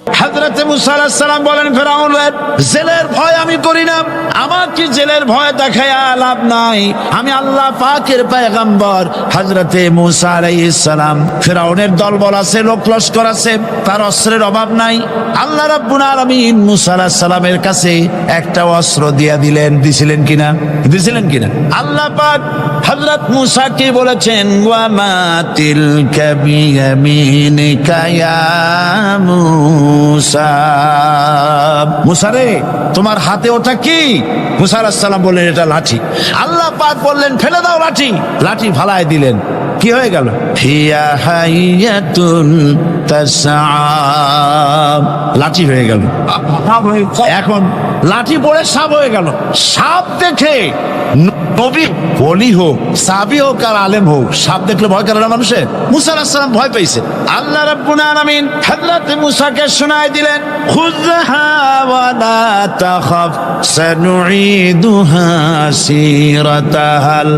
হযরত মুসা আলাইহিস সালাম বলেন, ফেরাউন জেলের ভয় আমি করি না, আমাকে জেলের ভয় দেখায়া লাভ নাই, আমি আল্লাহ পাকের পয়গম্বর হযরত মুসা আলাইহিস সালাম। ফেরাউনের দলবল আছে, লোক লস্কর আছে, তার অস্ত্রের অভাব নাই। আল্লাহ রাব্বুল আলামিন মুসা আলাইহিস সালামের কাছে একটা অস্ত্র দিছিলেন কিনা আল্লাহ পাক হযরত মুসাকে বলেছেন, ওয়া মা তিলকা বিয়ামিনিকা ইয়া মুসা, মুসা রে তোমার হাতে ওটা কি? মুসা আলাইহিস সালাম বললেন, এটা লাঠি। আল্লাহ পাক বললেন, ফেলে দাও লাঠি। লাঠি ফালায় দিলেন, কি হয়ে গেল? হিয়া হাইয়াতুন তাসআ, লাঠি হয়ে গেল। এখন লাঠি পড়ে সাপ হয়ে গেল। সাপ দেখে নবী ওলি হোক, সাহাবী হোক আর আলেম হোক, সাপ দেখলে ভয় করে না মানুষের? মুসা আলাইহিস সালাম ভয় পেয়েছে। আল্লাহ রাব্বুল আলামিন হযরত মুসাকে শোনায় দিলেন, খুযহা ওয়া লা তাখাফ সানুঈদুহা সিরাতাহাল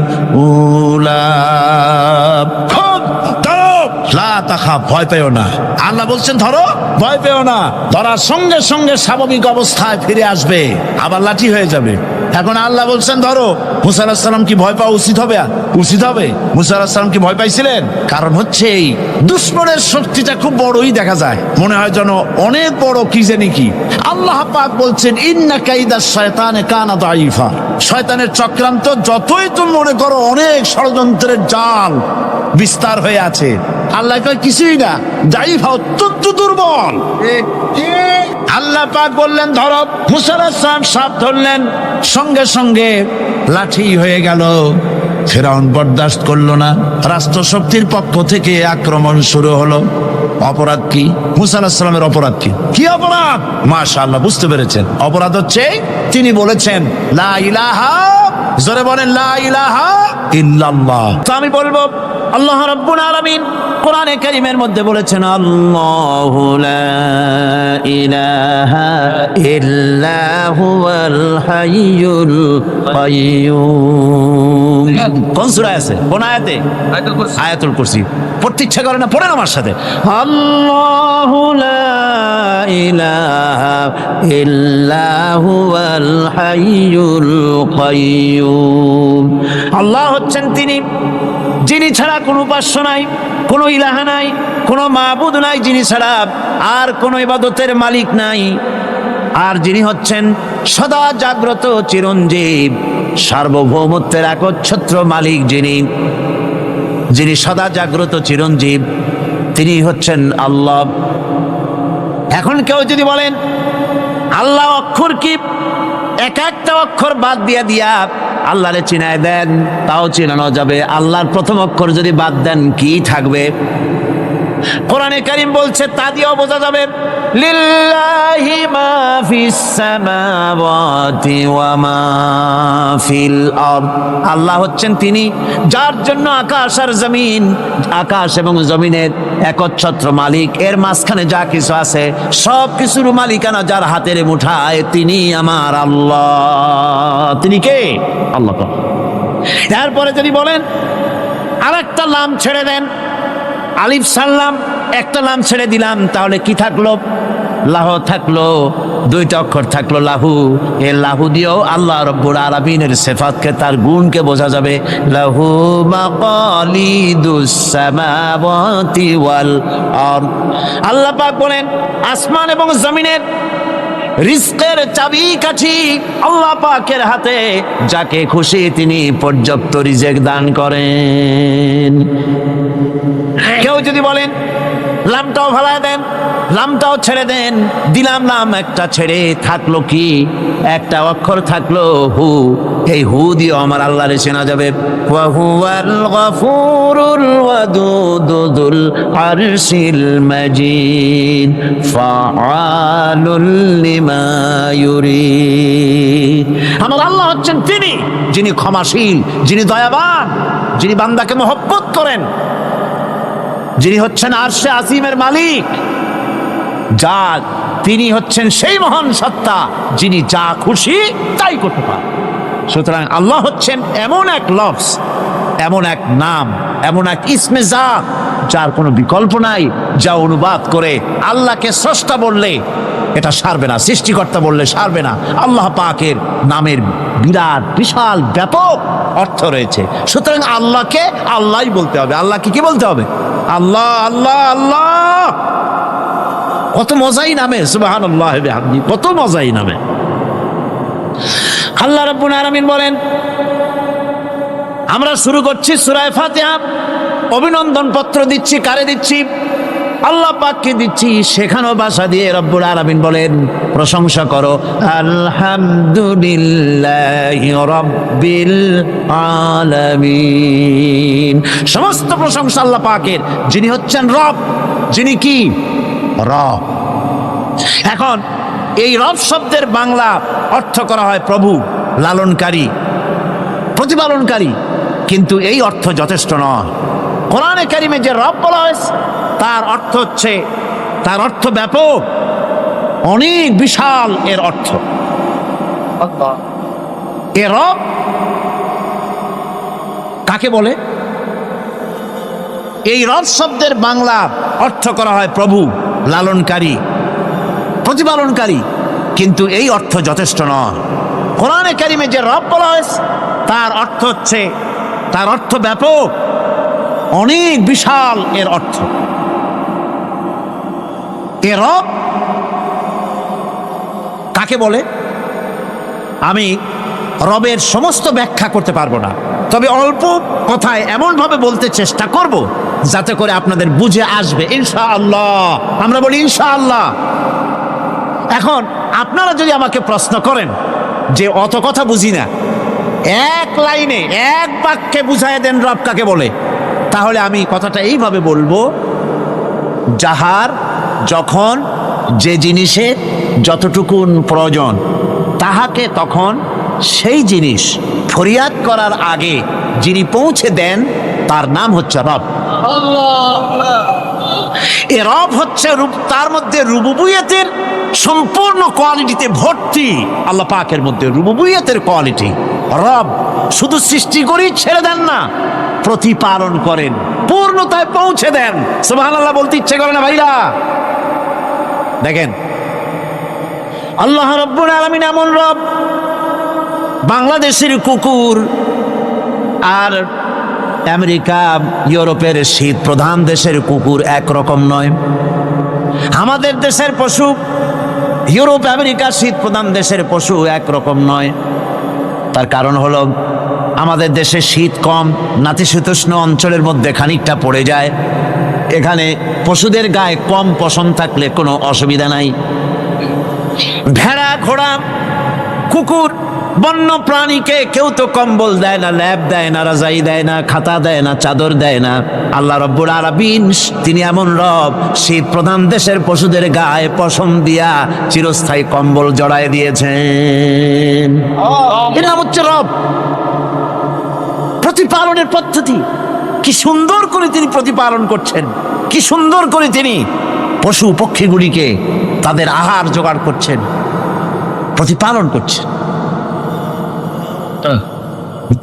উলা, লা তাখাফ, ভয় পেও না। আল্লাহ বলছেন ধরো, ভয় পেও না। ধরার সঙ্গে সঙ্গে স্বাভাবিক অবস্থায় ফিরে আসবে, আবার লাঠি হয়ে যাবে। এখন আল্লাহ বলছেন ধরো। মুসা আলাইহিস সালাম কি ভয় পাওয়া উচিত হবে? মুসা আলাইহিস সালাম কি ভয় পাইছিলেন? কারণ হচ্ছে এই দুশমনের শক্তিটা খুব বড়ই দেখা যায়, মনে হয় যেন অনেক বড়, কি জানি কি। আল্লাহ পাক বলছেন, ইন্না কাইদাশ শায়তানে কানা দাঈফা, শয়তানের চক্রান্ত যতই তুমি মনে করো অনেক ষড়যন্ত্রের জাল বিস্তার হয়ে আছে, আল্লাহ কয় কিছুই না, দাঈফা, অত্যন্ত দুর্বল। আল্লাহ পাক বললেন ধরো। মুসা আলাইহিস সালাম সাপ ধরলেন, সঙ্গে সঙ্গে লাঠি হয়ে গেল। ফেরাউন বরদাস্ত করলো না, রাষ্ট্রশক্তির পক্ষ থেকে আক্রমণ শুরু হলো। অপরাধ কি? মুসা আলাইহিস সালামের অপরাধ কি অপরাধ? মাশাআল্লাহ, বুঝতে পেরেছেন। অপরাধ হচ্ছে তিনি বলেছেন লা ইলাহা, জোরে বলেন লা ইলাহা ইল্লাল্লাহ। তো আমি বলবো, আল্লাহ রাব্বুল আলামিন কোরআনে কারীমের মধ্যে বলেছেন, আল্লাহু লা ইলাহা ইল্লা হুয়াল হাইয়ুল কাইয়্যুম। কোন সূরা আছে? কোন আয়াতে? আয়াতুল কুরসি। পড়তে ইচ্ছা করে না? পড়েন আমার সাথে, আল্লাহু লা ইলাহা ইল্লা হুয়াল হাইয়ুল কাইয়্যুম। আল্লাহ হচ্ছেন তিনি যিনি ছাড়া কোনো উপাস্য নাই, কোনো ইলাহা নাই, কোনো মাবুদ নাই, যিনি ছাড়া আর কোনো ইবাদতের মালিক নাই। আর যিনি হচ্ছেন সদা জাগ্রত চিরঞ্জীব, সার্বভৌমত্বের একচ্ছত্র মালিক, যিনি সদা জাগ্রত চিরঞ্জীব, তিনি হচ্ছেন আল্লাহ। এখন কেউ যদি বলেন আল্লাহ অক্ষর কি, এক একটা অক্ষর বাদ দিয়া আল্লাহরে চিনায় দেন, তাও চিনানো যাবে। আল্লাহর প্রথম অক্ষর যদি বাদ দেন, কি থাকবে? কোরআনে কারীম বলছে, তা দিয়েও বোঝা যাবে, লিল্লাহি মা ফিস সামাওয়াতি ওয়া মা ফিল আরদ। আল্লাহ হচ্ছেন তিনি যার জন্য আকাশ আর জমিন, আকাশ এবং জমিনের একচ্ছত্র মালিক। এর মাঝখানে যা কিছু আছে সব কিছুর মালিকানা যার হাতের মুঠায়, তিনি আমার আল্লাহ। তিনি কে? আল্লাহ। এরপরে যদি বলেন আরেকটা লাম ছেড়ে দেন, আলিফ সাল্লাম, একটা লাম ছেড়ে দিলাম, তাহলে কি থাকলো? লাহু থাকলো, দুইটা অক্ষর থাকলো লাহু। এই লাহু দিয়েও আল্লাহ রাব্বুল আলামিনের সিফাতকে, তার গুণকে বোঝা যাবে। লাহু মাকালিদুস সামাওয়াতি ওয়াল আরদ। আল্লাহ পাক বলেন, আসমান এবং জমিনের রিজকের চাবি কাঠি আল্লাহ পাকের হাতে, যাকে খুশি তিনি পর্যাপ্ত রিজেক দান করেন। কেউ যদি বলেন লামটাও ভালায় দেন, লামটাও ছেড়ে দেন, দিলাম লাম একটা ছেড়ে, থাকলো কি? একটা অক্ষর থাকলো হু। এই হু দিয়ে আমার আল্লাহরে চেনা যাবে। ওয়া হুয়াল গফুরুল ওয়াদুদুল আরশিল মাজিদ ফাআলুল লিমা ইউরিদ। আমার আল্লাহ হচ্ছেন তিনি যিনি ক্ষমাশীল, যিনি দয়াবান, যিনি বান্দাকে মহব্বত করেন, যিনি হচ্ছেন আরশে আজিমের মালিক, তিনি হচ্ছেন সেই মহান সত্তা যিনি যা খুশি তাই করতে পারেন। সুতরাং আল্লাহ হচ্ছেন এমন এক লফজ, এমন এক নাম, এমন এক ইসমে জাত, যার কোনো বিকল্প নাই, যা অনুবাদ করে আল্লাহকে স্রষ্টা বললে এটা সারবে না, সৃষ্টিকর্তা বললে সারবে না। আল্লাহ পাকের নামের বিরাট বিশাল ব্যাপক অর্থ রয়েছে। সুতরাং আল্লাহকে আল্লাহই বলতে হবে। আল্লাহকে কি বলতে হবে? আল্লাহ আল্লাহ আল্লাহ। কত মজাই নামে, সুবহানাল্লাহ বিহামদিহি, কত মজাই নামে। আল্লাহ রাব্বুল আলামিন বলেন, আমরা শুরু করছি সূরা ফাতিহা। অভিনন্দন পত্র দিচ্ছি, কারে দিচ্ছি? আল্লাহ পাককে দিচ্ছি। শেখানো ভাষা দিয়ে রব্বুল আলামিন বলেন, প্রশংসা করো আলহামদুলিল্লাহি রাব্বিল আলামিন। সমস্ত প্রশংসা আল্লাহ পাকের, যিনি হচ্ছেন রব, যিনি কি? রব। এখন এই রব শব্দের বাংলা অর্থ করা হয় প্রভু, লালনকারী, প্রতিপালনকারী, কিন্তু এই অর্থ যথেষ্ট নয়। কোরআনে কারিমে যে রব বলা হয়েছে তার অর্থ হচ্ছে, তার অর্থ ব্যাপক, অনেক বিশাল এর অর্থ। এ রব কাকে বলে? এই রব শব্দের বাংলা অর্থ করা হয় প্রভু, লালনকারী, প্রতিপালনকারী, কিন্তু এই অর্থ যথেষ্ট নয়। কোরআনে কারিমে যে রব বলা হয়েছে তার অর্থ হচ্ছে, তার অর্থ ব্যাপক, অনেক বিশাল এর অর্থ। এ রব কাকে বলে? আমি রবের সমস্ত ব্যাখ্যা করতে পারবো না, তবে অল্প কথায় এমনভাবে বলতে চেষ্টা করব যাতে করে আপনাদের বুঝে আসবে ইনশাআল্লাহ। আমরা বলি ইনশাআল্লাহ। এখন আপনারা যদি আমাকে প্রশ্ন করেন যে অত কথা বুঝি না, এক লাইনে এক বাক্যে বুঝায় দেন রব কাকে বলে, তাহলে আমি কথাটা এইভাবে বলবো, যাহার যখন যে জিনিসের যতটুকুন প্রয়োজন তাহাকে তখন সেই জিনিস ফরিয়াদ করার আগে যিনি পৌঁছে দেন তার নাম হচ্ছে রব। এ রব হচ্ছে তার মধ্যে রুবুবিয়তের সম্পূর্ণ কোয়ালিটিতে ভর্তি। আল্লাহ পাকের মধ্যে রুবুবিয়তের কোয়ালিটি। রব শুধু সৃষ্টি করেই ছেড়ে দেন না, প্রতিপালন করেন, পূর্ণতায় পৌঁছে দেন। সুবহানাল্লাহ বলতে ইচ্ছে করে না ভাইরা? দেখেন আল্লাহ রাব্বুল আলামিন এমন রব, বাংলাদেশের কুকুর আর আমেরিকা ইউরোপের শীত প্রধান দেশের কুকুর একরকম নয়। আমাদের দেশের পশু ইউরোপ আমেরিকা শীত প্রধান দেশের পশু একরকম নয়। তার কারণ হলো আমাদের দেশে শীত কম, নাতিশীতোষ্ণ অঞ্চলের মধ্যে খানিকটা পড়ে যায়। এখানে পশুদের গায়ে কম পশম থাকলে কোনো অসুবিধা নাই। ভেড়া, ঘোড়া, কুকুর, বন্য প্রাণীকে কেউ তো কম্বল দেয় না, ল্যাপ দেয় না, রাজাই দেয় না, খাতা দেয় না, চাদর দেয় না। আল্লাহ রাব্বুল আলামিন তিনি এমন রব, শীত প্রধান দেশের পশুদের গায়ে পশম দিয়া চিরস্থায়ী কম্বল জড়ায় দিয়েছেন। এটা হচ্ছে রব। প্রতিপালনের পদ্ধতি কি সুন্দর করে তিনি প্রতিপালন করছেন, কি সুন্দর করে তিনি পশু পক্ষীগুলিকে তাদের আহার জোগাড় করছেন, প্রতিপালন করছেন।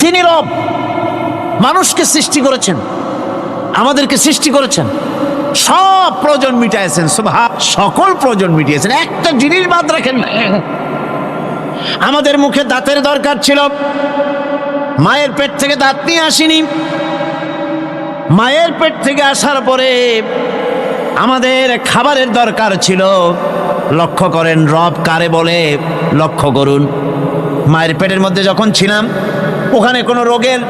তিনি রব। মানুষকে সৃষ্টি করেছেন, আমাদেরকে সৃষ্টি করেছেন, সব প্রয়োজন মিটাইছেন, সকল প্রয়োজন মিটিয়েছেন, একটা জিনিস বাদ রাখেন না। আমাদের মুখে দাঁতের দরকার ছিল, মায়ের পেট থেকে দাঁত নিয়ে আসিনি। মায়ের পেট থেকে আসার পরে আমাদের খাবারের দরকার ছিল। লক্ষ্য করেন রব কারে বলে, লক্ষ্য করুন। মায়ের পেটের মধ্যে যখন ছিলাম ওখানে কোনো রোগের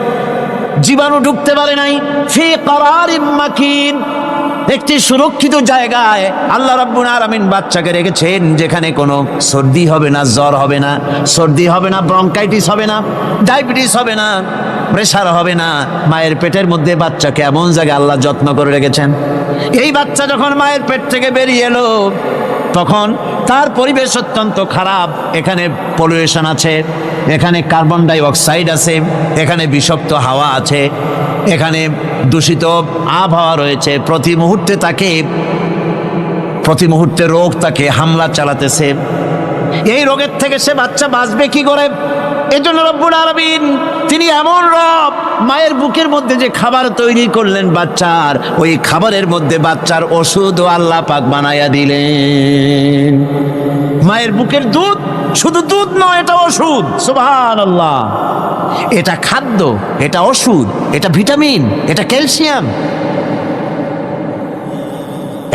জীবাণু ঢুকতে পারে নাই। ফি করারিম মাকিন, একটি সুরক্ষিত জায়গায় আল্লাহ রাব্বুল আলামিন বাচ্চাকে রেখেছেন, যেখানে কোনো সর্দি হবে না, জ্বর হবে না, সর্দি হবে না, ব্রঙ্কাইটিস হবে না, ডায়াবেটিস হবে না, প্রেশার হবে না। মায়ের পেটের মধ্যে বাচ্চাকে এমন জায়গায় আল্লাহ যত্ন করে রেখেছেন। এই বাচ্চা যখন মায়ের পেট থেকে বেরিয়ে এলো তখন তার পরিবেশ অত্যন্ত খারাপ। এখানে পলিউশন আছে, এখানে কার্বন ডাই অক্সাইড আছে, এখানে বিষাক্ত হাওয়া আছে, এখানে দূষিত আবহাওয়া রয়েছে। প্রতি মুহূর্তে রোগ তাকে হামলা চালাতেছে। এই রোগের থেকে সে বাচ্চা বাঁচবে কি করে? এজন্য রব্বুল আলামিন তিনি এমন রব, মায়ের বুকের মধ্যে যে খাবার তৈরি করলেন বাচ্চার, ওই খাবারের মধ্যে বাচ্চার ওষুধও আল্লাহ পাক বানায়া দিলেন। মায়ের বুকের দুধ শুধু দুধ নয়, এটা ওষুধ। সুবহানাল্লাহ। এটা খাদ্য, এটা ওষুধ, এটা ভিটামিন, এটা ক্যালসিয়াম,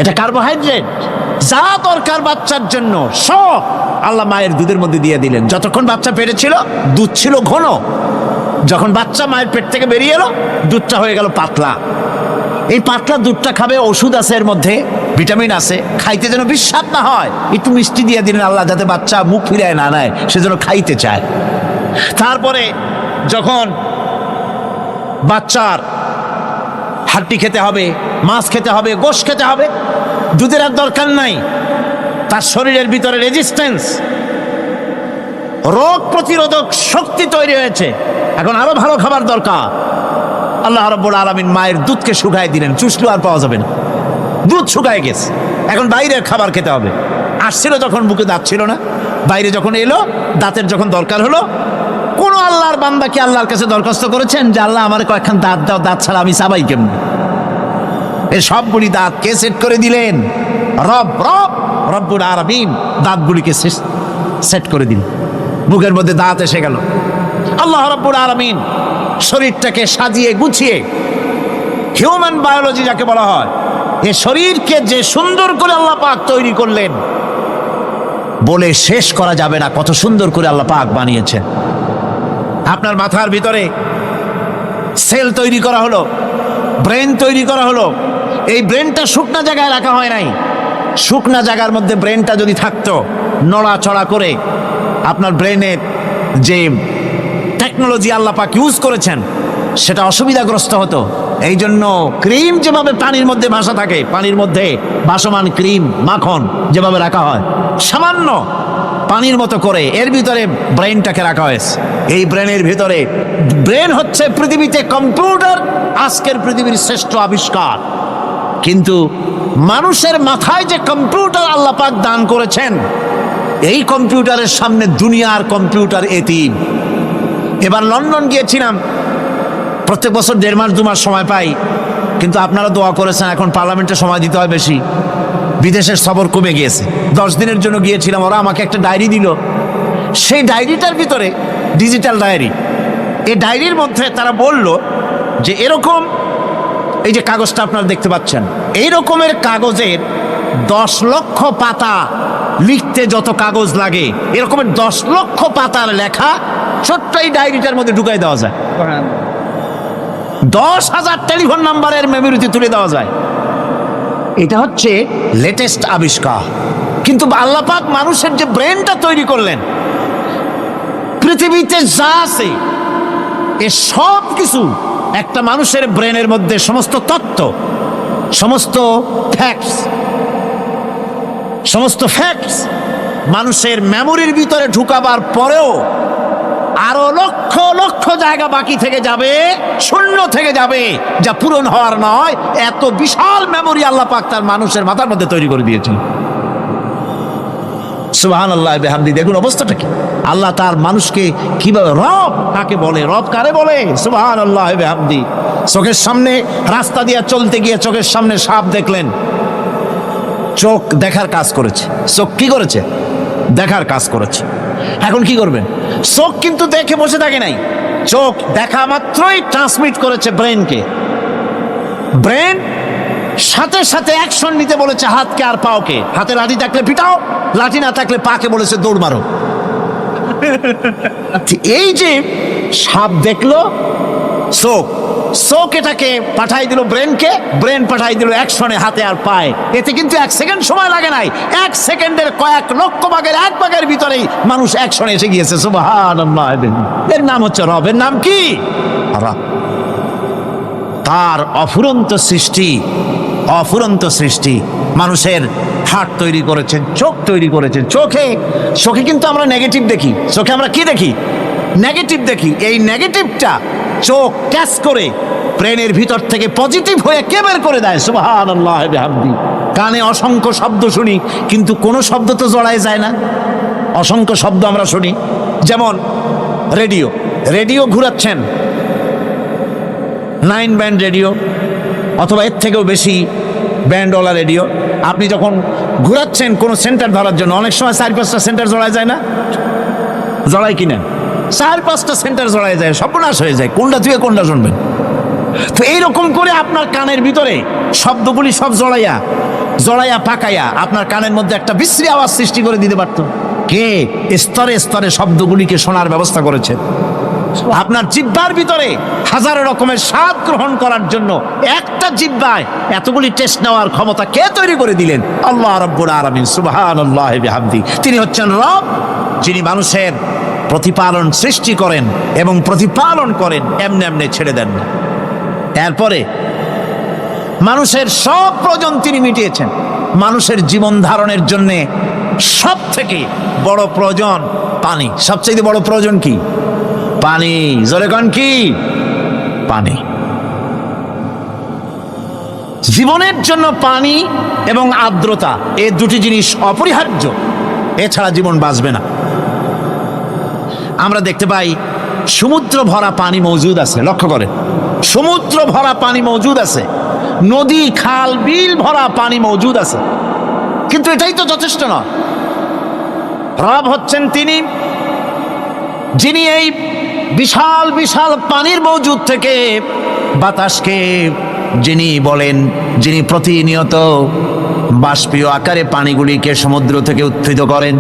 এটা কার্বোহাইড্রেট, যা দরকার বাচ্চার জন্য সব আল্লাহ মায়ের দুধের মধ্যে দিয়ে দিলেন। যতক্ষণ বাচ্চা পেটে ছিল দুধ ছিল ঘন, যখন বাচ্চা মায়ের পেট থেকে বেরিয়ে এলো দুধটা হয়ে গেল পাতলা। এই পাতলা দুধটা খাবে, ওষুধ আছে এর মধ্যে, ভিটামিন আছে, খাইতে যেন বিস্বাদ না হয় একটু মিষ্টি দিয়ে দিলেন আল্লাহ, যাতে বাচ্চা মুখ ফিরায় না নেয়, সে যেন খাইতে চায়। তারপরে যখন বাচ্চার হাড্ডি খেতে হবে, মাছ খেতে হবে, গোশত খেতে হবে, দুধের আর দরকার নাই, তার শরীরের ভিতরে রেজিস্ট্যান্স, রোগ প্রতিরোধক শক্তি তৈরি হয়েছে, এখন আরো ভালো খাবার দরকার। আল্লাহ রাব্বুল আলামিন মায়ের দুধকে শুকায় দিলেন, চুষলো আর পাওয়া যাবে না, দুধ শুকায় গেছে, এখন বাইরের খাবার খেতে হবে। আসছিল যখন বুকে দাঁত ছিল না, বাইরে যখন এলো দাঁতের যখন দরকার হলো, কোন আল্লাহর বান্দা কি আল্লাহর কাছে দরখাস্ত করেছেন যে আল্লাহ আমার কয়েকখান দাঁত দাও, দাঁত ছাড়া আমি চাবাই কেমন? এই সবগুলি দাঁত কে সেট করে দিলেন? রব্বুল আলামিন দাঁতগুলিকে সেট করে দিলেন, বুকের মধ্যে দাঁত এসে গেল। আল্লাহ রব্বুল আলামিন শরীরটাকে সাজিয়ে গুছিয়ে, হিউম্যান বায়োলজি যাকে বলা হয়, এই শরীরকে যে সুন্দর করে আল্লাহ পাক তৈরি করলেন বলে শেষ করা যাবে না, কত সুন্দর করে আল্লাহ পাক বানিয়েছেন। আপনার মাথার ভিতরে সেল তৈরি করা হলো, ব্রেন তৈরি করা হলো। এই ব্রেনটা শুকনা জায়গায় রাখা হয় নাই, শুকনা জায়গার মধ্যে ব্রেনটা যদি থাকতো, নড়াচড়া করে আপনার ব্রেনের যে টেকনোলজি আল্লাহ পাক ইউজ করেছেন সেটা অসুবিধাগ্রস্ত হতো। এই জন্য ক্রিম যেভাবে পানির মধ্যে ভাসা থাকে, পানির মধ্যে ভাসমান ক্রিম মাখন যেভাবে রাখা হয়, সামান্য পানির মতো করে এর ভিতরে ব্রেনটাকে রাখা হয়েছে। এই ব্রেনের ভিতরে, ব্রেন হচ্ছে পৃথিবীতে কম্পিউটার, আজকের পৃথিবীর শ্রেষ্ঠ আবিষ্কার। কিন্তু মানুষের মাথায় যে কম্পিউটার আল্লাহ পাক দান করেছেন, এই কম্পিউটারের সামনে দুনিয়ার কম্পিউটার এতিম। এবার লন্ডন গিয়েছিলাম, প্রত্যেক বছর 1.5 মাস 2 মাস সময় পাই, কিন্তু আপনারা দোয়া করেছেন এখন পার্লামেন্টে সময় দিতে হয় বেশি, বিদেশের সফর কমে গিয়েছে। 10 দিনের জন্য গিয়েছিলাম, ওরা আমাকে একটা ডায়েরি দিল। সেই ডায়েরিটার ভিতরে, ডিজিটাল ডায়েরি, এই ডায়েরির মধ্যে তারা বলল যে এরকম, এই যে কাগজটা আপনারা দেখতে পাচ্ছেন, এই রকমের কাগজের 10 লক্ষ পাতা লিখতে যত কাগজ লাগে, এরকমের 10 লক্ষ পাতার লেখা ছোট্ট এই ডায়েরিটার মধ্যে ঢুকাই দেওয়া যায়। 10,000 টেলিফোন নাম্বারের মেমোরিতে তুলে দেওয়া যায়। এটা হচ্ছে লেটেস্ট আবিষ্কার। কিন্তু আল্লাহ পাক মানুষের যে ব্রেনটা তৈরি করলেন, পৃথিবীতে যা আছে এ সব কিছু একটা মানুষের ব্রেনের মধ্যে, সমস্ত তথ্য, সমস্ত ফ্যাক্টস মানুষের মেমোরির ভিতরে ঢুকাবার পরেও আরো লক্ষ লক্ষ জায়গা বাকি থেকে যাবে, শূন্য থেকে যাবে, যা পূরণ হওয়ার নয়। এত বিশাল মেমোরি আল্লাহ পাক তার মানুষের মাথার মধ্যে তৈরি করে দিয়েছেন। সুবহানাল্লাহ বিহামদি। দেখুন অবস্থাটা কি, আল্লাহ তার মানুষকে কিভাবে, রব কাকে বলে, রব কারে বলে, সুবহানাল্লাহ বিহামদি। চোখের সামনে রাস্তা দিয়ে চলতে গিয়ে চোখের সামনে সাপ দেখলেন, চোখ দেখার কাজ করেছে। চোখ কি করেছে? দেখার কাজ করেছে। এখন কি করবেন? চোখ কিন্তু দেখে বসে থাকে নাই, চোখ দেখা মাত্রই ট্রান্সমিট করেছে ব্রেনকে। ব্রেন সাথে সাথে অ্যাকশন নিতে বলেছে হাতকে আর পাওকে। হাতে লাঠি থাকলে পিটাও, লাঠি না থাকলে পাকে বলেছে দৌড় মারো। এই যে সাপ দেখলো, চোখ এটাকে পাঠাই দিল ব্রেনকে, ব্রেন পাঠাই দিল অ্যাকশনে হাতে আর পায়ে। এতে কিন্তু 1 সেকেন্ড সময় লাগে নাই, 1 সেকেন্ডের কয়েক লক্ষ ভাগের 1 ভাগের ভিতরেই মানুষ অ্যাকশনে এসে গিয়েছে। সুবহানাল্লাহ। এর নাম হচ্ছে রব। এর নাম কি? রব। তার অফুরন্ত সৃষ্টি মানুষের হার্ট তৈরি করেছেন, চোখ তৈরি করেছেন। চোখে কিন্তু আমরা নেগেটিভ দেখি, চোখে আমরা কি দেখি? নেগেটিভ দেখি। এই নেগেটিভটা চোখ ক্যাচ করে ব্রেনের ভিতর থেকে পজিটিভ হয়ে কে বের করে দেয়? সুবহানাল্লাহ বিহামদি। কানে অসংখ্য শব্দ শুনি, কিন্তু কোনো শব্দ তো জড়ায় যায় না। অসংখ্য শব্দ আমরা শুনি। যেমন রেডিও, রেডিও ঘুরাচ্ছেন 9 ব্যান্ড রেডিও অথবা এর থেকেও বেশি ব্যান্ডওয়ালা রেডিও। আপনি যখন ঘুরাচ্ছেন কোনো সেন্টার ধরার জন্য, অনেক সময় 4-5টা সেন্টার জড়ায় যায় না? জড়ায় কিনা? 4-5টা সেন্টার জড়ায় যায়, সর্বনাশ হয়ে যায়, কোনটা থেকে কোনটা শুনবেন। তো এইরকম করে আপনার কানের ভিতরে শব্দগুলি সব জড়াইয়া পাকাইয়া আপনার কানের মধ্যে একটা বিশ্রী আওয়াজ সৃষ্টি করে দিতে পারত। কে স্তরে স্তরে শব্দগুলিকে শোনার ব্যবস্থা করেছে? আপনার জিহ্বার ভিতরে হাজারো রকমের স্বাদ গ্রহণ করার জন্য একটা জিহ্বায় এতগুলি টেস্ট নেওয়ার ক্ষমতা কে তৈরি করে দিলেন? আল্লাহ রাব্বুল আলামিন সুবহানাল্লাহি বিহামদি। তিনি হচ্ছেন রব, যিনি মানুষের প্রতিপালন সৃষ্টি করেন এবং প্রতিপালন করেন, এমনি এমনি ছেড়ে দেন না। এরপরে মানুষের সব প্রয়োজন তিনি মিটিয়েছেন। মানুষের জীবন ধারণের জন্য সব থেকে বড় প্রয়োজন পানি। সবচেয়ে বড় প্রয়োজন কি? পানি। জোরে কোন কি? পানি। জীবনের জন্য পানি এবং আর্দ্রতা, এই দুটি জিনিস অপরিহার্য, এছাড়া জীবন বাঁচবে না। আমরা দেখতে পাই সমুদ্র ভরা পানি মজুদ আছে, লক্ষ্য করেন, সমুদ্র ভরা পানি মজুদ আছে, নদী খাল বিল ভরা পানি মজুদ আছে, কিন্তু এটাই তো যথেষ্ট নয়। রব হচ্ছেন তিনি যিনি এই বিশাল বিশাল পানির মজুদ থেকে বাতাসকে যিনি বলেন, যিনি প্রতিনিয়ত বাষ্পীয় আকারে পানিগুলিকে সমুদ্র থেকে উত্থিত করেন,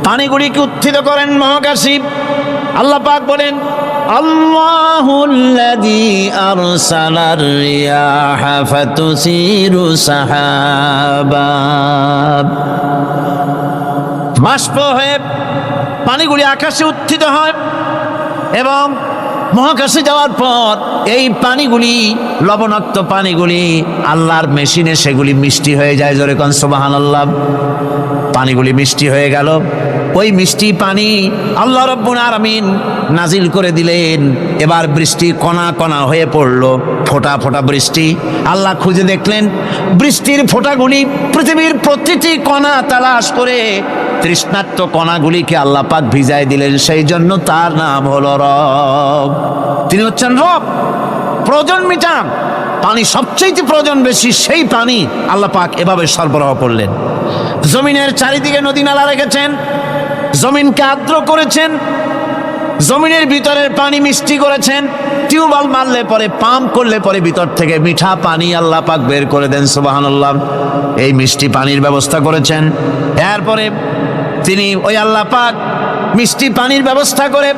পানিগুলিকে উত্থিত করেন মহাকাশী। আল্লাহ পাক বলেন, আল্লাহুল্লাযী আরসালার রিয়াহা ফাতুসিরু সাহাবা। বাষ্প হয়ে পানিগুলি আকাশে উত্থিত হয় এবং মহাকাশে যাওয়ার পর এই পানিগুলি, লবণাক্ত পানিগুলি আল্লাহর মেশিনে সেগুলি মিষ্টি হয়ে যায়। জোরে কোন সুবহানাল্লাহ। পানিগুলি মিষ্টি হয়ে গেল, ওই মিষ্টি পানি আল্লাহ রাব্বুল আলামিন নাজিল করে দিলেন। এবার বৃষ্টি কণা কণা হয়ে পড়লো, ফোঁটা ফোঁটা বৃষ্টি। আল্লাহ খুঁজে দেখলেন বৃষ্টির ফোঁটাগুলি পৃথিবীর প্রতিটি কণা তালাশ করে তৃষ্ণার্ত কণাগুলিকে আল্লাহ পাক ভিজায় দিলেন। সেই জন্য তার নাম হলো রব। তিনি হচ্ছেন রব, প্রয়োজন মিটান। পানি সবচেয়ে প্রয়োজন বেশি, সেই পানি আল্লাহ পাক এভাবে সরবরাহ করলেন। জমিনের চারিদিকে নদী নালা রেখেছেন, জমিনকে আর্দ্র করেছেন, জমিনের ভিতরের পানি মিষ্টি করেছেন। টিউবওয়েল মারলে পরে, পাম্প করলে পরে ভিতর থেকে মিঠা পানি আল্লাহ পাক বের করে দেন। সুবহানাল্লাহ। এই মিষ্টি পানির ব্যবস্থা করেছেন। এরপরে তিনি ওই আল্লাহ পাক মিষ্টি পানির ব্যবস্থা করে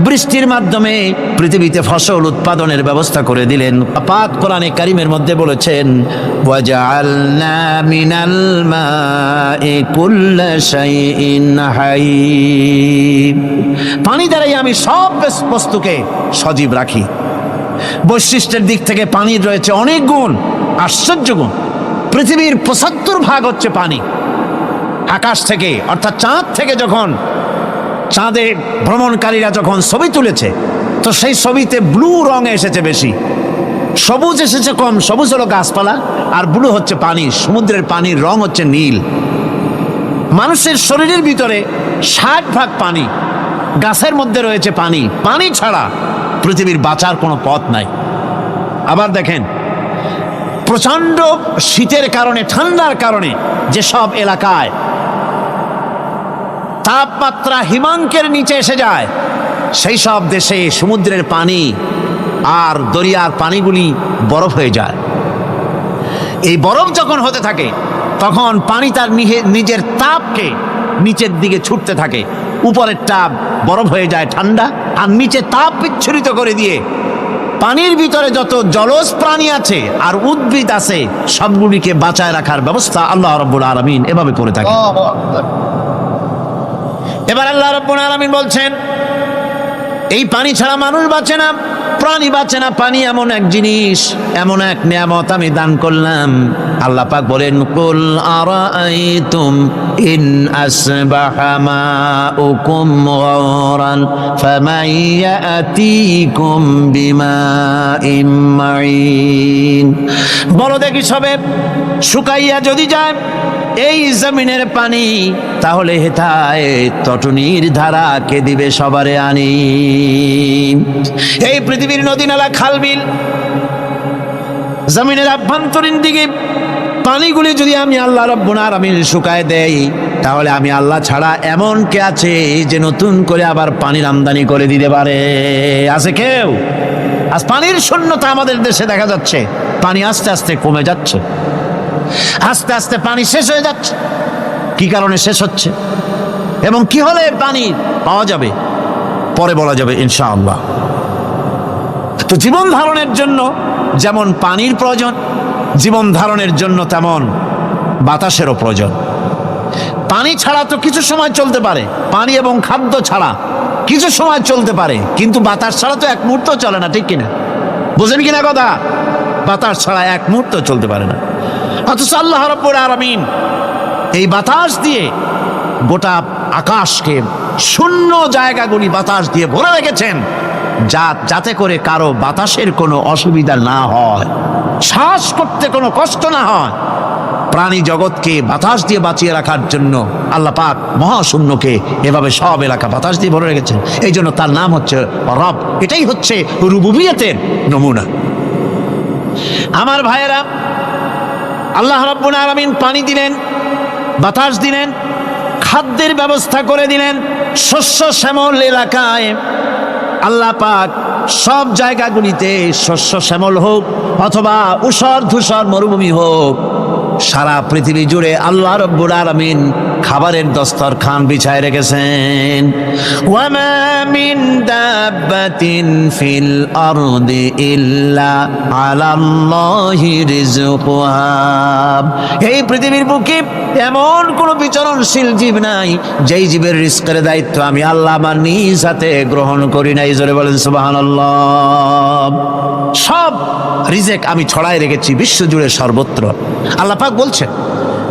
বৃষ্টির মাধ্যমে পৃথিবীতে ফসল উৎপাদনের ব্যবস্থা করে দিলেন। পাক কোরআনে কারীমের মধ্যে বলেছেন, ওয়াজআলনা মিনাল মাই কুল্লা শাইইন হাই। পানি দ্বারাই আমি সব বস্তুকে সজীব রাখি। বৈশিষ্ট্যের দিক থেকে পানির রয়েছে অনেক গুণ, আশ্চর্য গুণ। পৃথিবীর 75% হচ্ছে পানি। আকাশ থেকে অর্থাৎ চাঁদ থেকে যখন চাঁদে ভ্রমণকারীরা যখন ছবি তুলেছে, তো সেই ছবিতে ব্লু রং এসেছে বেশি, সবুজ এসেছে কম। সবুজ হলো গাছপালা আর ব্লু হচ্ছে পানি। সমুদ্রের পানির রং হচ্ছে নীল। মানুষের শরীরের ভিতরে 60% পানি, গাছের মধ্যে রয়েছে পানি। পানি ছাড়া পৃথিবীর বাঁচার কোনো পথ নাই। আবার দেখেন, প্রচণ্ড শীতের কারণে, ঠান্ডার কারণে যেসব এলাকায় তাপমাত্রা হিমাঙ্কের নিচে এসে যায়, সেই সব দেশে সমুদ্রের পানি আর দরিয়ার পানিগুলি বরফ হয়ে যায়। এই বরফ যখন হতে থাকে, তখন পানি তার নিজের তাপকে নিচের দিকে ছুটতে থাকে। উপরের তাপ বরফ হয়ে যায় ঠান্ডা, আর নিচে তাপ বিচ্ছুরিত করে দিয়ে পানির ভিতরে যত জলজ প্রাণী আছে আর উদ্ভিদ আছে, সবগুলিকে বাঁচায় রাখার ব্যবস্থা আল্লাহ রাব্বুল আলামিন এভাবে করে থাকে। এবার আল্লাহ রাব্বুল আলামিন বলছেন, এই পানি ছাড়া মানুষ বাঁচে না, প্রাণী বাঁচে না। পানি এমন এক জিনিস, এমন এক নিয়ামত আমি দান করলাম। আল্লাহ পাক বলেন, কুল আরাআইতুম ইন আসবাহা মাউকুম গাওরান ফামান ইয়াতিকুম বিমাইন মাইন। বলো দেখি, সবে শুকাইয়া যদি যায়, এই জমিনের পানি, তাহলে হেথায় তটনির ধারা কে দিবে সবারে আনি। এই পৃথিবীর নদী নালা খাল বিল জমিনের আভ্যন্তরীণ দিকে পানিগুলি যদি আমি আল্লাহ রাব্বুল আলামিন শুকায় দেই, তাহলে আমি আল্লাহ ছাড়া এমন কে আছে যে নতুন করে আবার পানির আমদানি করে দিতে পারে? আছে কেউ? আজ পানির শূন্যতা আমাদের দেশে দেখা যাচ্ছে। পানি আস্তে আস্তে কমে যাচ্ছে, আস্তে আস্তে পানি শেষ হয়ে যাচ্ছে। কি কারণে শেষ হচ্ছে এবং কি হলে পানি পাওয়া যাবে পরে বলা যাবে ইনশাআল্লাহ। তো জীবন ধারণের জন্য যেমন পানির প্রয়োজন, জীবন ধারণের জন্য তেমন বাতাসেরও প্রয়োজন। পানি ছাড়া তো কিছু সময় চলতে পারে, পানি এবং খাদ্য ছাড়া কিছু সময় চলতে পারে, কিন্তু বাতাস ছাড়া তো এক মুহূর্ত চলে না, ঠিক কিনা? বুঝেন কিনা কথা? বাতাস ছাড়া এক মুহূর্ত চলতে পারে না। অথচ আল্লাহ রাব্বুল আলামিন এই বাতাস দিয়ে গোটা আকাশকে, শূন্য জায়গাগুলি বাতাস দিয়ে ভরে রেখেছেন, যাতে করে কারো বাতাসের কোনো অসুবিধা না হয়, শ্বাস করতে কোনো কষ্ট না হয়। প্রাণী জগৎকে বাতাস দিয়ে বাঁচিয়ে রাখার জন্য আল্লাহ পাক মহাশূন্যকে এভাবে সব এলাকা বাতাস দিয়ে ভরে রেখেছেন। এই জন্য তার নাম হচ্ছে রব। এটাই হচ্ছে রুবুবিয়তের নমুনা। আমার ভাইয়েরা, আল্লাহ রাব্বুল আলামিন পানি দিলেন, বাতাস দিলেন, খাদ্যের ব্যবস্থা করে দিলেন। শস্য শ্যামল এলাকায় আল্লাহ পাক সব জায়গাগুলিতে শস্য শ্যামল হোক অথবা ঊষর ধূসর মরুভূমি হোক, সারা পৃথিবী জুড়ে আল্লাহ রাব্বুল আলামিন খাবারের দস্তরখান বিছায় রেখেছেন। ওয়ামা মিন দাব্বাতিন ফিল আরদি ইল্লা আলাল্লাহি রিজকুহা। এই পৃথিবীর বুকে এমন কোন বিচরণশীল জীব নাই যেই জীবের রিজকের দায়িত্ব আমি আল্লাহ আমার নিজ হাতে গ্রহণ করি নাই। জোরে বলেন সুবহানাল্লাহ। সব রিজেক আমি ছড়াই রেখেছি বিশ্বজুড়ে সর্বত্র। আল্লাহ পাক বলছেন,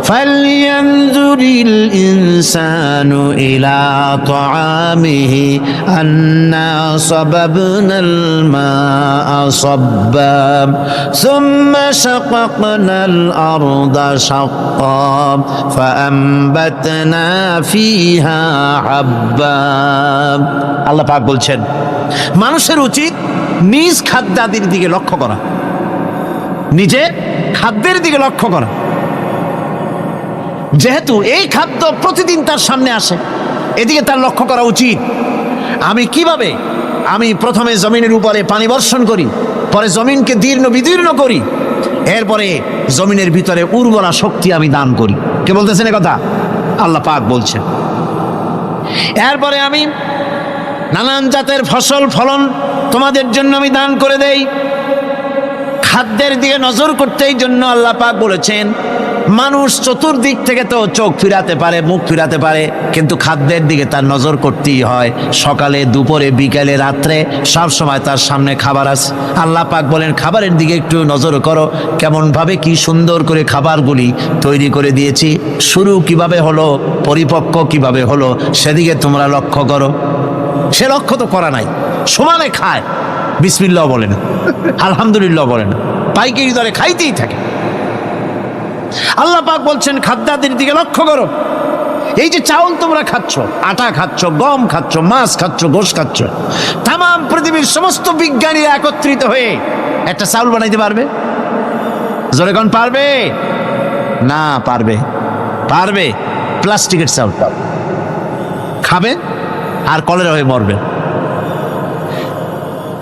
ফালইয়ানজুরিল ইনসানু ইলা তাআমিহি আন্না সাবাবনাল মাআ সাব্বা সুম্মা শাকাকনাল আরদা শাক্কা ফাআমবাতনা ফিহা হাব্বা। আল্লাহ পাক বলছেন, মানুষের উচিত নিজ খাদ্যাদির দিকে লক্ষ্য করা, নিজের খাদ্যের দিকে লক্ষ্য করা। যেহেতু এই খাদ্য প্রতিদিন তার সামনে আসে, এদিকে তার লক্ষ্য করা উচিত। আমি প্রথমে জমিনের উপরে পানি বর্ষণ করি, পরে জমিনকে দীর্ণ বিদীর্ণ করি, এরপরে জমিনের ভিতরে উর্বরা শক্তি আমি দান করি। কে বলতেছেন কথা? আল্লাহ পাক বলছেন। এরপরে আমি নানান জাতের ফসল ফলন তোমাদের জন্য আমি দান করে দেই। খাদ্যের দিকে নজর করতেই জন্য আল্লাহ পাক বলেছেন, মানুষ চতুর্দিক থেকে তো চোখ ফিরাতে পারে, মুখ ফিরাতে পারে, কিন্তু খাদ্যের দিকে তার নজর করতেই হয়। সকালে, দুপুরে, বিকালে, রাত্রে সব সময় তার সামনে খাবার আছে। আল্লাহ পাক বলেন, খাবারের দিকে একটু নজর করো, কেমনভাবে কি সুন্দর করে খাবারগুলি তৈরি করে দিয়েছি, শুরু কিভাবে হলো, পরিপক্ক কিভাবে হলো, সেদিকে তোমরা লক্ষ্য করো। সে লক্ষ্য তো করা নাই, সমানে খায়, বিসমিল্লাহ বলে না, আলহামদুলিল্লাহ বলে না, পাইকারি দরে খাইতেই থাকে। আল্লাহ পাক বলছেন, খাদ্যাদির দিকে লক্ষ্য করো। এই যে চাউল তোমরা খাচ্ছ, আটা খাচ্ছ, গম খাচ্ছ, মাছ খাচ্ছ, গোশ খাচ্ছ, তাম পৃথিবীর সমস্ত বিজ্ঞানীরা একত্রিত হয়ে একটা চাউল বানাইতে পারবে? জোরে কোন পারবে? না পারবে। পারবে? প্লাস্টিকের চাউল খাবে আর কলেরা হয়ে মরবে।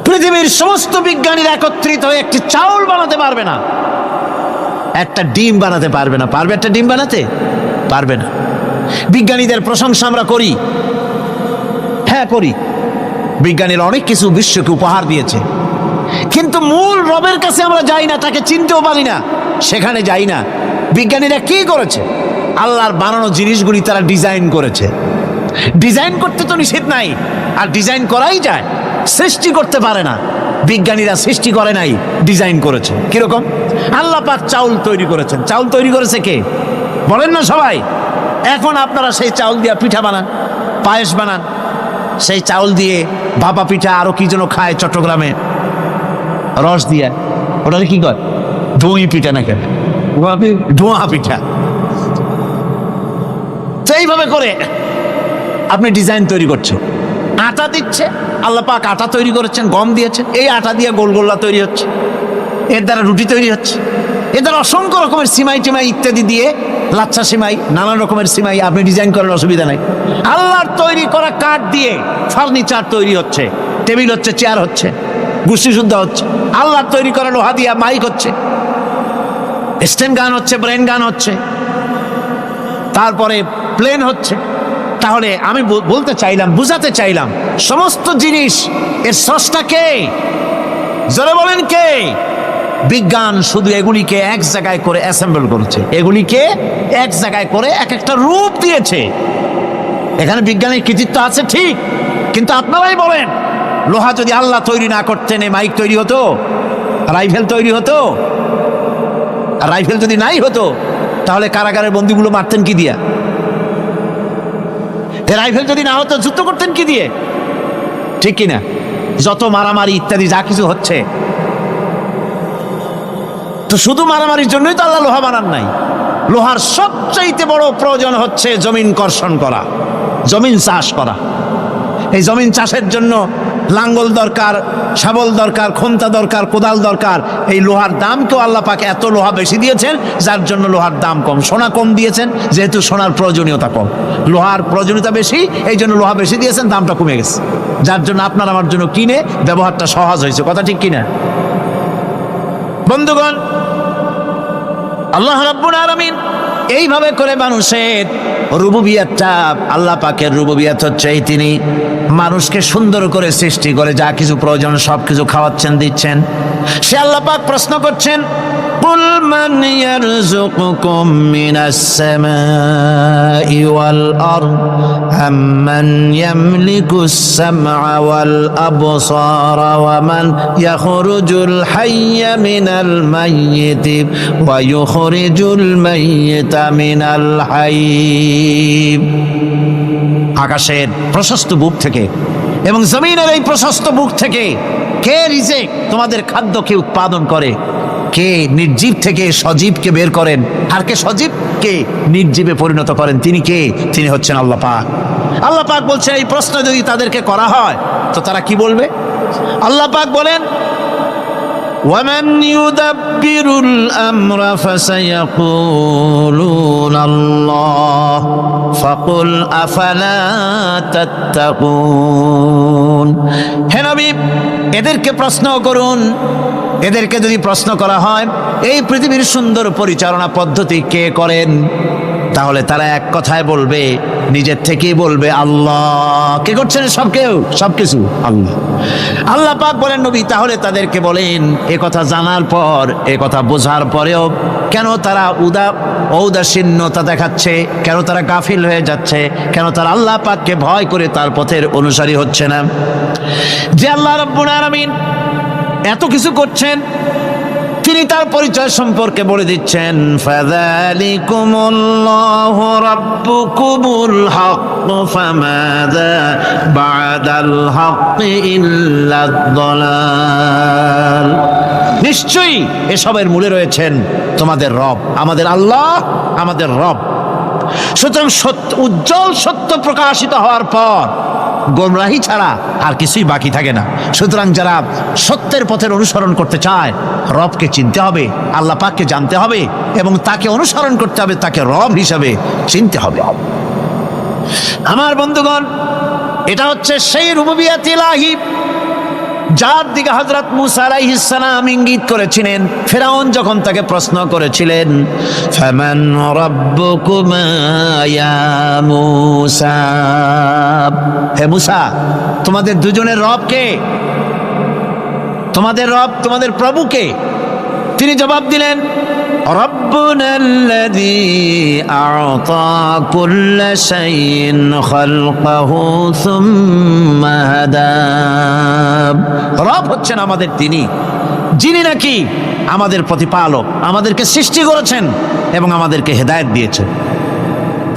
পৃথিবীর সমস্ত বিজ্ঞানীরা একত্রিত হয়ে একটি চাউল বানাতে পারবে না, একটা ডিম বানাতে পারবে না। পারবে একটা ডিম বানাতে? পারবে না। বিজ্ঞানীদের প্রশংসা আমরা করি, হ্যাঁ করি, বিজ্ঞানীরা অনেক কিছু বিশ্বকে উপহার দিয়েছে, কিন্তু মূল রবের কাছে আমরা যাই না, তাকে চিনতেও পারি না, সেখানে যাই না। বিজ্ঞানীরা কি করেছে? আল্লাহর বানানো জিনিসগুলি তারা ডিজাইন করেছে। ডিজাইন করতে তো নিষেধ নাই, আর ডিজাইন করাই যায়, সৃষ্টি করতে পারে না। বিজ্ঞানীরা সৃষ্টি করে নাই, ডিজাইন করেছে। কিরকম? আল্লাহ পাক চাউল তৈরি করেছেন। চাউল তৈরি করেছে কে? বলেন না সবাই। এখন আপনারা সেই চাউল দিয়ে পিঠা বানান, পায়েস বানান, সেই চাউল দিয়ে ভাপা পিঠা, আরো কি যেন খায় চট্টগ্রামে রস দিয়ে, ওটা কি কয়? দই পিঠা না কেন? ধোঁয়া পিঠা। তো এইভাবে করে আপনি ডিজাইন তৈরি করছেন, আটা দিচ্ছে, আল্লাহ পাক আটা তৈরি করেছেন, গম দিয়েছেন, এই আটা দিয়ে গোলগোল্লা তৈরি হচ্ছে, এর দ্বারা রুটি তৈরি হচ্ছে, এর দ্বারা অসংখ্য রকমের সিমাই টিমাই ইত্যাদি দিয়ে, লাচ্ছা সিমাই, নানান রকমের সিমাই আপনি ডিজাইন করেন, অসুবিধা নাই। আল্লাহর তৈরি করা কাঠ দিয়ে ফার্নিচার তৈরি হচ্ছে, টেবিল হচ্ছে, চেয়ার হচ্ছে, গুষ্টি শুদ্ধ হচ্ছে, আল্লাহর তৈরি করা লোহা দিয়া মাইক হচ্ছে, স্ট্যান্ড গান হচ্ছে, ব্রেন গান হচ্ছে, তারপরে প্লেন হচ্ছে। তাহলে আমি বলতে চাইলাম, বুঝাতে চাইলাম, সমস্ত জিনিস এর স্রষ্টা কে? জোরে বলেন কে? বিজ্ঞান শুধু এগুলিকে এক জায়গায় করে অ্যাসেম্বল করেছে, এগুলিকে এক জায়গায় করে এক একটা রূপ দিয়েছে। এখানে বিজ্ঞানের কৃতিত্ব আছে ঠিক, কিন্তু আপনারাই বলেন, লোহা যদি আল্লাহ তৈরি না করতেন এই মাইক তৈরি হতো, রাইফেল তৈরি হতো? আর রাইফেল যদি নাই হতো তাহলে কারাগারের বন্দীগুলো মারতেন কি দিয়া? রাইফেল যদি না হতো যুদ্ধ করতেন কি দিয়ে? ঠিক কিনা? যত মারামারি ইত্যাদি যা কিছু হচ্ছে, তো শুধু মারামারির জন্যই তো আল্লাহ লোহা বানান নাই। লোহার সবচাইতে বড় প্রয়োজন হচ্ছে জমিন কর্ষণ করা, জমিন চাষ করা। এই জমিন চাষের জন্য লাঙ্গল দরকার, শাবল দরকার, খন্তা দরকার, কোদাল দরকার। এই লোহার দামকেও আল্লাহ পাক এত লোহা বেশি দিয়েছেন, যার জন্য লোহার দাম কম। সোনা কম দিয়েছেন যেহেতু সোনার প্রয়োজনীয়তা কম, লোহার প্রয়োজনীয়তা বেশি, এই জন্য লোহা বেশি দিয়েছেন, দামটা কমে গেছে, যার জন্য আপনার আমার জন্য কিনে ব্যবহারটা সহজ হয়েছে। কথা ঠিক কিনা বন্ধুগণ? আল্লাহ রাব্বুল আলামিন এইভাবে করে মানুষের রুবুবিয়াতটা, আল্লাহ পাকের রুবুবিয়াত হচ্ছে এই, তিনি মানুষকে সুন্দর করে সৃষ্টি করে যা কিছু প্রয়োজন সব কিছু খাওয়াচ্ছেন, দিচ্ছেন। সে আল্লাহ পাক প্রশ্ন করছেন, কুল মান ইয়ারযুকুকুম মিনাস সামাই ওয়াল আরদ আম্মান ইয়ামলিকুস সামআ ওয়াল আবসারা ওয়া মান ইয়াখরুজুল হাইয়্যা মিনাল মাইয়িতি ওয়া ইউখরিজুল মাইয়িতা মিনাল হাইয়্য। আকাশের প্রশস্ত বুক থেকে এবং জমিনের এই প্রশস্ত বুক থেকে কে রিজিক, তোমাদের খাদ্যকে উৎপাদন করে? কে নির্জীব থেকে সজীবকে বের করেন? আর কে সজীবকে নির্জীবে পরিণত করেন? তিনি কে? তিনি হচ্ছেন আল্লাহ পাক। আল্লাহ পাক বলছেন, এই প্রশ্ন যদি তাদেরকে করা হয় তো তারা কি বলবে? আল্লাহ পাক বলেন, وَمَنْ يُدَبِّرُ الْأَمْرَ فَسَيَقُولُونَ اللَّهُ فَقُلْ أَفَلَا تَتَّقُونَ। হে নবী, এদেরকে প্রশ্ন করুন। এদেরকে যদি প্রশ্ন করা হয় এই পৃথিবীর সুন্দর পরিচালনা পদ্ধতি কে করেন, তাহলে তারা এক কথায় বলবে, নিজের থেকেই বলবে আল্লাহ। কে করছেন? সবকিছু আল্লাহ। আল্লাহ পাক বলেন, নবী তাহলে তাদেরকে বলেন, এ কথা জানার পর, এ কথা বোঝার পরেও কেন তারা ঔদাসীন্যতা দেখাচ্ছে? কেন তারা গাফিল হয়ে যাচ্ছে? কেন তারা আল্লাহ পাককে ভয় করে তার পথের অনুসারী হচ্ছে না? যে আল্লাহ রাব্বুল আলামিন এত কিছু করছেন, তিনি তার পরিচয় সম্পর্কে বলে দিচ্ছেন, ফাযালিকুমুল্লাহু রাব্বুকুমুল হক ফামাযা বা'দাল হক ইল্লাদ দালাল। নিশ্চয়ই এসবের মূলে রয়েছেন তোমাদের রব, আমাদের আল্লাহ, আমাদের রব। সুতরাং উজ্জ্বল সত্য প্রকাশিত হওয়ার পর গোমরাহি ছাড়া আর কিছুই বাকি থাকে না। সুতরাং যারা সত্যের পথের অনুসরণ করতে চায়, রবকে চিনতে হবে, আল্লাহ পাককে জানতে হবে এবং তাকে অনুসরণ করতে হবে, তাকে রব হিসাবে চিনতে হবে। আমার বন্ধুগণ, এটা হচ্ছে সেই রুবুবিয়াত ইলাহি যার দিকে হযরত মূসা আলাইহিস সালাম ইঙ্গিত করেছিলেন ফেরাউন যখন তাকে প্রশ্ন করেছিলেন, ফামান রাব্বুকুমা ইয়া মূসা। হে মূসা, তোমাদের দুজনের রব কে? তোমাদের রব, তোমাদের প্রভু কে? তিনি জবাব দিলেন, রব্বুনাল্লাযী আ'তা কুল্লা শাইইন খালকাহু সুম্মা হাদা। রব হচ্ছেন আমাদের তিনি, যিনি নাকি আমাদের প্রতিপালক, আমাদেরকে সৃষ্টি করেছেন এবং আমাদেরকে হেদায়েত দিয়েছেন,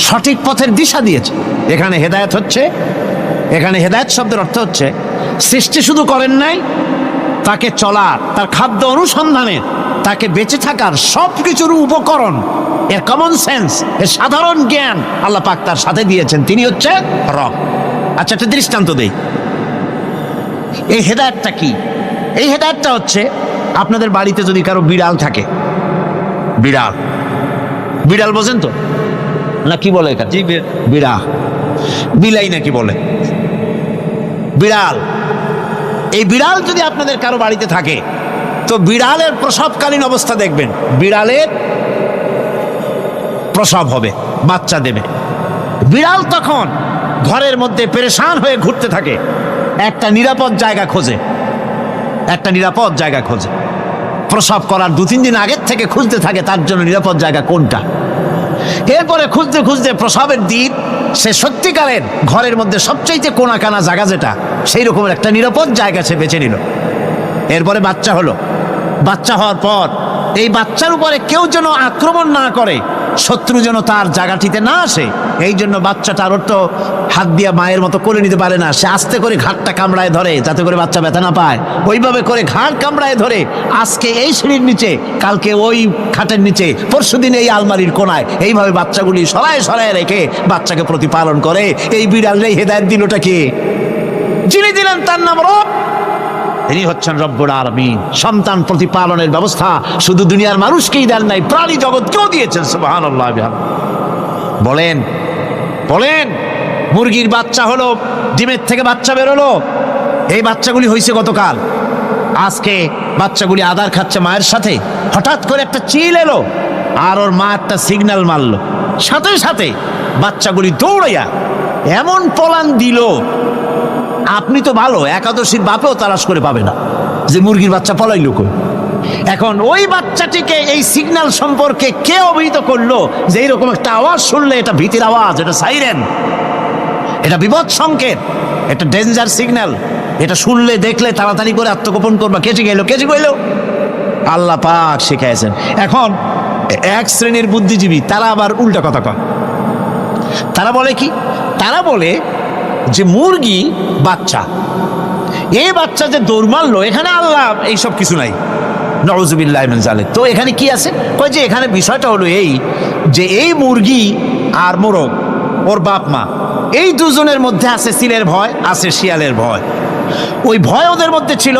সঠিক পথের দিশা দিয়েছেন। এখানে হেদায়েত হচ্ছে, এখানে হেদায়েত শব্দের অর্থ হচ্ছে সৃষ্টি শুধু করেন নাই, তাকে চলার, তার খাদ্য অনুসন্ধানের, তাকে বেঁচে থাকার সব কিছুর উপকরণ এর কমন সেন্স, এর সাধারণ জ্ঞান আল্লাহ পাক তার সাথে দিয়েছেন, তিনি হচ্ছে রব। আচ্ছা, একটা দৃষ্টান্ত দেই। এই হেদায়েতটা কি? এই হেদায়েতটা হচ্ছে, আপনাদের বাড়িতে যদি কারো বিড়াল থাকে, বিড়াল, বিড়াল বোঝেন তো না কি বলে এখানে? বিড়াল, বিলাই নাকি বলে, বিড়াল। এই বিড়াল যদি আপনাদের কারো বাড়িতে থাকে, তো বিড়ালের প্রসবকালীন অবস্থা দেখবেন, বিড়ালের প্রসব হবে, বাচ্চা দেবে। বিড়াল তখন ঘরের মধ্যে পেরেশান হয়ে ঘুরতে থাকে, একটা নিরাপদ জায়গা খোঁজে, একটা নিরাপদ জায়গা খোঁজে। প্রসব করার 2-3 দিন আগের থেকে খুঁজতে থাকে তার জন্য নিরাপদ জায়গা কোনটা। এরপরে খুঁজতে খুঁজতে প্রসবের দিন সে সত্যিকারের ঘরের মধ্যে সবচাইতে কোনা কানা জায়গা যেটা, সেই রকমের একটা নিরাপদ জায়গা সে বেছে নিল। এরপরে বাচ্চা হলো। বাচ্চা হওয়ার পর এই বাচ্চার উপরে কেউ যেন আক্রমণ না করে, শত্রু যেন তার জায়গাটিতে না আসে, এই জন্য বাচ্চাটার তো হাত দিয়া মায়ের মতো করে নিতে পারে না, সে আস্তে করে ঘাটটা কামড়ায় ধরে যাতে করে বাচ্চা ব্যথা না পায়। ওইভাবে করে ঘাড় কামড়ায় ধরে, আজকে এই সিঁড়ির নিচে, কালকে ওই খাটের নিচে, পরশুদিন এই আলমারির কোনায়, এইভাবে বাচ্চাগুলি সরায় সরায় রেখে বাচ্চাকে প্রতিপালন করে। এই বিড়ালের হেদায়েত দিলটা কে? যিনি দিলেন তার নাম রব, তিনি হচ্ছেন রব্বুল আলামিন। সন্তান প্রতিপালনের ব্যবস্থা শুধু দুনিয়ার মানুষকেই দেন নাই, প্রাণী জগৎকেও দিয়েছেন। সুবহানাল্লাহ। বলেন বলেন, মুরগির বাচ্চা হলো, ডিমের থেকে বাচ্চা বেরোলো, এই বাচ্চাগুলি হয়েছে গতকাল, আজকে বাচ্চাগুলি আদার খাচ্ছে মায়ের সাথে। হঠাৎ করে একটা চিল এলো, আর ওর মা একটা সিগন্যাল মারলো, সাথে সাথে বাচ্চাগুলি দৌড়াইয়া এমন পলান দিল, আপনি তো ভালো একাদশীর বাপেও তালাশ করে পাবে না যে মুরগির বাচ্চা পলাইলো কই। এখন ওই বাচ্চাটিকে এই সিগন্যাল সম্পর্কে কে অবহিত করলো যে এইরকম একটা আওয়াজ শুনলে এটা ভীতির আওয়াজ, এটা সাইরেন, এটা বিপদ সংকেত, এটা ডেঞ্জার সিগন্যাল, এটা শুনলে দেখলে তাড়াতাড়ি করে আত্মগোপন করবা। কে শিখাইলো? কে শিখাইলো? আল্লাহ পাক শিখাইছেন। এখন এক শ্রেণীর বুদ্ধিজীবী তারা আবার উল্টা কথা কয়। তারা বলে কি? তারা বলে যে মুরগি বাচ্চা, এই বাচ্চা যে দৌড় মারলো, এখানে আল্লাহ এইসব কিছু নাই, নাউযুবিল্লাহ মিন যালিক। তো এখানে কি আছে? কয় যে এখানে বিষয়টা হলো এই যে এই মুরগি আর মোরগ, ওর বাপ মা, এই দুজনের মধ্যে আছে সিলের ভয়, আছে শিয়ালের ভয়। ওই ভয় ওদের মধ্যে ছিল,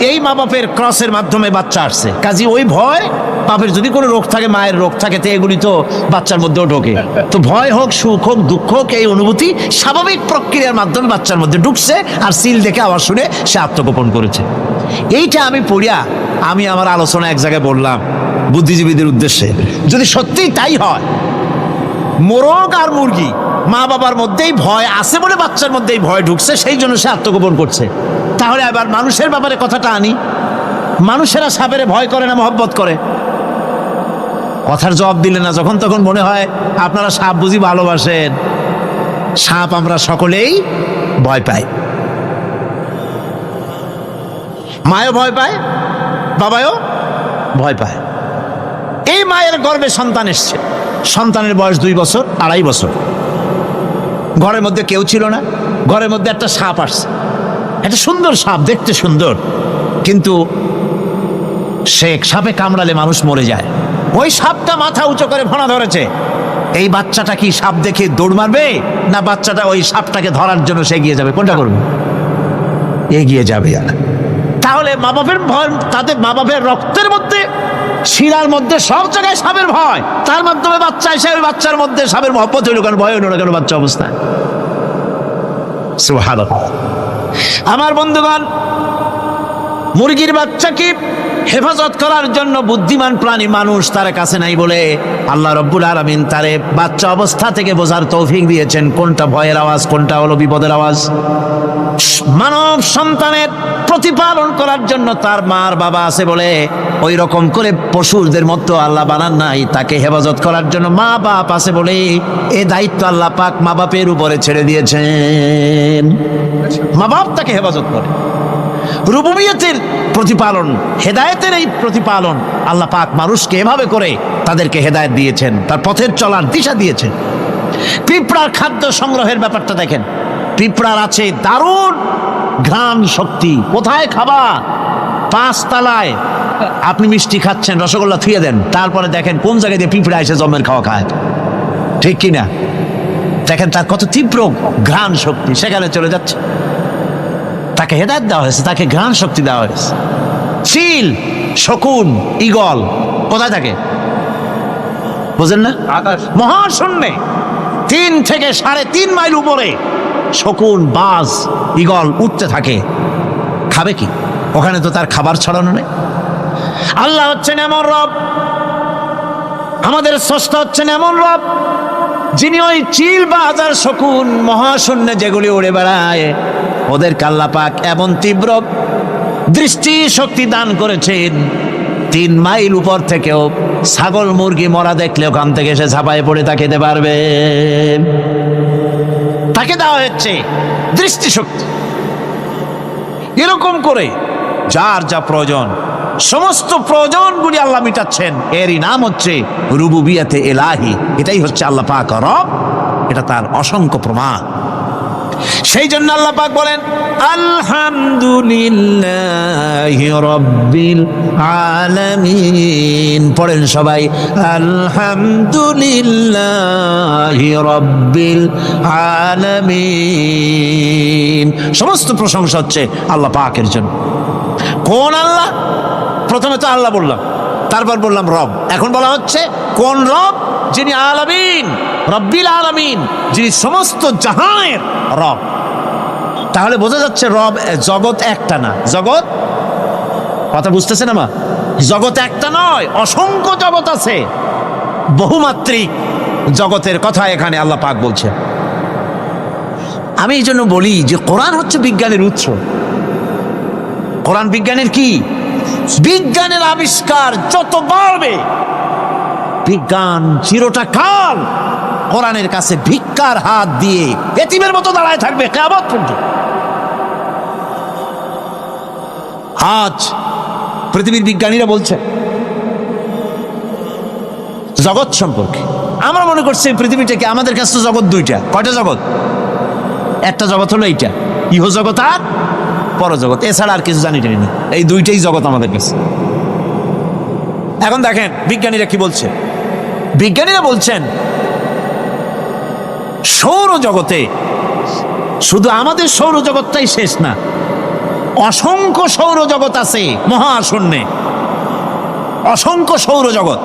এই মা বাপের ক্রসের মাধ্যমে বাচ্চা আসছে, কাজে ওই ভয়, বাপের যদি কোনো রোগ থাকে, মায়ের রোগ থাকে, তো এগুলি তো বাচ্চার মধ্যেও ঢোকে। তো ভয় হোক, সুখ হোক, দুঃখ হোক, এই অনুভূতি স্বাভাবিক প্রক্রিয়ার মাধ্যমে বাচ্চার মধ্যে ঢুকছে, আর সিল দেখে আওয়াজ শুনে সে আত্মগোপন করেছে। এইটা আমি পড়িয়া আমি আমার আলোচনা এক জায়গায় বললাম বুদ্ধিজীবীদের উদ্দেশ্যে, যদি সত্যিই তাই হয়, মোরগ আর মুরগি মা বাবার মধ্যেই ভয় আছে বলে বাচ্চার মধ্যেই ভয় ঢুকছে, সেই জন্য সে আত্মগোপন করছে, তাহলে আবার মানুষের ব্যাপারে কথাটা আনি, মানুষেরা সাপেরে ভয় করে না মহব্বত করে? কথার জবাব দিলে না, যখন তখন মনে হয় আপনারা সাপ বুঝি ভালোবাসেন। সাপ আমরা সকলেই ভয় পাই, মায়ও ভয় পায়, বাবাও ভয় পায়। এই মায়ের গর্ভে সন্তান এসছে, সন্তানের বয়স 2 বছর, 2.5 বছর, ঘরের মধ্যে কেউ ছিল না, ঘরের মধ্যে একটা সাপ আসছে, একটা সুন্দর সাপ, দেখতে সুন্দর, কিন্তু সে সাপে কামড়ালে মানুষ মরে যায়। ওই সাপটা মাথা উঁচু করে ফোনা ধরেছে। এই বাচ্চাটা কি সাপ দেখে দৌড় মারবে, না বাচ্চাটা ওই সাপটাকে ধরার জন্য সে এগিয়ে যাবে? কোনটা করবে? এগিয়ে যাবে। তাহলে মা বাপের ভয়, তাদের মা বাপের রক্তের মধ্যে, শিরার মধ্যে, সব জায়গায় সাপের ভয়, তার মাধ্যমে বাচ্চা এসে ওই বাচ্চার মধ্যে সাপের মহব্বত হইল কেন, ভয় হইল না কেন বাচ্চা অবস্থায়? সুবহানাল্লাহ। আমার বন্ধুগণ, মুরগির বাচ্চাকে হেফাজত করার জন্য বুদ্ধিমান প্রাণী মানুষ তার কাছে নাই বলে আল্লাহ রব্বুল আলামিন তারে বাচ্চা অবস্থা থেকে বোঝার তৌফিক দিয়েছেন কোনটা ভয়ের আওয়াজ, কোনটা হলো বিপদের আওয়াজ। মানব সন্তানের প্রতিপালন করার জন্য তার মার বাবা আছে বলে ওই রকম করে পশুদের মতো আল্লাহ বানান নাই, তাকে হেফাজত করার জন্য মা বাপ আছে বলে এই দায়িত্ব আল্লাহ পাক মা বাপের উপরে ছেড়ে দিয়েছেন। মা বাপ তাকে হেফাজত করে। রুবুবিয়তের প্রতিপালন, হেদায়েতের এই প্রতিপালন আল্লাহ পাক মানুষকে এভাবে করে তাদেরকে হেদায়েত দিয়েছেন, তার পথের চলার দিশা দিয়েছেন। পিঁপড়ার খাদ্য সংগ্রহের ব্যাপারটা দেখেন, পিঁপড়ার আছে দারুণ ঘ্রাণ শক্তি, কোথায় খাবা? 5 তলায় আপনি মিষ্টি খাচ্ছেন, রসগোল্লা থুয়ে দেন, তারপরে দেখেন কোন জায়গায় দিয়ে পিঁপড়া এসে জমের খাওয়া খায়, ঠিক কিনা? দেখেন তার কত তীব্র ঘ্রাণ শক্তি, সেখানে চলে যাচ্ছে। তাকে হেদায়েত দেওয়া হয়েছে, তাকে ঘ্রাণ শক্তি দেওয়া হয়েছে। চিল, শকুন, ঈগল কোথায় থাকে বুঝেন না? মহাশূন্যে 3 থেকে 3.5 মাইল উপরে শকুন, বাজ, ঈগল উঠতে থাকে। খাবে কি? ওখানে তো তার খাবার ছড়ানো নেই। আল্লাহ হচ্ছেন এমন রব, আমাদের স্রষ্টা হচ্ছেন এমন রব, যিনি ওই চিল, বাজ আর শকুন মহাশূন্যে যেগুলি উড়ে বেড়ায়, ওদেরকে আল্লাহ পাক এমন তীব্র দৃষ্টি শক্তি দান করেছেন, 3 মাইল উপর থেকেও ছাগল মুরগি মরা দেখলে ওখান থেকে এসে ঝাঁপায় পড়ে তা খেতে পারবে। তাকে দেওয়া হচ্ছে দৃষ্টিশক্তি। এরকম করে যার যা প্রয়োজন, সমস্ত প্রয়োজনগুলি আল্লাহ মিটাচ্ছেন। এরই নাম হচ্ছে রুবুবিয়াতে এলাহি। এটাই হচ্ছে আল্লাহ পাক রব, এটা তার অসংখ্য প্রমাণ। সেই জন্য আল্লাহ পাক বলেন আলহামদুলিল্লাহি রাব্বিল আলামিন। পড়েন সবাই আলহামদুলিল্লাহি রাব্বিল আলামিন। সমস্ত প্রশংসা হচ্ছে আল্লাহ পাকের জন্য। কোন আল্লাহ? প্রথমে তো আল্লাহ বললাম, তারপর বললাম রব, এখন বলা হচ্ছে কোন রব? যিনি আলামিন, রব্বিল আলামিন, যিনি সমস্ত জাহানের রব। তাহলে বোঝা যাচ্ছে রব, জগৎ একটা না। জগৎ, কথা বুঝতেছেন আমার? জগৎ একটা নয়, অসংখ্য জগৎ আছে, বহুমাত্রিক জগতের কথা এখানে আল্লাহ পাক বলছে। আমি এই জন্য বলি যে কোরআন হচ্ছে বিজ্ঞানের উৎস। কোরআন বিজ্ঞানের কি? বিজ্ঞানের আবিষ্কার যত বাড়বে, বিজ্ঞান চিরটা কাল কোরআনের কাছে ভিক্ষার হাত দিয়ে এতিমের মতো দাঁড়ায় থাকবে কিয়ামত পর্যন্ত। আজ পৃথিবীর বিজ্ঞানীরা বলছে জগৎ সম্পর্কে, আমরা মনে করছি পৃথিবীটাকে, আমাদের কাছে তো জগৎ দুইটা। কয়টা জগৎ? একটা জগৎ হলো এইটা, ইহ জগৎ আর পরজগৎ, এছাড়া আর কিছু জানি না। এই দুইটাই জগৎ আমাদের কাছে। এখন দেখেন বিজ্ঞানীরা কি বলছে। বিজ্ঞানীরা বলছেন সৌরজগতে শুধু আমাদের সৌরজগৎটাই শেষ না, অসংখ্য সৌরজগৎ আছে মহাশূন্যে, অসংখ্য সৌরজগৎ।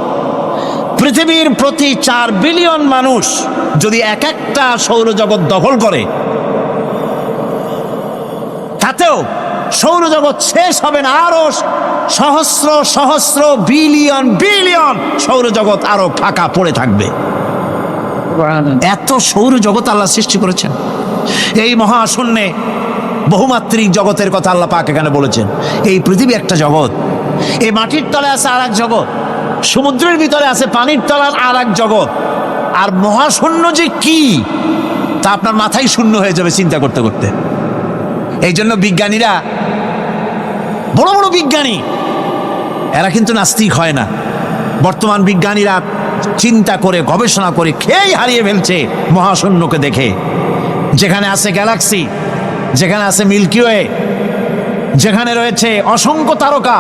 পৃথিবীর প্রতি 4 বিলিয়ন মানুষ যদি এক একটা সৌরজগৎ দখল করে, তাতেও সৌরজগৎ শেষ হবে না। আরো সহস্র সহস্র বিলিয়ন বিলিয়ন সৌরজগৎ আরো ফাঁকা পড়ে থাকবে। এত সৌরজগৎ আল্লাহ সৃষ্টি করেছেন। এই মহাশূন্যে বহুমাত্রিক জগতের কথা আল্লাহ পাক এখানে বলেছেন। এই পৃথিবী একটা জগৎ, এই মাটির তলে আছে আর এক জগৎ, সমুদ্রের ভিতরে আছে পানির তলার আর এক জগৎ। আর মহাশূন্য যে কি তা আপনার মাথায় শূন্য হয়ে যাবে চিন্তা করতে করতে। এই জন্য বিজ্ঞানীরা, বড় বড় বিজ্ঞানী, এরা কিন্তু নাস্তিক হয় না। বর্তমান বিজ্ঞানীরা চিন্তা করে গবেষণা করে খেয়েই হারিয়ে ফেলছে মহাশূন্যকে দেখে। যেখানে আছে গ্যালাক্সি, যেখানে আছে মিল্কি ওয়ে, যেখানে রয়েছে অসংখ্য তারকা,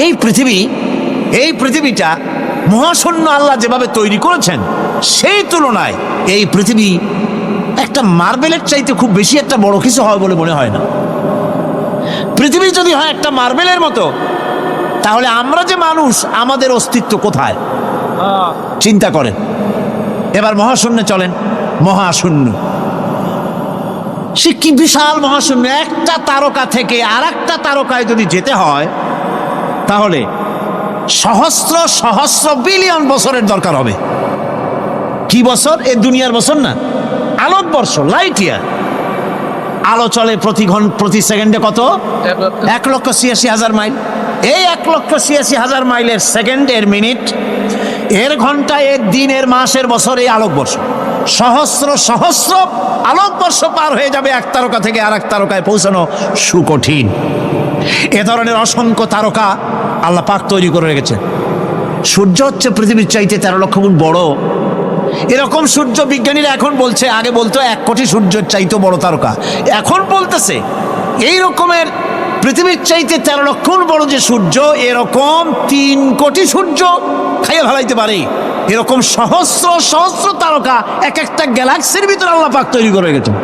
এই পৃথিবীটা মহাশূন্য আল্লাহ যেভাবে তৈরি করেছেন, সেই তুলনায় এই পৃথিবী একটা মার্বেলের চাইতে খুব বেশি একটা বড় কিছু হয় বলে মনে হয় না। পৃথিবী যদি হয় একটা মার্বেলের মতো, তাহলে আমরা যে মানুষ, আমাদের অস্তিত্ব কোথায় চিন্তা করেন। এবার মহাশূন্যে চলেন। মহাশূন্য সে কি বিশাল মহাশূন্য। একটা তারকা থেকে আর একটা তারকায় যদি যেতে হয়, তাহলে সহস্র সহস্র বিলিয়ন বছরের দরকার হবে। কি বছর? এ দুনিয়ার বছর না, আলোকবর্ষ, লাইট ইয়ার। আলো চলে প্রতি সেকেন্ডে কত? 1,86,000 মাইল। এই 1,86,000 মাইলের সেকেন্ড, এর মিনিট, এর ঘন্টা, এর দিন, এর মাস, এর বছর, এই আলোকবর্ষ। সহস্র সহস্র আলোকবর্ষ পার হয়ে যাবে এক তারকা থেকে আর এক তারকায় পৌঁছানো সুকঠিন। এ ধরনের অসংখ্য তারকা আল্লাহ পাক তৈরি করে রেখেছে। সূর্য হচ্ছে পৃথিবীর চাইতে 13 লক্ষ গুণ বড়। এরকম সূর্য বিজ্ঞানীরা এখন বলছে, আগে বলতো 1 কোটি সূর্যের চাইতে বড় তারকা, এখন বলতেছে এই রকমের পৃথিবীর চাইতে 13 লক্ষ বড় যে সূর্য, এরকম 3 কোটি সূর্য খাইয়া ফেলাইতে পারে। এরকম সহস্র সহস্র তারকা এক একটা গ্যালাক্সির ভিতরে আল্লাহ পাক তৈরি করে গেছেন।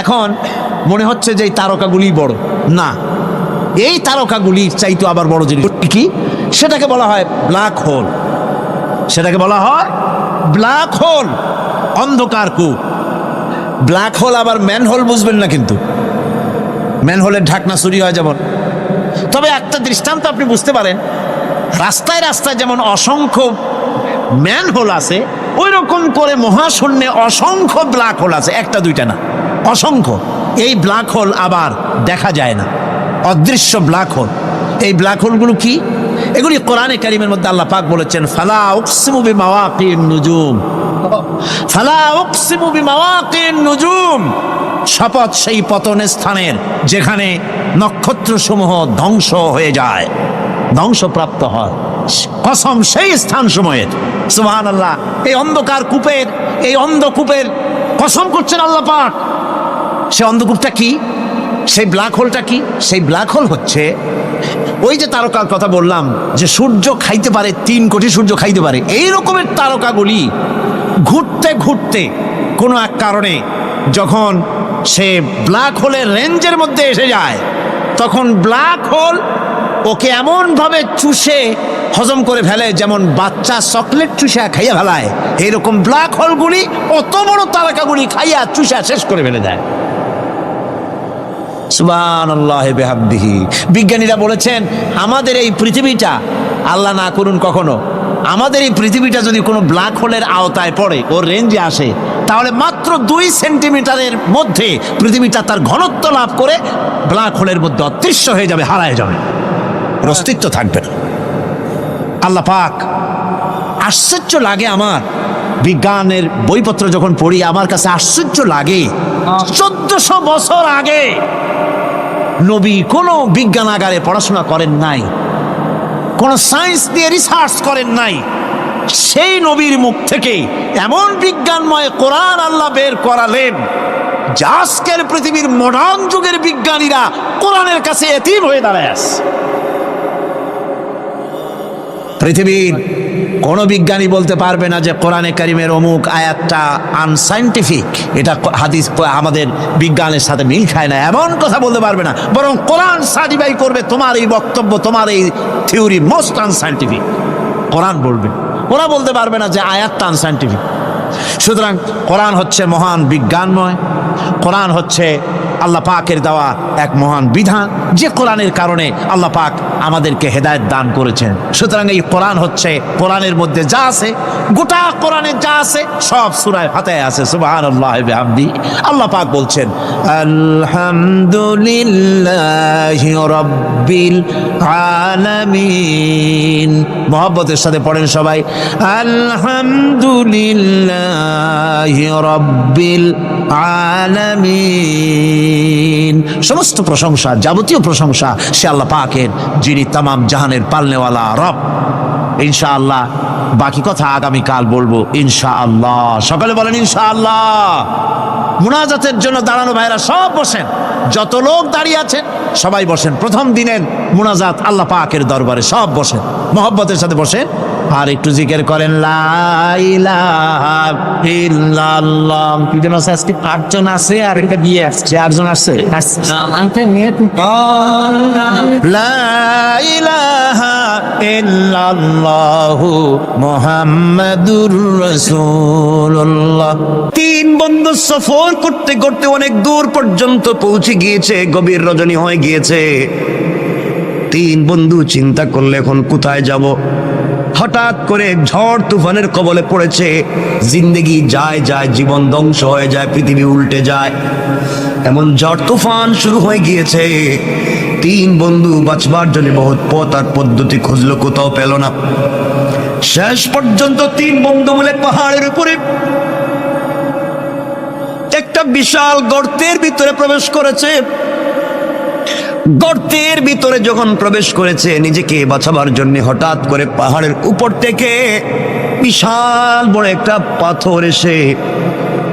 এখন মনে হচ্ছে যে এই তারকাগুলি বড়, না, এই তারকাগুলির চাইতে আবার বড় জিনিস কি, সেটাকে বলা হয় ব্ল্যাক হোল। সেটাকে বলা হয় ব্ল্যাক হোল, অন্ধকার কূপ। ব্ল্যাক হোল আবার ম্যান হোল বুঝবেন না, কিন্তু ম্যান হোলের ঢাকনা চুরি হয় যেমন। তবে একটা দৃষ্টান্ত আপনি বুঝতে পারেন, রাস্তায় রাস্তায় যেমন অসংখ্য ম্যান হোল আছে, ওই রকম করে মহাশূন্যে অসংখ্য ব্ল্যাক হোল আছে, একটা দুইটা না, অসংখ্য। এই ব্ল্যাক হোল আবার দেখা যায় না, অদৃশ্য ব্ল্যাক হোল। এই ব্ল্যাক হোলগুলো কি? এগুলি কোরআনে কারীমের মধ্যে আল্লাহ পাক বলেছেন, ফালা উকসিমু বিমাওয়াকিন নুজুম, ফালা উকসিমু বিমাওয়াকিন নুজুম, শপথ সেই পতনের স্থানের যেখানে নক্ষত্রসমূহ ধ্বংস হয়ে যায়, ধ্বংসপ্রাপ্ত হয়, কসম সেই স্থান সময়ের। সুবহানাল্লাহ। এই অন্ধকার কূপের, এই অন্ধকূপের কসম করছেন আল্লাহ পাক। সে অন্ধকূপটা কি? সেই ব্ল্যাক হোলটা কি? সেই ব্ল্যাক হোল হচ্ছে ওই যে তারকার কথা বললাম, যে সূর্য খাইতে পারে, 3 কোটি সূর্য খাইতে পারে, এই রকমের তারকাগুলি ঘুরতে ঘুরতে কোনো এক কারণে যখন সে ব্ল্যাক হোলের রেঞ্জের মধ্যে এসে যায়, তখন ব্ল্যাক হোল ওকে এমনভাবে চুষে হজম করে ফেলে, যেমন বাচ্চা চকলেট চুষা খাইয়া ফেলায়, এইরকম ব্ল্যাক হোলগুলি অত বড় তারকাগুলি খাইয়া চুষা শেষ করে ফেলে দেয়। সুবহানাল্লাহ বিহামদিহি। বিজ্ঞানীরা বলেছেন, আমাদের এই পৃথিবীটা, আল্লাহ না করুন কখনো, আমাদের এই পৃথিবীটা যদি কোনো ব্ল্যাক হোলের আওতায় পড়ে, ওর রেঞ্জে আসে, তাহলে মাত্র 2 সেন্টিমিটারের মধ্যে পৃথিবীটা তার ঘনত্ব লাভ করে ব্ল্যাক হোলের মধ্যে অদৃশ্য হয়ে যাবে, হারায় যাবে, ওর অস্তিত্ব থাকবে না। আল্লাহ পাক, আশ্চর্য লাগে আমার, বিজ্ঞানের বইপত্র যখন পড়ি আমার কাছে আশ্চর্য লাগে। 1400 বছর আগে নবী কোনো বিজ্ঞানাগারে পড়াশোনা করেন নাই, কোন সায়েন্স দিয়ে রিসার্চ করেন নাই, সেই নবীর মুখ থেকে এমন বিজ্ঞানময় কোরআন আল্লাহ বের করালেন, যে আজকের পৃথিবীর মডার্ন যুগের বিজ্ঞানীরা কোরআনের কাছে এতিম হয়ে দাঁড়ায় আছে। পৃথিবীর কোন বিজ্ঞানী বলতে পারবে না যে কোরআনে কারিমের অমুক আয়াতটা আনসাইন্টিফিক, এটা হাদিস আমাদের বিজ্ঞানের সাথে মিল খায় না, এমন কথা বলতে পারবে না। বরং কোরআন সার্টিফাই করবে তোমার এই বক্তব্য, তোমার এই থিওরি মোস্ট আনসাইন্টিফিক, কোরআন বলবে। ওরা বলতে পারবে না যে আয়াতটা আনসাইন্টিফিক। সুতরাং কোরআন হচ্ছে মহান বিজ্ঞানময়, কোরআন হচ্ছে আল্লাহ পাকের দেওয়া এক মহান বিধান, যে কোরআনের কারণে আল্লাহ পাক আমাদেরকে হেদায়েত দান করেছেন। সুতরাং এই কোরআন হচ্ছে, কোরআনের মধ্যে যা আছে, গোটা কোরআনে যা আছে সব সূরা ফাতিহায় আছে। সুবহানাল্লাহ বিহামদিহি। আল্লাহ পাক বলছেন, আলহামদুলিল্লাহি রাব্বিল আলামিন। মুহাব্বতের সাথে পড়েন সবাই, আলহামদুলিল্লাহি রাব্বিল আলামিন। সমস্ত প্রশংসা, যাবতীয় প্রশংসা সে আল্লাহ পাকের, যিনি তামাম জাহানের পালনেওয়ালা রব। ইনশাআল্লাহ বাকি কথা আগামীকাল বলবো ইনশাআল্লাহ। সকালে বলেন ইনশাআল্লাহ। মুনাজাতের জন্য দাঁড়ানো ভাইরা সব বসেন, যত লোক দাঁড়িয়ে আছেন সবাই বসেন। প্রথম দিনের মুনাজাত আল্লাহ পাকের দরবারে, সব বসেন, মুহাব্বতের সাথে বসেন, আর একটু জিকির করেন, লা ইলাহা ইল্লাল্লাহ। কি জন আছে আজকে? 8 জন আছে, আর এটা দিয়ে আসছে 4 জন আছে। লা ইলাহা ইল্লাল্লাহু মুহাম্মাদুর রাসূলুল্লাহ। 3 বন্ধু সফর করতে করতে অনেক দূর পর্যন্ত পৌঁছে গিয়েছে, গভীর রজনী হয়ে গিয়েছে। 3 বন্ধু চিন্তা করলে এখন কোথায় যাব। হঠাৎ করে ঝড় তুফানের কবলে পড়েছে, জিন্দেগি যায় যায়, জীবন ধ্বংস হয়ে যায়, পৃথিবী উল্টে যায়, এমন ঝড় তুফান শুরু হয়ে গিয়েছে। 3 বন্ধু বাঁচবার জন্য বহুত পথ আর পদ্ধতি খুঁজলো, কোথাও পেল না। শেষ পর্যন্ত 3 বন্ধু মিলে পাহাড়ের উপরে একটা বিশাল গর্তের ভিতরে প্রবেশ করেছে। গর্তের ভিতরে যখন প্রবেশ করেছে নিজেকে বাঁচাবার জন্য, হঠাৎ করে পাহাড়ের উপর থেকে বিশাল বড় একটা পাথর এসে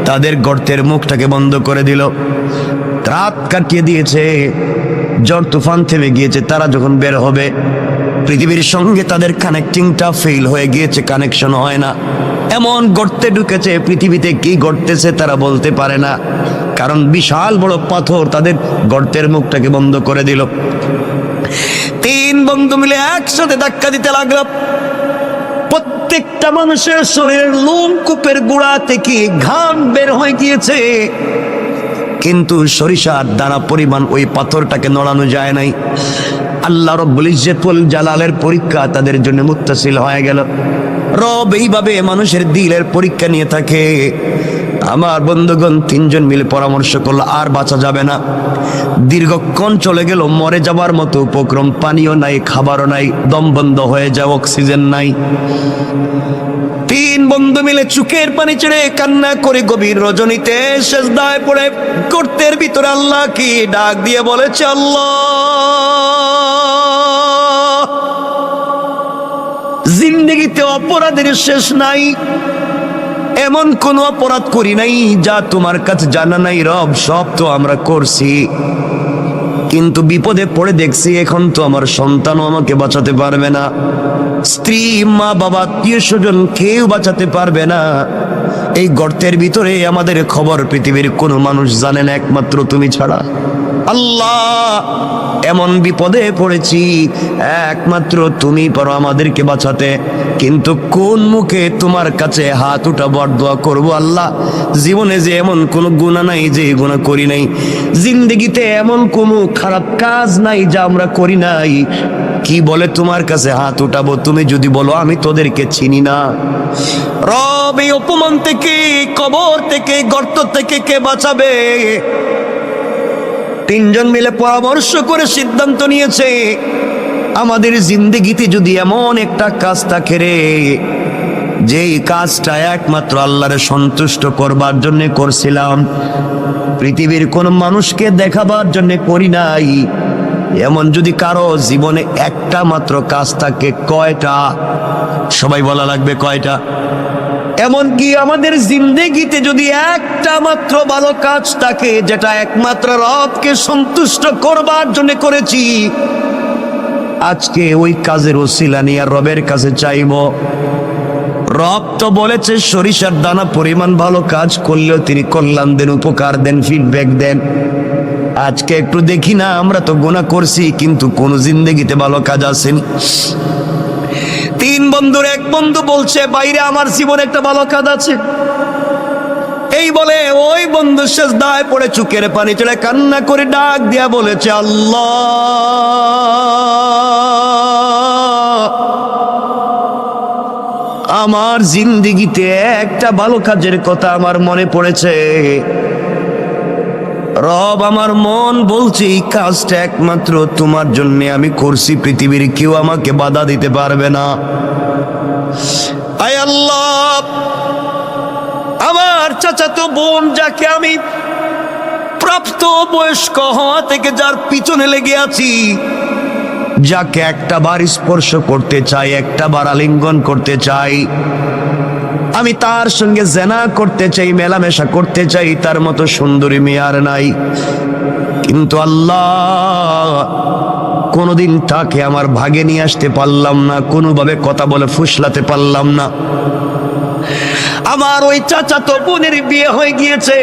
তাদের গর্তের মুখটাকে বন্ধ করে দিল। রাত কাটিয়ে দিয়েছে, ঝড় তুফান থেমে গিয়েছে। তারা যখন বের হবে, পৃথিবীর সঙ্গে তাদের কানেক্টিংটা ফেল হয়ে গিয়েছে, কানেকশন হয় না। এমন গর্তে ঢুকেছে, পৃথিবীতে কি ঘটতেছে তারা বলতে পারে না, কারণ বিশাল বড় পাথর তাদের গর্তের মুখটাকে বন্ধ করে দিল। তিন বন্ধু মিলে একসাথে ধাক্কা দিতে লাগলো। প্রত্যেকটা মানুষের শরীরের লোমকূপের গোড়া থেকে ঘাম বের হয়ে গিয়েছে, কিন্তু সরিষার দানা পরিমাণ ওই পাথরটাকে নড়ানো যায় নাই। আল্লাহ রব্বুল ইজ্জতুল জালালের পরীক্ষা তাদের জন্য মুত্তাসিল হয়ে গেল। রব এইভাবে মানুষের দিলের পরীক্ষা নিয়ে থাকে। আমার বন্ধুগণ, তিনজন মিলে পরামর্শ করলো আর বাঁচা যাবে না। দীর্ঘক্ষণ চলে গেল, মরে যাবার মতো উপক্রম, পানিও নাই, খাবারও নাই, দম বন্ধ হয়ে যায়, অক্সিজেন নাই। তিন বন্ধু মিলে চোখের পানি ছেড়ে কান্না করে গভীর রজনীতে সেজদায় পড়ে গর্তের ভিতরে আল্লাহ কি ডাক দিয়ে বলেছে, আল্লাহ, জিন্দেগিতে অপরাধের শেষ নাই, এমন কোন অপরাধ করি নাই যা তোমার কাছে জানা নাই। রব, সব তো আমরা করছি, কিন্তু বিপদে পড়ে দেখছি এখন তো আমার সন্তানও আমাকে বাঁচাতে পারবে না, স্ত্রী, মা, বাবা, আত্মীয় স্বজন কেউ বাঁচাতে পারবে না। এই গর্তের ভিতরে আমাদের খবর পৃথিবীর কোনো মানুষ জানে না, একমাত্র তুমি ছাড়া। আল্লাহ, এমন বিপদে পড়েছি, একমাত্র তুমি পারো আমাদেরকে বাঁচাতে, কিন্তু কোন মুখে তোমার কাছে হাত উঠাবো আর দোয়া করবো? আল্লাহ, জীবনে যে এমন কোনো গুনাহ নাই যে গুনাহ করি নাই, জিন্দেগিতে এমন কোনো খারাপ কাজ নাই যা আমরা করি নাই, কি বলে তোমার কাছে হাত উঠাবো? তুমি যদি বলো আমি তোদেরকে চিনি না। রব, এই অপমান থেকে, কবর থেকে, গর্ত থেকে কে বাঁচাবে? তিনজন মিলে পরামর্শ করে সিদ্ধান্ত নিয়েছে, আমাদের জিন্দেগিতে যদি এমন একটা কাজ থাকে রে, যেই কাজটা একমাত্র আল্লাহরে সন্তুষ্ট করবার জন্য করছিলাম, পৃথিবীর কোন মানুষকে দেখাবার জন্য করি নাই, এমন যদি কারো জীবনে একটা মাত্র কাজ থাকে, কয়টা? সবাই বলা লাগবে কয়টা? এমনকি আমাদের জিন্দেগিতে যদি একটা মাত্র ভালো কাজ থাকে, যেটা একমাত্র রবকে সন্তুষ্ট করবার জন্য করেছি, আজকে ওই কাজের ওসিলা নিয়ে রবের কাছে চাইব। রব তো বলেছে সরিষার দানা পরিমাণ ভালো কাজ করলেও তিনি কল্যাণ দেন, উপকার দেন, ফিডব্যাক দেন। আজকে একটু দেখি না, আমরা তো গুনাহ করছি কিন্তু কোন জিন্দেগিতে ভালো কাজ আসেনি। তিন বন্ধুর এক বন্ধু বলছে, বাইরে আমার জীবনে একটা ভালো কাজ আছে। এই বলে ওই বন্ধু সেজদায় পড়ে চোখের পানি ছেড়ে কান্না করে ডাক দিয়া বলেছে, আল্লাহ, আমার জিন্দেগিতে একটা ভালো কাজের কথা আমার মনে পড়েছে। রব, আমার মন বলছে এই কাজটা একমাত্র তোমার জন্য আমি করছি, পৃথিবীর কেউ আমাকে বাধা দিতে পারবে না। আয় আল্লাহ, আমার চাচাতো বোন, যাকে আমি প্রাপ্ত বয়স্ক হওয়া থেকে যার পিছনে লেগে আছি, যাকে একটা বার স্পর্শ করতে চাই, একটা বার আলিঙ্গন করতে চাই, আমি তার সঙ্গে জেনা করতে চাই, মেলামেশা করতে চাই, তার মতো সুন্দরী মেয়ে আর নাই, কিন্তু আল্লাহ কোনোদিন তাকে আমার ভাগে নিয়ে আসতে পারলাম না, কোনোভাবে কথা বলে ফুসলাতে পারলাম না। আমার ওই চাচাতো বোনের বিয়ে হয়ে গিয়েছে।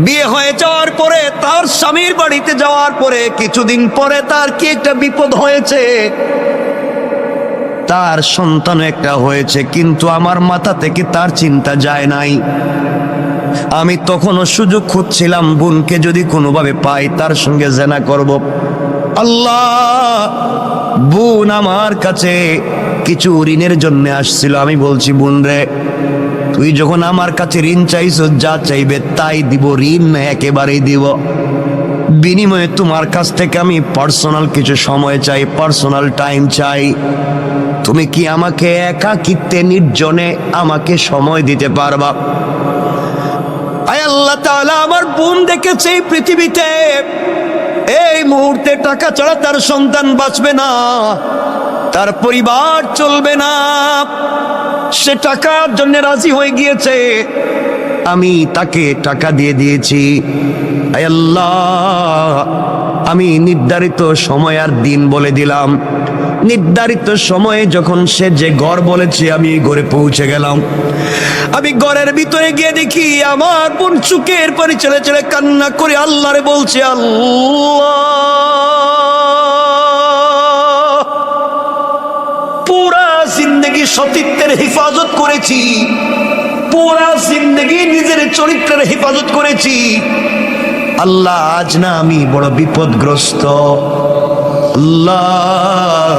বিয়ে হয়ে যাওয়ার পরে, তার স্বামীর বাড়িতে যাওয়ার পরে কিছুদিন পরে তার কি একটা বিপদ হয়েছে, তার সন্তান একটা হয়েছে, কিন্তু আমার মাথা থেকে তার চিন্তা যায় নাই। আমি তখনও সুযোগ খুঁজছিলাম, বোনকে যদি কোনোভাবে পাই তার সঙ্গে জেনা করব। আল্লাহ, বোন আমার কাছে কিছু ঋণের জন্য আসছিল। আমি বলছি, বোন রে, তুই যখন আমার কাছে ঋণ চাইছ, যা চাইবে তাই দিব, ঋণ না একেবারেই দিব। বিনিময়ে তোমার কাছ থেকে আমি পার্সোনাল কিছু সময় চাই, পার্সোনাল টাইম চাই। তুমি কি আমাকে একাকিত্বে, নির্জনে আমাকে সময় দিতে পারবা? আয় আল্লাহ তাআলা, আমার বোন দেখেছে এই পৃথিবীতে এই মুহূর্তে টাকা ছাড়া তার সন্তান বাঁচবে না, তার পরিবার চলবে না, সে টাকার জন্য রাজি হয়ে গিয়েছে। আমি তাকে টাকা দিয়ে দিয়েছি, আয় আল্লাহ, আমি নির্ধারিত সময় আর দিন বলে দিলাম। নির্ধারিত সময়ে যখন সে যে ঘর বলেছে আমি ঘরে পৌঁছে গেলাম। আমি ঘরের ভিতরে গিয়ে দেখি আমার বোন চুকের পানি ছেড়ে ছেড়ে কান্না করে আল্লাহরে বলছে, আল্লাহ, পুরা জিন্দগি সতীত্বের হেফাজত করেছি, পুরা জিন্দগি নিজের চরিত্রের হেফাজত করেছি। আল্লাহ, আজ না আমি বড় বিপদগ্রস্ত। আল্লাহ,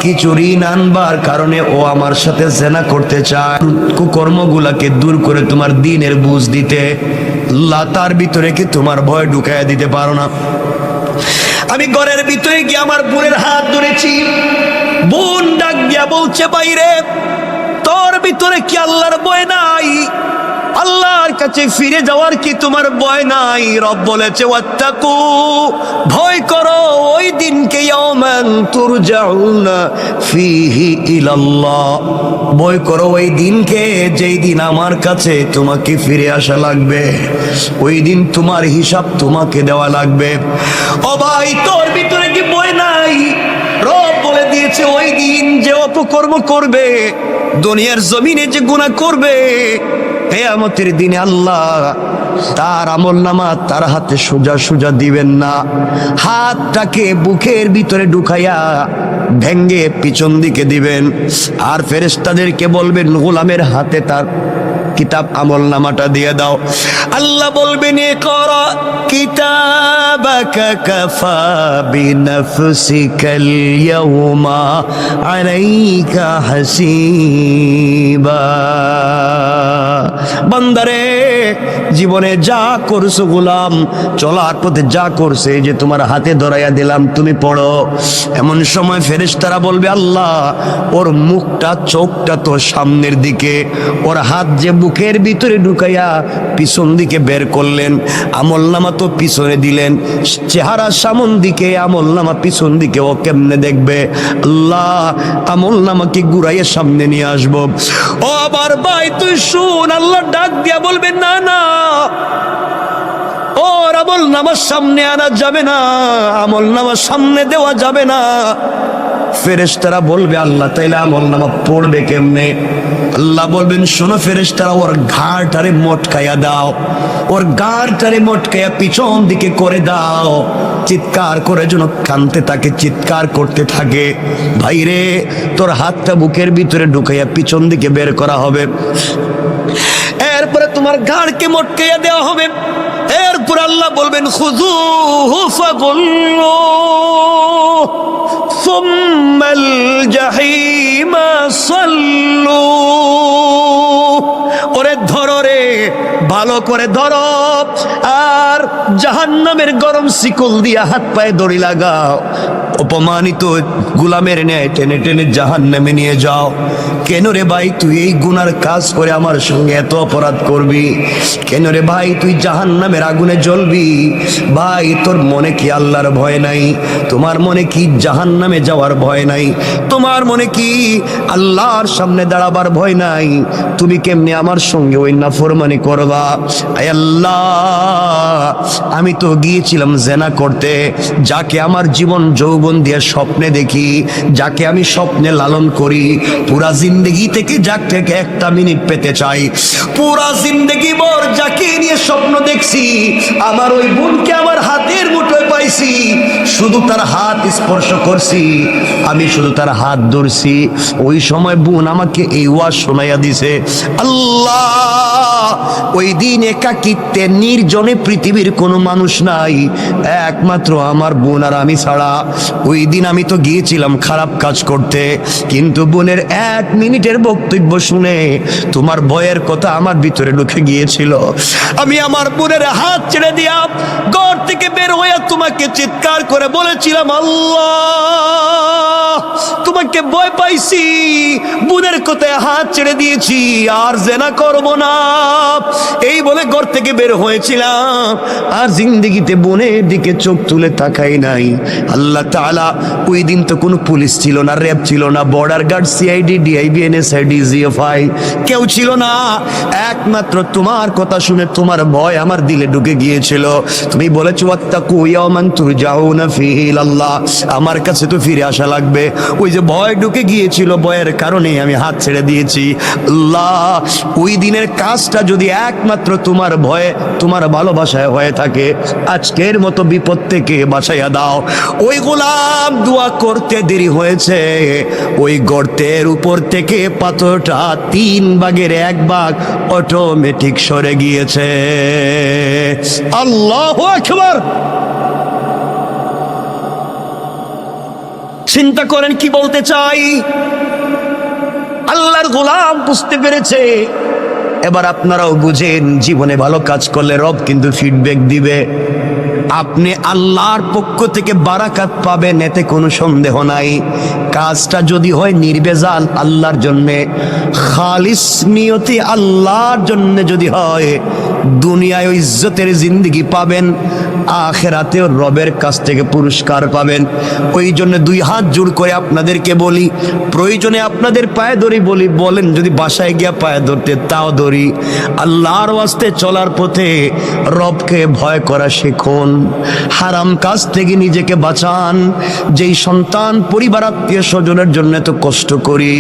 কিছু ঋণ আনবার কারণে ও আমার সাথে জেনা করতে চায়। কুকর্মগুলাকে দূর করে তোমার দ্বীনের বুঝ দিতে আল্লাহ, তার ভিতরে কি তোমার ভয় ঢুকাইয়া দিতে পারো না? আমি ঘরের ভিতরে গিয়ে আমার বোনের হাত ধরেছি। বোন ডাক দিয়া বলছে, বাইরে তোর ভিতরে কি আল্লাহর ভয় নাই? আল্লাহর কাছে ফিরে যাওয়ার কি তোমার ভয় নাই? রব বলেছে, ওয়াত্তাকু, ভয় করো ওই দিনকে, ইয়াওমান তুরজাউনা ফীহি ইলাল্লাহ, ভয় করো ওই দিনকে যেই দিন আমার কাছে তোমাকে ফিরে আসা লাগবে, ওই দিন তোমার হিসাব তোমাকে দেওয়া লাগবে। ও ভাই, তোর ভিতরে কি ভয় নাই? রব বলে দিয়েছে, ওই দিন যে অপকর্ম করবে, দুনিয়ার জমিনে যে গুনাহ করবে, কিয়ামতের দিনে আল্লাহ তার আমলনামা তার হাতে সোজা সোজা দিবেন না। হাতটাকে বুকের ভিতরে ঢুকাইয়া ভেঙ্গে পিছন দিকে দিবেন, আর ফেরেশতাদেরকে বলবেন, গোলামের হাতে তার কিতাব আমলনামাটা দিয়ে দাও। আল্লাহ বলবেন, ইকরা কিতাবাকা কাফা বিনাফসিকাল ইয়াওমা আলাইকা হাসিবা। বান্দারে, জীবনে যা করছো গোলাম, চলার পথে যা করছে, যে তোমার হাতে ধরাইয়া দিলাম, তুমি পড়ো। এমন সময় ফেরেশতারা বলবে, আল্লাহ, ওর মুখটা চোখটা তো সামনের দিকে, ওর হাত যে বুকের ভিতরে ঢুকাইয়া পিছন দিকে বের করলেন, আমলনামা তো পিছনে দিলেন, চেহারা সামন দিকে, আমলনামা পিছন দিকে, ও কেমনে দেখবে? আল্লাহ, আমলনামাকে ঘুরাইয়া সামনে নিয়ে আসবো। ও আবার ভাই, তুই শুন, আল্লাহ ডাক দিয়া বলবেন, না না, ওর আমলনামার সামনে আনা যাবে না, আমলনামার সামনে দেওয়া যাবে না। ফেরেশতারা বলবে, আল্লাহ, তাইলে আমলনামা পড়বে কেমনে? আল্লাহ বলবেন, শোনো ফেরেশতারা, ওর ঘাড়টারে মটকাইয়া দাও, ওর ঘাড়টারে মটকাইয়া পিছন দিকে করে দাও, চিৎকার করে যেন কানতে থাকে, চিৎকার করতে থাকে। ভাইরে, তোর হাতটা বুকের ভিতরে ঢুকাইয়া পিছন দিকে বের করা হবে, এরপরে তোমার ঘাড়কে মটকাইয়া দেওয়া হবে। এরপর আল্লাহ বলবেন, খুযুহু ফাগুল্লু সুম্মাল জাহিমা সাল্লু। ওরে ধরো রে, ভালো করে ধরো, আর জাহান্নামের গরম শিকল দিয়া হাত পায়ে দড়ি লাগাও, অপমানিত গোলামের ন্যায় টেনে টেনে জাহান্নামে নিয়ে যাও। কেন রে ভাই, তুই এই গুনার কাজ করে আমার সঙ্গে এত অপরাধ করবি? কেন রে ভাই, তুই জাহান্নামের আগুনে জ্বলবি? ভাই, তোর মনে কি আল্লাহর ভয় নাই? তোমার মনে কি জাহান্নামে যাওয়ার ভয় নাই? তোমার মনে কি আল্লাহর সামনে দাঁড়াবার ভয় নাই? তুমি কেমনে আমার সঙ্গে ওই নাফরমানি করবা? আয় আল্লাহ, আমি তো গিয়েছিলাম জেনা করতে, যাকে আমার জীবন যৌবন দিয়ে স্বপ্নে দেখি, যাকে আমি স্বপ্নে লালন করি, পুরা জিন্দগি থেকে যাক থেকে একটা মিনিট পেতে চাই, পুরা জিন্দগি ভর যাকে নিয়ে স্বপ্ন দেখছি, আমার ওই বোনকে আমার হাতের মুঠোয় পাইছি, শুধু তার হাত স্পর্শ করছি, আমি শুধু তার হাত ধরছি। ওই সময় বোন আমাকে এই ওয়াজ শোনাইয়া দিছে, আল্লাহ, ওই দিন একাকিত্বে নির্জনে পৃথিবীর কোনো মানুষ নাই, একমাত্র আমার বোন আর আমি ছাড়া। ওই দিন আমি তো গিয়েছিলাম খারাপ কাজ করতে, কিন্তু বোনের 1 মিনিটের বক্তব্য শুনে তোমার ভয়ের কথা আমার ভিতরে ঢুকে গিয়েছিল। আমি আমার বোনের হাত ছেড়ে দিয়া ঘর থেকে বের হইয়া তোমাকে চিৎকার করে বলেছিলাম, আল্লাহ, তোমাকে ভয় পাইছি, বোনের কথায় হাত ছেড়ে দিয়েছি, আর জেনা করব না। এই বলে ঘর থেকে বের হয়েছিলাম, আর জিন্দেগিতে বোনের দিকে চোখ তুলে তাকাই নাই। আল্লাহ তাআলা, ওই দিন তো কোনো পুলিশ ছিল না, র্যাব ছিল না, border guard, CID, DIB, NSI, DGFI কেউ ছিল না। একমাত্র তোমার কথা শুনে তোমার ভয় আমার দিলে ঢুকে গিয়েছিল। তুমি বলেছো ওয়াত্তাকু ইয়াওমান তুরজাউনা ফীহি ইলাল্লাহ, আমার কাছে তো ফিরে আসা লাগবে। ওই যে ভয় ঢুকে গিয়েছিল, ভয়ের কারণে আমি হাত ছেড়ে দিয়েছি। আল্লাহ, ওই দিনের কাজটা যদি একমাত্র তোমার ভয়ে, তোমার ভালোবাসায় হয়ে থাকে, আজকের মতো বিপদ থেকে বাঁচাইয়া দাও। ওই গোলাম দোয়া করতে দেরি হয়েছে, ওই গর্তের উপর থেকে পাথরটা 3 ভাগের 1 ভাগ অটোমেটিক সরে গিয়েছে। আল্লাহু আকবার। চিন্তা করেন কি বলতে চাই। আল্লাহর গোলাম বুঝতে পেরেছে। এবার আপনারাও বুঝেন, জীবনে ভালো কাজ করলে রব কিন্তু ফিডব্যাক দিবে। আপনি আল্লাহর পক্ষ থেকে বারাকাত পাবেন, এতে কোনো সন্দেহ নাই। কাজটা যদি হয় নির্বেজাল আল্লাহর জন্যে, খালিস নিয়তি আল্লাহর জন্য যদি হয়, দুনিয়ায় ইজ্জতের জিন্দেগি পাবেন, আখিরাতেও রবের কাছ থেকে পুরস্কার পাবেন। ওই জন্য 2 হাত জোড় করে আপনাদেরকে বলি, প্রয়োজনে আপনাদের পায়ে ধরি বলি, বলেন যদি বাসায় গিয়া পায়ে ধরতে তাও ধরি। আল্লাহর ওয়াস্তে চলার পথে রবকে ভয় করা শিখুন, হারাম কাজ থেকে নিজেকে বাঁচান। যেই সন্তান পরিবার আত্মীয় স্বজনের জন্য এত কষ্ট করি,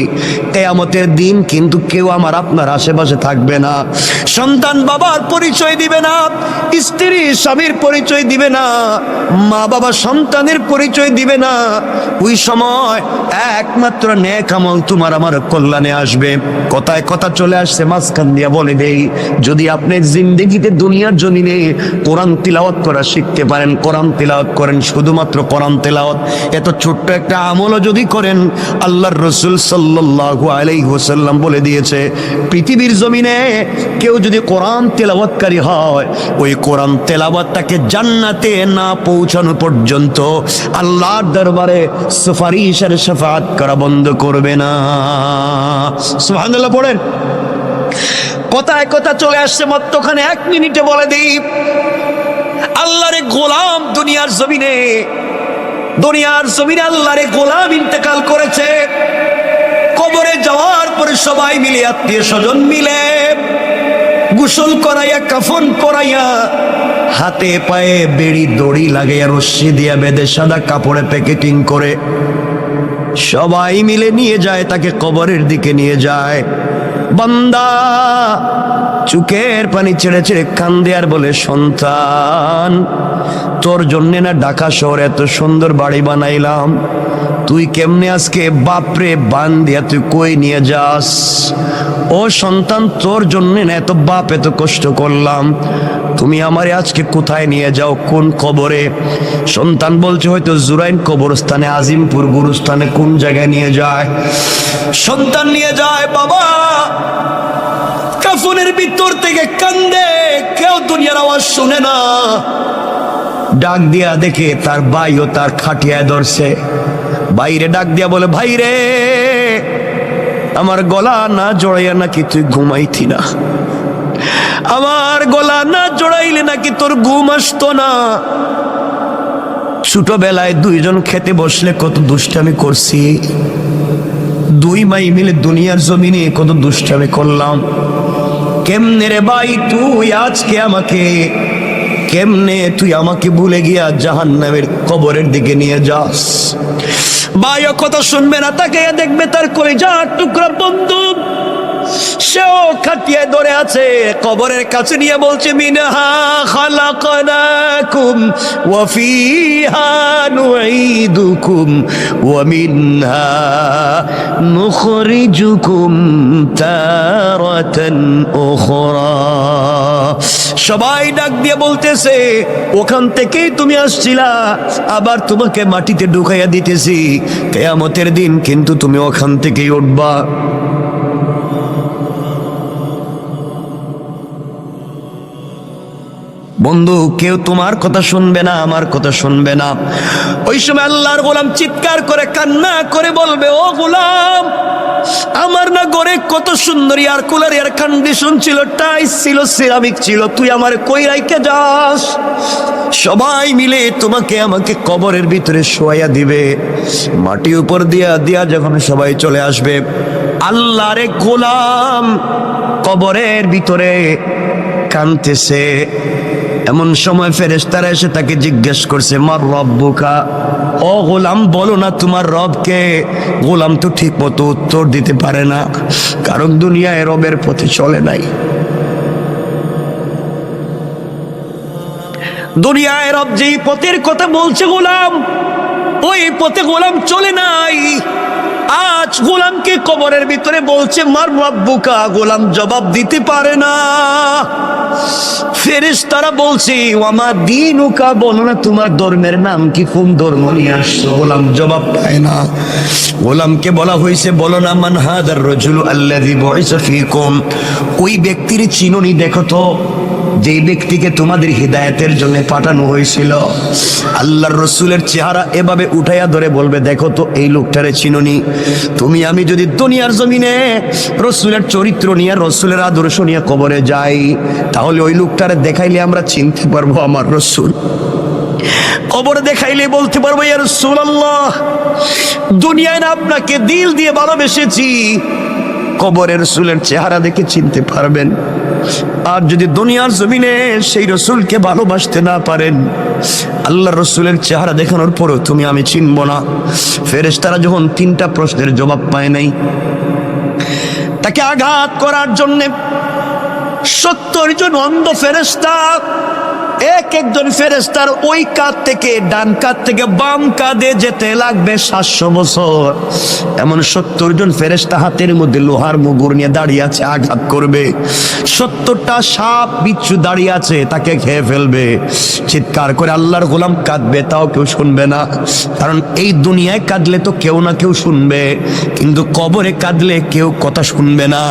কিয়ামতের দিন কিন্তু কেউ আমার আপনার আশেপাশে থাকবে না। সন্তান বাবার পরিচয় দিবে না, স্ত্রী স্বামীর পরিচয় দিবে না, মা বাবা সন্তানের পরিচয় দিবে না। ওই সময় একমাত্র নেক আমল তোমার আমার কল্যাণে আসবে। কথায় কথা চলে আসছে, মাঝখান দিয়া বলে দেই, যদি আপনি জিন্দেগিতে দুনিয়ার জমিনে কোরআন তিলাওয়াত করা শিখতে পারেন, কোরআন তিলাওয়াত করেন, শুধুমাত্র কোরআন তিলাওয়াত, এত ছোট্ট একটা আমলও যদি করেন, আল্লাহর রাসূল সাল্লাল্লাহু আলাইহি ওয়াসাল্লাম বলে দিয়েছে, পৃথিবীর জমিনে কেউ যদি কোরআন তেলাওয়াতকারী হয়, ওই কোরআন তেলাওয়াত তাকে জান্নাতে না পৌঁছানো পর্যন্ত আল্লাহর দরবারে সুপারিশের শাফাআত করা বন্ধ করবে না। সুবহানাল্লাহ পড়েন। কথায় কথা চলে আসছে, মধ্যখানে 1 মিনিটে বলে দিই, আল্লাহর গোলাম দুনিয়ার জমিনে আল্লাহর গোলাম ইন্তেকাল করেছে। কবরে যাওয়ার পরে সবাই মিলে, আত্মীয় স্বজন মিলে গোসল করাইয়া, কাফন পরাইয়া, হাতে পায়ে বেড়ি দড়ি লাগাইয়া, রশ্মি দিয়া বেঁধে সাদা কাপড়ে প্যাকেটিং করে সবাই মিলে নিয়ে যায়, তাকে কবরের দিকে নিয়ে যায়। বান্দা চোখের পানি ছেড়ে ছেড়ে কান্দে আর বলে, সন্তান, তোর জন্য না ঢাকা শহরে এত সুন্দর বাড়ি বানাইলাম, তুই কেমনে আজকে বাপরে বান দিয়া তুই কই নিয়ে যাস? ও সন্তান, তোর জন্য না এত বাপ এত কষ্ট করলাম, তুমি আমারে আজকে কোথায় নিয়ে যাও, কোন কবরে? সন্তান বলছে, হয়তো জুরাইন কবরস্থানে, আজিমপুর গুরুস্থানে, কোন জায়গায় নিয়ে যায়? সন্তান নিয়ে যায়। বাবা কাফনের ভিতর থেকে কান্দে, কেউ দুনিয়ার আওয়াজ শুনে না। ডাক দিয়া দেখে তার ভাইও তার খাটিয়ায় ধরছে। বাইরে ডাক দিয়া বলে, ভাই রে, আমার গলা না জড়াইয়া নাকি তুই ঘুমাইতি না? আমার গলা না জড়াইলে নাকি তোর ঘুম আসতো না? ছোটবেলায় 2 জন খেতে বসলে কত দুষ্টামি করছি, 2 ভাই মিলে দুনিয়ার জমিনে কত দুষ্টামি করলাম। কেমনে রে ভাই তুই আজকে আমাকে, কেমনে তুই আমাকে ভুলে গিয়া জাহান্নামের কবরের দিকে নিয়ে যাস? ভাই ও কথা শুনবে না, তাকে দেখবে তার কলিজার টুকরা বন্ধু, সেও খাটিয়ে ধরে আছে, কবরের কাছে নিয়ে বলছে, মিনহা খালাকনাকুম ওয়া ফিহা নুঈদুকুম ওয়া মিনহা নুখরিজুকুম তারাতান উখরা। সবাই ডাক দিয়ে বলতেছে, ওখান থেকেই তুমি আসছিলা, আবার তোমাকে মাটিতে ঢুকাইয়া দিতেছি, কিয়ামতের দিন কিন্তু তুমি ওখান থেকেই উঠবা। বন্ধু, কেউ তোমার কথা শুনবে না, আমার কথা শুনবে না। ওই সময় আল্লাহর গোলাম চিৎকার করে কান্না করে বলবে, ও গোলাম, আমার না ঘরে কত সুন্দর এয়ার কুলার, এয়ার কন্ডিশন ছিল, টাইস ছিল, সিরামিক ছিল, তুই আমার কই রাইখে যাস? সবাই মিলে তোমাকে আমাকে কবরের ভিতরে শোয়াইয়া দিবে, মাটি উপর দিয়া দিয়া যখন সবাই চলে আসবে, আল্লাহরে গোলাম কবরের ভিতরে কাঁদতেছে। এমন সময় ফেরেশতারা এসে তাকে জিজ্ঞেস করছে, মার রব্বুকা, ও গোলাম বলো না তোমার রবকে। গোলাম তো ঠিক মতো উত্তর দিতে পারে না, কারণ দুনিয়ায় রবের পথে চলে নাই। দুনিয়ায় রব যেই পথের কথা বলছে গোলাম, ওই পথে গোলাম চলে নাই। আজ গোলামকে কবরের ভিতরে বলছে মার রব্বুকা, গোলাম জবাব দিতে পারে না। ফেরেশতারা বলছে ওয়ামা দীনুকা, বলো না তোমার ধর্মের নাম কি, কোন ধর্ম নিয়ে আসছো? গোলাম জবাব পায় না। গোলামকে বলা হয়েছে, বলো না মান হাদার রাজুলু আল্লাযী বুইসা ফীকুম, ওই ব্যক্তির চিনুনি দেখো তো, যেই ব্যক্তিকে তোমাদের হিদায়াতের জন্য পাঠানো হয়েছিল। আল্লাহর রসুলের চেহারা এভাবে উঠাইয়া ধরে বলবে, দেখো তো এই লোকটারে চিনুনি? তুমি আমি যদি দুনিয়ার জমিনে রসুলের চরিত্র নিয়ে, রসুলের আদর্শ নিয়ে কবরে যাই, তাহলে ওই লোকটারে দেখাইলে আমরা চিনতে পারবো আমার রসুল। কবরে দেখাইলে বলতে পারবো, ইয়া রাসূলুল্লাহ, দুনিয়ায় না আপনাকে দিল দিয়ে ভালোবেসেছি, কবরের রসুলের চেহারা দেখে চিনতে পারবেন। আর যদি দুনিয়ার জমিনে সেই রসুলকে ভালোবাসতে না পারেন, আল্লাহ রসুলের চেহারা দেখানোর পরও তুমি আমি চিনব না। ফেরেশতারা যখন 3টা প্রশ্নের জবাব পায় নাই, তাকে আঘাত করার জন্যে 70 জন অন্ধ ফেরেশতা এক একজন ফেরেশতার ওই কাঁধ থেকে ডান কাঁধ থেকে বাম কাঁধে যেতে লাগবে 700 বছর। এমন 70 জন ফেরেশতা হাতের মধ্যে লোহার মুগুর নিয়ে দাঁড়িয়ে আছে, আঘাত করবে। 70টা সাপ বিচ্ছু দাঁড়িয়ে আছে, তাকে খেয়ে ফেলবে। চিৎকার করে আল্লাহর গোলাম কাঁদবে, তাও কেউ শুনবে না, কারণ এই দুনিয়ায় কাঁদলে তো কেউ না কেউ শুনবে, কিন্তু কবরে কাঁদলে কেউ কথা শুনবে না।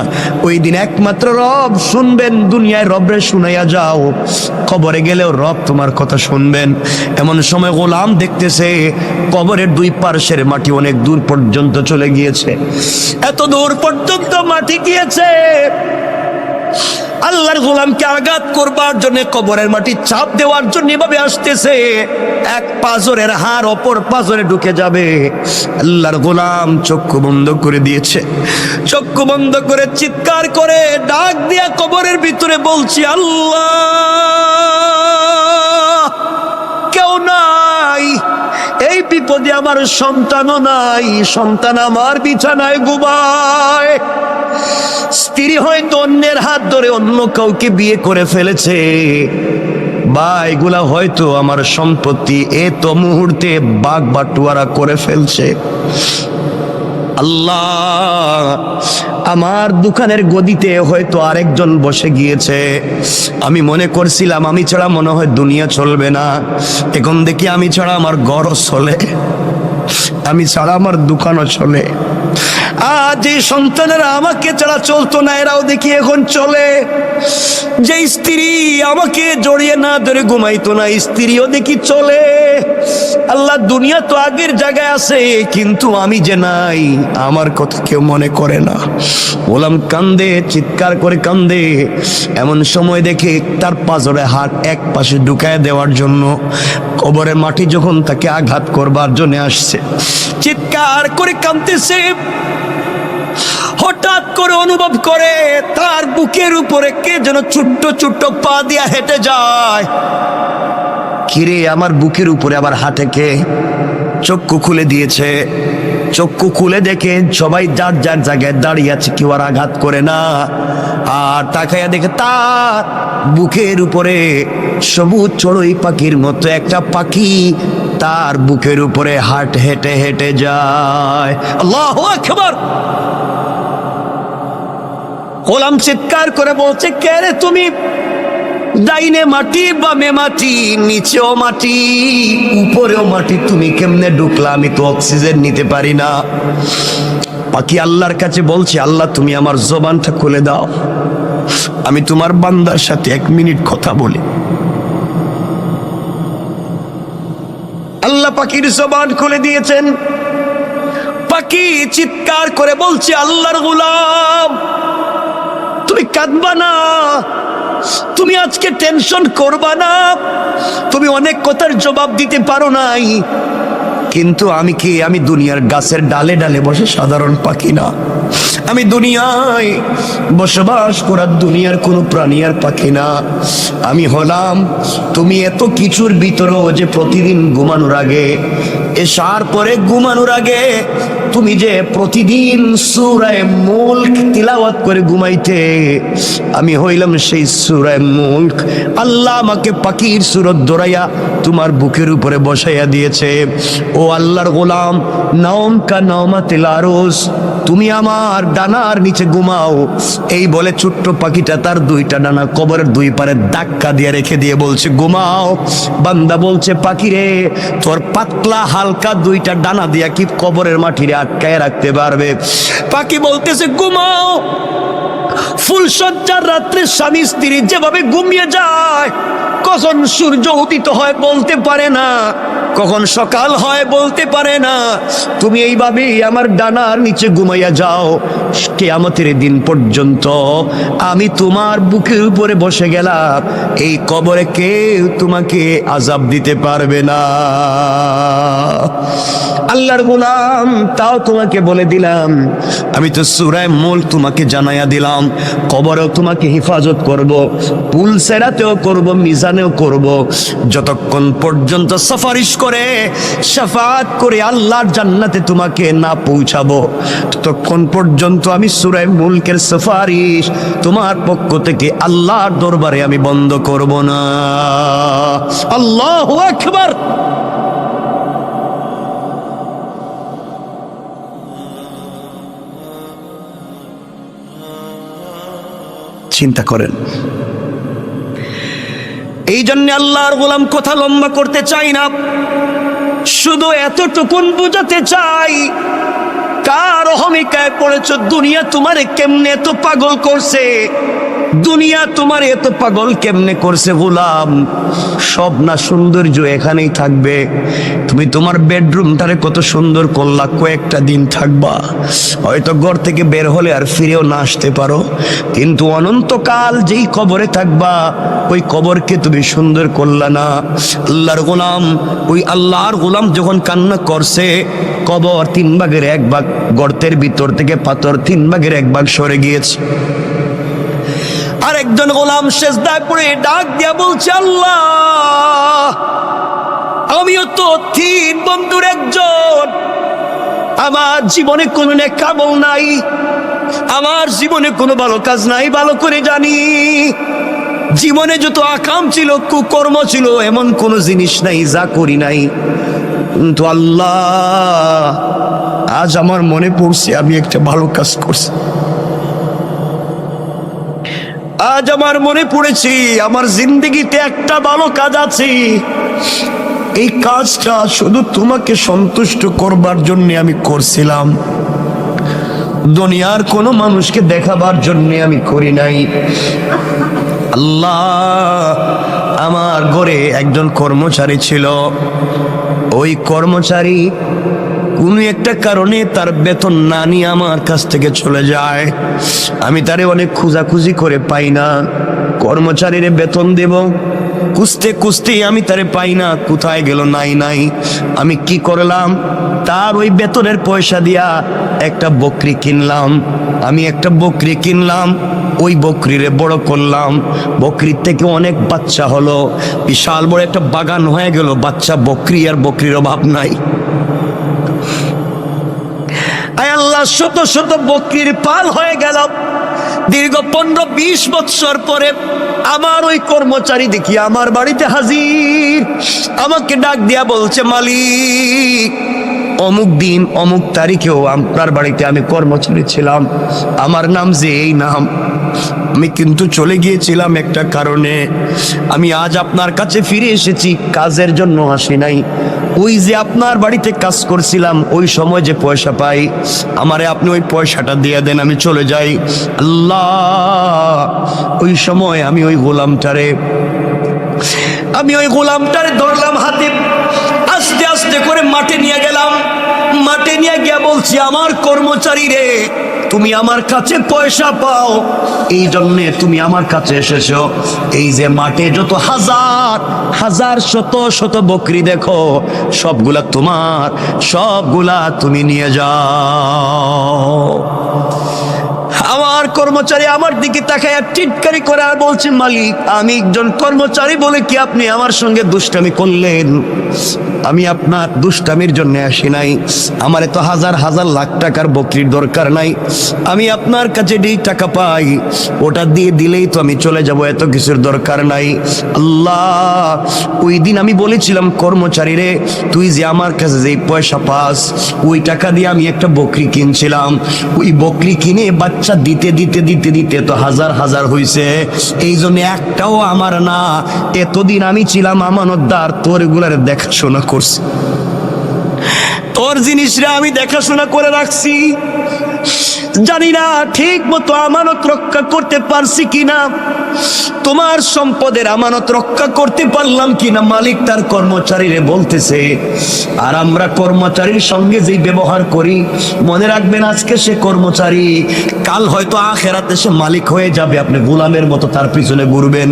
ওই দিন একমাত্র রব শুনবেন। দুনিয়ায় রবরে শুনাইয়া যাও, কবরে গেলেও রব তোমার কথা শুনবেন। এমন সময় গোলাম দেখতেছে কবরের 2 পার্শ্বের মাটি অনেক দূর পর্যন্ত চলে গিয়েছে। এত দূর পর্যন্ত মাটি গিয়েছে, আল্লাহর গোলামকে আঘাত করবার জন্য, কবরের মাটি চাপ দেওয়ার জন্য এভাবে আসতেছে। এক পাজরের হাড় অপর পাজরে ঢুকে যাবে। আল্লাহর গোলাম চক্ষু বন্ধ করে দিয়েছে। চক্ষু বন্ধ করে চিৎকার করে ডাক দিয়া কবরের ভিতরে বলছি, আল্লাহ, কেউ নাই, এই বিপদে আমার সন্তানও নাই, সন্তান আমার বিছানায় ঘুমায়, স্ত্রী হয়তো অন্যের হাত ধরে অন্য কাউকে বিয়ে করে ফেলেছে, বা এগুলা হয়তো আমার সম্পত্তি এত মুহূর্তে বাগ বাটুয়ারা করে ফেলছে। আল্লাহ, আমার দোকানের গদিতে হয়তো আরেকজন বসে গিয়েছে। আমি মনে করছিলাম আমি ছাড়া মনে হয় দুনিয়া চলবে না, এখন দেখি আমি ছাড়া আমার ঘরও চলে, আমি ছাড়া আমার দোকানও চলে। আজ এই সন্তানেরা আমাকে ছাড়া চলতো না, এরাও দেখি এখন চলে। যে স্ত্রী আমাকে জড়িয়ে না ধরে ঘুমাইতো না, স্ত্রীও দেখি চলে। আল্লাহ, দুনিয়া তো আগের জায়গায় আছে, কিন্তু আমি যে নাই, আমার কথা কেউ মনে করে না। গোলাম কান্দে, চিৎকার করে কান্দে। এমন সময় দেখে তার পাজরে হাত এক পাশে ঢুকায় দেওয়ার জন্য কবরের মাটি যখন তাকে আঘাত করবার জন্য আসছে, চিৎকার করে কাঁদতেছে। হঠাৎ করে অনুভব করে তার বুকের উপরে কে যেন ছোট্ট ছোট্ট পা দিয়া হেঁটে যায়। কিরে, আমার বুকের উপরে আবার হাঁটে কে? চক্ষু খুলে দিয়েছে। চক্ষু খুলে দেখে সবাই যার যার জায়গায় দাঁড়িয়ে আছে, কেউ আর আঘাত করে না। আর তাকাইয়া দেখে তার বুকের উপরে সবুজ চড়ুই পাখির মতো একটা পাখি তার বুকের উপরে হেঁটে হেঁটে যায়। আল্লাহু আকবার। গোলাম চিৎকার করে বলছে, কে রে তুমি? ডাইনে মাটি, বামে মাটি, নিচেও মাটি, উপরেও মাটি, তুমি কেমনে ঢুকলা? আমি তো অক্সিজেন নিতে পারি না। পাখি আল্লাহর কাছে বলছে, আল্লাহ, তুমি আমার জবানটা খুলে দাও, আমি তোমার বান্দার সাথে 1 মিনিট কথা বলি। পাখির জবান খুলে দিয়েছেন। পাখি চিৎকার করে বলছে, আল্লাহর গোলাম, তুমি কাঁদবা না, তুমি আজকে টেনশন করবা না, তুমি অনেক কথার জবাব দিতে পারো নাই, কিন্তু আমি দুনিয়ার গাছের ডালে ডালে বসে সাধারণ পাখি না, আমি দুনিয়ায় বসবাস করার দুনিয়ার কোনো প্রাণী আর পাখি না, আমি হলাম তুমি এত কিছুর ভিতরেও যে প্রতিদিন ঘুমানোর আগে, এশার পরে ঘুমানোর আগে তুমি যে প্রতিদিন সূরা মুলক তিলাওয়াত করে ঘুমাইতে, আমি হইলাম সেই সূরা মুলক। আল্লাহ আমাকে পাখির সূরত ধরাইয়া তোমার বুকের উপরে বসাইয়া দিয়েছে। ও আল্লাহর গোলাম, নাওম কা নাওমাতিল আরুস, তুমি আমার ডানার নিচে ঘুমাও। এই বলে ছোট্ট পাখিটা তার দুইটা ডানা কবরের দুই পারে ধাক্কা দিয়ে রেখে দিয়ে বলছে ঘুমাও। বান্দা বলছে, পাখি রে, তোর পাতলা হালকা দুইটা ডানা দিয়া কি কবরের মাটিরে আটকায় রাখতে পারবে? পাখি বলতেছে ঘুমাও। ফুলসজ্জার রাত্রে স্বামী স্ত্রী যেভাবে ঘুমিয়ে যায়, কখন সূর্য উদিত হয় বলতে পারে না, কখন সকাল হয় বলতে পারে না, তুমি এইভাবেই আমার ডানার নিচে ঘুমাইয়া যাও, কিয়ামতের দিন পর্যন্ত আমি তোমার বুকের উপরে বসে গেলাম, এই কবরে কেউ তোমাকে আযাব দিতে পারবে না। আল্লাহর গোলাম, তাও তোমাকে বলে দিলাম, আমি তো সূরা মুলক তোমাকে জানাইয়া দিলাম, কবরেও তোমাকে হেফাজত করব, পুল সেরাতেও করব, মিজানেও করব, যতক্ষণ পর্যন্ত সুপারিশ করে শাফাআত করে আল্লাহর জান্নাতে তোমাকে না পৌঁছাবো, ততক্ষণ পর্যন্ত আমি সূরা মুলকের সুপারিশ তোমার পক্ষ থেকে আল্লাহর দরবারে আমি বন্ধ করব না। আল্লাহু আকবার। চিন্তা করেন। এই জন্য আল্লাহর গোলাম কথা লম্বা করতে চাই না, শুধু এতটুকুন বুঝাতে চাই, কার অহমিকায় পড়েছ? দুনিয়া তোমারে কেমনে এত পাগল করছে? দুনিয়া তোমার এত পাগল কেমনে করছে গোলাম? সব না সৌন্দর্য এখানেই থাকবে। তুমি তোমার বেডরুমটারে কত সুন্দর করলা, কয়েকটা দিন থাকবা, হয়তো ঘর থেকে বের হলে আর ফিরেও না আসতে পারো, কিন্তু অনন্তকাল যেই কবরে থাকবা, ওই কবরকে তুমি সুন্দর করলা না। আল্লাহর গোলাম, ওই আল্লাহর গোলাম যখন কান্না করছে, কবর 3 ভাগের 1 ভাগ, গর্তের ভিতর থেকে পাথর 3 ভাগের 1 ভাগ সরে গিয়েছে। আর একজন গোলাম সেজদায় পড়ে ডাক দিয়া বলছে, আল্লাহ, আমিও তো 3 বন্ধুর একজন, আমার জীবনে কোনো নেক আমল নাই, আমার জীবনে কোনো ভালো কাজ নাই, ভালো করে জানি, জীবনে যত আকাম ছিল, কুকর্ম ছিল, এমন কোন জিনিস নাই যা করি নাই, কিন্তু আল্লাহ, আজ আমার মনে পড়ছে আমি একটা ভালো কাজ করছি। আজ আমার মনে পড়েছি আমার জিন্দেগিতে একটা ভালো কাজ আছে, এই কাজটা শুধু তোমাকে সন্তুষ্ট করবার জন্য আমি করছিলাম, দুনিয়ার কোনো মানুষকে দেখাবার জন্য আমি করি নাই। আল্লাহ, আমার ঘরে একজন কর্মচারী ছিল, ওই কর্মচারী কোনো একটা কারণে তার বেতন না নিয়ে আমার কাছ থেকে চলে যায়, আমি তারে অনেক খোঁজাখুঁজি করে পাই না, কর্মচারীর বেতন দেব, খুঁজতে খুঁজতে আমি তারে পাই না, কোথায় গেল নাই নাই। আমি কি করলাম, তার ওই বেতনের পয়সা দিয়া একটা বকরি কিনলাম, আমি একটা বকরি কিনলাম, ওই বকরিরে বড় করলাম, বকরির থেকে অনেক বাচ্চা হলো, বিশাল বড় একটা বাগান হয়ে গেল, বাচ্চা বকরি আর বকরির অভাব নাই। আয় আল্লাহ, শত শত বকরির পাল হয়ে গেল। দীর্ঘ 15-20 বৎসর পরে আমার ওই কর্মচারী দেখি আমার বাড়িতে হাজির, আমাকে ডাক দিয়া বলছে, মালিক, অমুক দিন অমুক তারিখেও আপনার বাড়িতে আমি কর্মচারী ছিলাম, আমার নাম যে এই নাম, আমি কিন্তু চলে গিয়েছিলাম একটা কারণে, আমি আজ আপনার কাছে ফিরে এসেছি, কাজের জন্য আসি নাই, ওই যে আপনার বাড়িতে কাজ করছিলাম, ওই সময় যে পয়সা পাই, আমারে আপনি ওই পয়সাটা দিয়ে দেন, আমি চলে যাই। আল্লাহ, ওই সময় আমি ওই গোলামটারে ধরলাম হাতে, আস্তে আস্তে আস্তে করে মাঠে নিয়ে গেলাম। মাঠে নিয়ে গিয়া বলছি, আমার কর্মচারী রে, তুমি আমার কাছে পয়সা পাও, এই জন্যে তুমি আমার কাছে এসেছো। এই যে মাঠে যত হাজার হাজার শত শত বকরি দেখো, সবগুলা তোমার, সবগুলা তুমি নিয়ে যাও। আমার কর্মচারী আমার দিকে তাকায় টিটকারি করে আর বলছে, মালিক, আমি একজন কর্মচারী বলে কি আপনি আমার সঙ্গে দুষ্টামি করলেন? আমি আপনার দুষ্টামির জন্য আসি নাই। আমার এত হাজার হাজার লাখ টাকার বকরির দরকার নাই। আমি আপনার কাছে যেই টাকা পাই ওটা দিয়ে দিলেই তো আমি চলে যাব, এত কিছুর দরকার নাই। আল্লাহ, ওই দিন আমি বলেছিলাম, কর্মচারী রে, তুই যে আমার কাছে যেই পয়সা পাস, ওই টাকা দিয়ে আমি একটা বকরি কিনছিলাম। ওই বকরি কিনে বাচ্চা দিতে দিতে দিতে দিতে তো হাজার হাজার হইছে। এই জন্য একটাও আমার না। এতদিন আমি ছিলাম আমানতদার, তোর এগুলার দেখাশোনা করছি, তোর জিনিসরা আমি দেখাশোনা করে রাখছি। জানি না ঠিক মতো আমানত রক্ষা করতে পারছি কিনা, তোমার সম্পদের আমানত রক্ষা করতে পারলাম কিনা। মালিক তার কর্মচারীরে বলতেছে, আর আমরা কর্মচারীর সঙ্গে যেই ব্যবহার করি, মনে রাখবেন আজকে সে কর্মচারী, কাল হয়তো আখেরাতে সে মালিক হয়ে যাবে। আপনি গোলামের মতো তার পিছনে ঘুরবেন।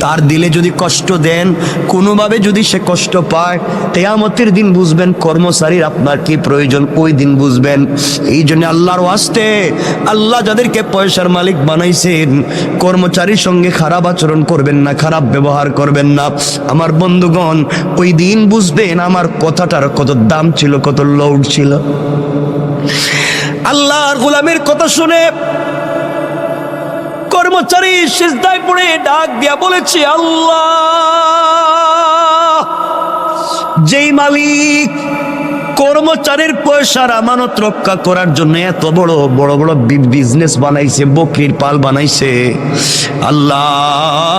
তার দিলে যদি কষ্ট দেন, কোনোভাবে যদি সে কষ্ট পায়, কিয়ামতের দিন বুঝবেন কর্মচারীর আপনার কি প্রয়োজন, ওই দিন বুঝবেন। এই জন্য আল্লাহর ওয়াস্তে, আল্লাহ যাদেরকে পয়সার মালিক বানাইছেন, কর্মচারীর সঙ্গে খারাপ আচরণ করবেন না, খারাপ ব্যবহার করবেন না। আমার বন্ধুগণ, ওই দিন বুঝবেন আমার কথাটার কত দাম ছিল, কত লৌট ছিল। আল্লাহর গোলামের কথা শুনে কর্মচারী সিজদায় পড়ে ডাক দিয়া বলেছে, আল্লাহ, যেই মালিক কর্মচারীর পয়সার আমানত রক্ষা করার জন্য এত বড় বড় বড় বিজনেস বানাইছে, বকরির পাল বানাইছে, আল্লাহ,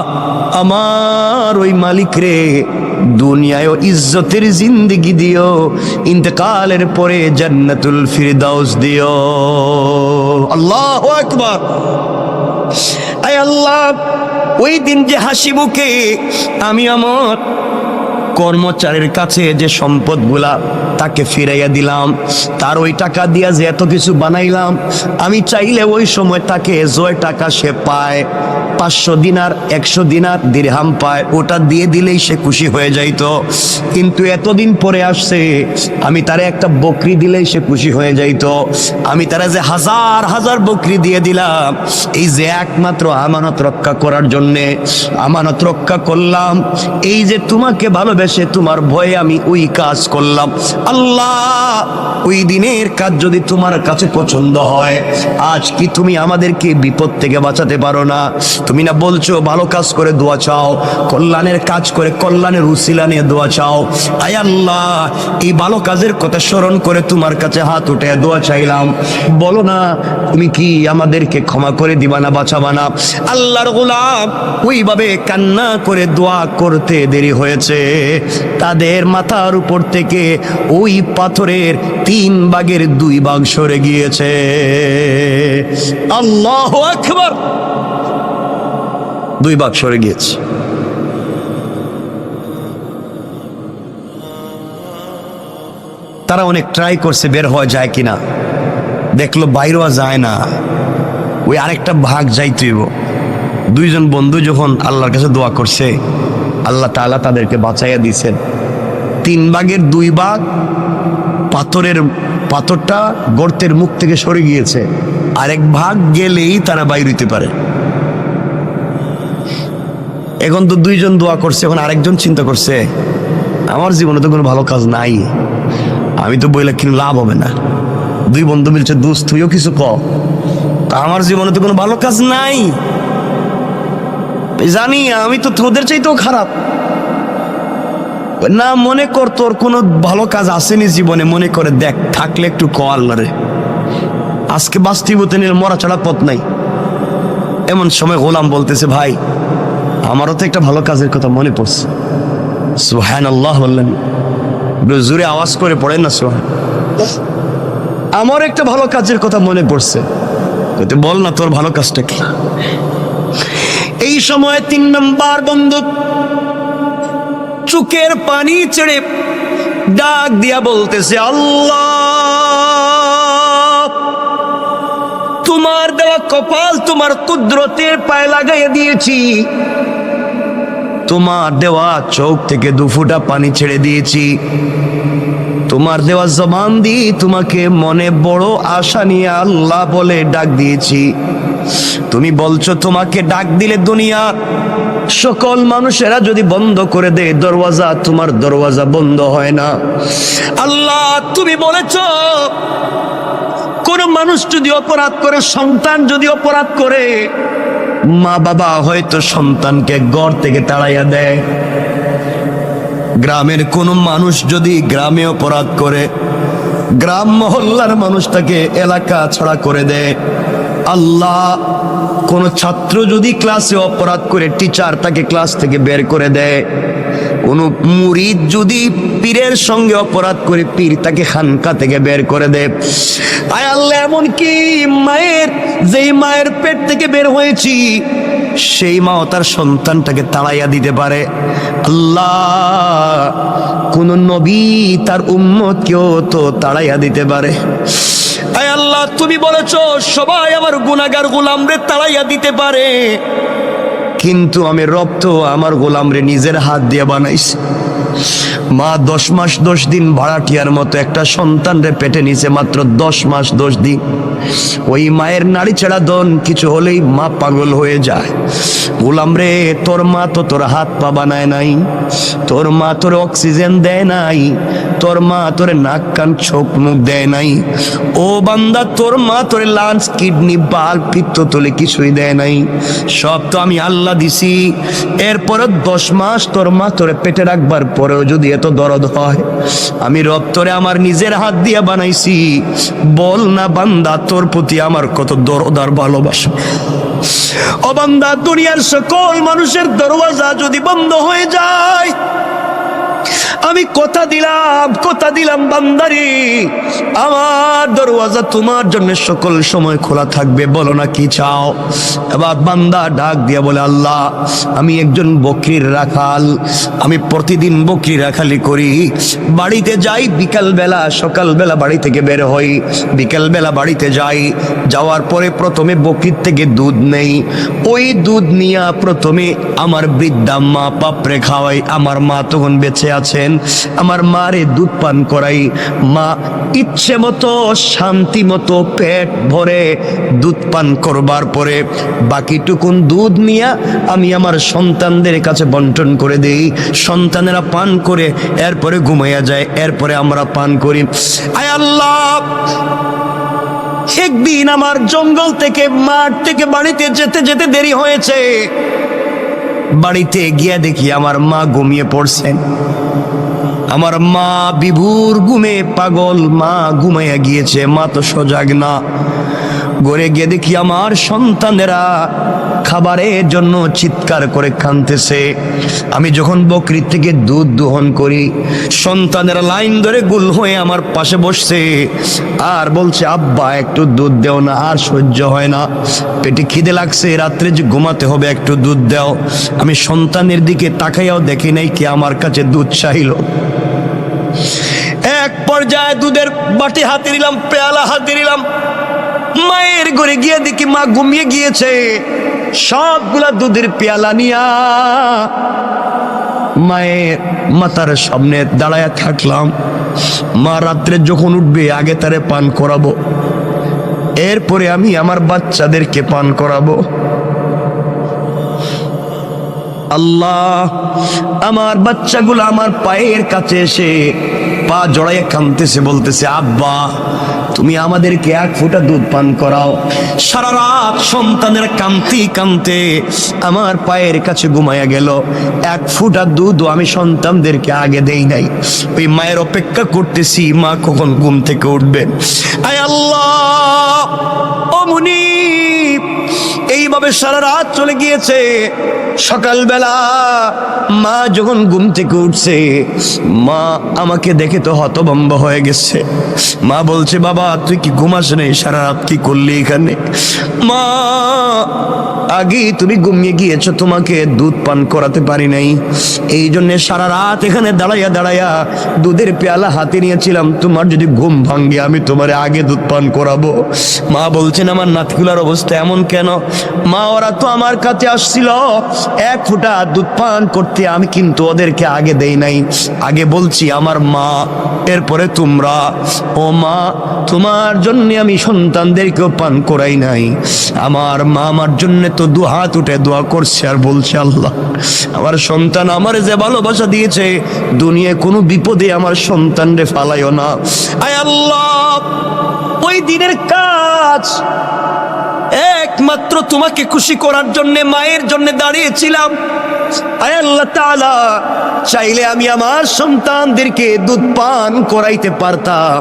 আমার ওই মালিক রে দুনিয়ায় ইজ্জতের জিন্দেগি দিও, ইন্তেকালের পরে জান্নাতুল ফিরদাউস দিও। আল্লাহু আকবার। আয় আল্লাহ, ওই দিন যে হাসি মুখে আমি আমার কর্মচারীর কাছে যে সম্পদগুলা তাকে ফিরাইয়া দিলাম, তার ওই টাকা দিয়া যে এত কিছু বানাইলাম, আমি চাইলে ওই সময় তাকে যে টাকা সে পায়, 500 দিনার, 100 দিনার, দিরহাম পায়, ওটা দিয়ে দিলেই সে খুশি হয়ে যাইতো। কিন্তু এতদিন পরে আসছে, আমি তারে একটা বকরি দিলেই সে খুশি হয়ে যাইতো। আমি তারা যে হাজার হাজার বকরি দিয়ে দিলাম, এই যে একমাত্র আমানত রক্ষা করার জন্যে, আমানত রক্ষা করলাম, এই যে তোমাকে ভালোবেসে তোমার ভয়ে আমি ওই কাজ করলাম। আল্লাহ, ওই দিনের কাজ যদি তোমার কাছে পছন্দ হয়, আজ কি তুমি আমাদেরকে বিপদ থেকে বাঁচাতে পারো না? তুমি না বলছো ভালো কাজ করে দোয়া চাও, কল্যাণের কাজ করে কল্যাণের উসিলা নিয়ে দোয়া চাও। আয় আল্লাহ, এই ভালো কাজের কথা স্মরণ করে তোমার কাছে হাত উঠে দোয়া চাইলাম, বলো না তুমি কি আমাদেরকে ক্ষমা করে দিবা না, বাঁচাবা না? আল্লাহর গোলাম ওইভাবে কান্না করে দোয়া করতে দেরি হয়েছে, তাদের মাথার উপর থেকে ওই পাথরের 3 ভাগের 2 ভাগ সরে গিয়েছে। আল্লাহু আকবার। 2 ভাগ সরে গিয়েছে। তারা অনেক ট্রাই করছে বের হওয়া যায় কিনা, দেখলো বাইরে যায় না, ওই আরেকটা ভাগ যাইতেইব। 2 জন বন্ধু যখন আল্লাহর কাছে দোয়া করছে, আল্লাহ তাআলা তাদেরকে বাঁচাইয়া দিয়েছেন। 3 ভাগের 2 ভাগ পাথরটা গর্তের মুখ থেকে সরে গিয়েছে, আরেক ভাগ গেলেই তারা বাইর হইতে পারে। এখন তো 2 জন দোয়া করছে, এখন আরেকজন চিন্তা করছে, আমার জীবনে তো কোনো ভালো কাজ নাই, আমি তো বইলে কিন্তু লাভ হবে না। 2 বন্ধু মিলছে, দোস্ত তুইও কিছু কর, আমার জীবনে তো কোনো ভালো কাজ নাই, জানি আমি তো তোদের চাইতেও খারাপ। না, মনে কর তোর কোনো ভালো কাজ আসেনি জীবনে, মনে করে দেখ, থাকলে একটু ক আল্লাহরে, আজকে বাস্তবতে নিলে মরা ছাড়া পথ নাই। এমন সময় গোলাম বলতেছে, ভাই আমারও তো একটা ভালো কাজের কথা মনে পড়ছে। সুবহানাল্লাহ বললেন, জোরে আওয়াজ করে পড়েন না সুবহান। আমার একটা ভালো কাজের কথা মনে পড়ছে, বল না তোর ভালো কাজটা কি? এই সময় 3 নম্বর বন্ধু চোখের পানি ছেড়ে ডাক দিয়া বলতেছে, আল্লাহ, তোমার দেওয়া কপাল তোমার কুদরতের পায়ে লাগাইয়া দিয়েছি, তোমার দেওয়া চোখ থেকে দুফুটা পানি ছেড়ে দিয়েছি, তোমার দেওয়া জবান দিয়ে তোমাকে মনে বড় আশা নিয়ে আল্লাহ বলে ডাক দিয়েছি। তুমি বলছো তোমাকে ডাক দিলে দুনিয়ার সকল মানুষেরা যদি বন্ধ করে দেয় দরওয়াজা, তোমার দরওয়াজা বন্ধ হয় না। আল্লাহ, তুমি বলেছ কোন মানুষ যদি অপরাধ করে, সন্তান যদি অপরাধ করে, মা বাবা হয়তো সন্তানকে ঘর থেকে তাড়াইয়া দেয়। গ্রামের কোন মানুষ যদি গ্রামে অপরাধ করে, গ্রাম মহল্লার মানুষ তাকে এলাকা ছাড়া করে দেয়। আল্লাহ, কোন ছাত্র যদি ক্লাসে অপরাধ করে, টিচার তাকে ক্লাস থেকে বের করে দেয়। কোন মুরিদ যদি পীরের সঙ্গে অপরাধ করে, পীর তাকে খানকা থেকে বের করে দেয়। আয় আল্লাহ, এমনকি মায়ের, যেই মায়ের পেট থেকে বের হয়েছি, সেই মাও তার সন্তানটাকে তাড়াইয়া দিতে পারে। আল্লাহ, কোন নবী তার উম্মতকেও তো তাড়াইয়া দিতে পারে। আয় আল্লাহ, তুমি বলেছো সবাই আমার গুনাহগার গোলামরে তাড়াইয়া দিতে পারে, কিন্তু আমি রব তো আমার গোলামরে নিজের হাত দিয়ে বানাইছি। মা 10 মাস 10 দিন ভাড়াটিয়ার মতো একটা সন্তানরে পেটে নিছে, মাত্র 10 মাস 10 দিন। ওই মায়ের নাড়ি ছেড়া দন কিছু হলেই মা পাগল হয়ে যায়। গোলাম রে, তোর মা তো তোর হাত পা বানায় নাই, তোর মা তোর অক্সিজেন দেয় নাই, তোর মা তোর নাক কান চোখ মুখ দেয় নাই। ও বান্দা, তোর মা তোর লাঞ্চ কিডনি বাল পিত্তথলি কিছুই দেয় নাই, সব তো আমি আল্লাহ দিছি। এরপরে 10 মাস তোর মা তোরে পেটে রাখবার পরেও যদি এত দরদ হয়, আমি রব তোরে আমার নিজের হাত দিয়ে বানাইছি। বল না বান্দা, তোর প্রতি আমার কত দরদ আর ভালোবাসা। ও বান্দা, দুনিয়ার সকল মানুষের দরওয়াজা যদি বন্ধ হয়ে যায়, আমি কথা দিলাম বান্দারি, আমার দরওয়াজা তোমার জন্য সকল সময় খোলা থাকবে। বলো না কি চাও? এবার বান্দা ডাক দিয়া বলে, আল্লাহ, আমি একজন বকরির রাখাল, আমি প্রতিদিন বকরি রাখালি করি। বাড়িতে যাই বিকালবেলা, সকালবেলা বাড়ি থেকে বের হই, বিকালবেলা বাড়িতে যাই। যাওয়ার পরে প্রথমে বকরির থেকে দুধ নেই, ওই দুধ নিয়ে প্রথমে আমার বৃদ্ধা মা পাপড়ে খাওয়াই। আমার মা তখন বেঁচে আছেন, আমার মারে দুধ পান করাই। মা ইচ্ছে মতো শান্তি মতো পেট ভরে দুধ পান করবার পরে বাকিটুকুন দুধ নিয়ে আমি আমার সন্তানদের কাছে বন্টন করে দেই। সন্তানেরা পান করে এরপরে ঘুমাইয়া যায়, এরপরে আমরা পান করি। আয় আল্লাহ, একদিন আমার জঙ্গল থেকে মাঠ থেকে বাড়িতে যেতে যেতে দেরি হয়েছে। বাড়িতে গিয়ে দেখি আমার মা ঘুমিয়ে পড়ছেন। আমার মা বিভোর ঘুমে পাগল, মা ঘুমাইয়া গিয়েছে, মা তো সজাগ না। ঘরে গিয়ে দেখি আমার সন্তানেরা খাবারের জন্য চিৎকার করে কাঁদতেছে। আমি যখন বকরির থেকে দুধ দোহন করি, সন্তানেরা লাইন ধরে গুল হয়ে আমার পাশে বসছে আর বলছে, আব্বা একটু দুধ দেও না, আর সহ্য হয় না, পেটে খিদে লাগছে, রাত্রে যে ঘুমাতে হবে, একটু দুধ দাও। আমি সন্তানের দিকে তাকাইয়াও দেখি নাই কে আমার কাছে দুধ চাইল। এক পর্যায়ে দুধের বাটি হাতে নিলাম, পেয়ালা হাতে নিলাম, মায়ের ঘরে গিয়ে দেখি মা ঘুমিয়ে গিয়েছে। সবগুলা দুধের পেয়ালা নিয়া মায়ের মাথার সামনে দাঁড়ায় থাকলাম। মা রাত্রে যখন উঠবে আগে তারে পান করাবো, এরপরে আমি আমার বাচ্চাদেরকে পান করাবো। আল্লাহ, আমার বাচ্চাগুলো আমার পায়ের কাছে এসে পা জড়াইয়া কাঁদতেছে, বলতেছে, আব্বা তুমি আমাদেরকে 1 ফোঁটা দুধ পান করাও। সারা রাত সন্তানের কাঁদতে কাঁদতে আমার পায়ের কাছে ঘুমাইয়া গেল। 1 ফোঁটা দুধও আমি সন্তানদেরকে আগে দেই নাই। ওই মায়ের অপেক্ষা করতেছি মা কখন ঘুম থেকে উঠবে। আয় আল্লাহ, ও মুনিব, এইভাবে সারা রাত চলে গিয়েছে। সকালবেলা মা যখন ঘুম থেকে উঠছে, মা আমাকে দেখে তো হতভম্ব হয়ে গেছে। মা বলছে, বাবা তুই কি ঘুমাস নেই? সারা রাত কি করলি এখানে? মা, আগে তুমি ঘুমিয়ে গিয়েছো, তোমাকে দুধ পান করাতে পারি নাই, এই জন্য সারা রাত এখানে দাঁড়াইয়া দাঁড়াইয়া দুধের পেয়ালা হাতে নিয়েছিলাম। তোমার যদি ঘুম ভাঙ্গে আমি তোমার আগে দুধ পান করাবো। মা বলছেন, আমার নাতকুলার অবস্থা এমন কেন? মা, ওরা তো আমার কাছে আসছিল এক ফোঁটা দুধ পান করতে, আমি কিন্তু ওদেরকে আগে দেই নাই। আগে বলছি আমার মা, এরপরে তোমরা। ও মা, তোমার জন্য আমি সন্তানদেরকেও পান করাই নাই। আমার মা আমার জন্য তো দু হাত উঠে দোয়া করছে আর বলছে, আল্লাহ আমার সন্তান আমার যে ভালোবাসা দিয়েছে, দুনিয়ায় কোনো বিপদে আমার সন্তানরে ফালাইও না। আয় আল্লাহ, ওই দিনের কাজ একমাত্র তোমাকে খুশি করার জন্য মায়ের জন্য দাঁড়িয়েছিলাম। আয় আল্লাহ তাআলা, চাইলে আমি আমার সন্তানদেরকে দুধ পান করাইতে পারতাম,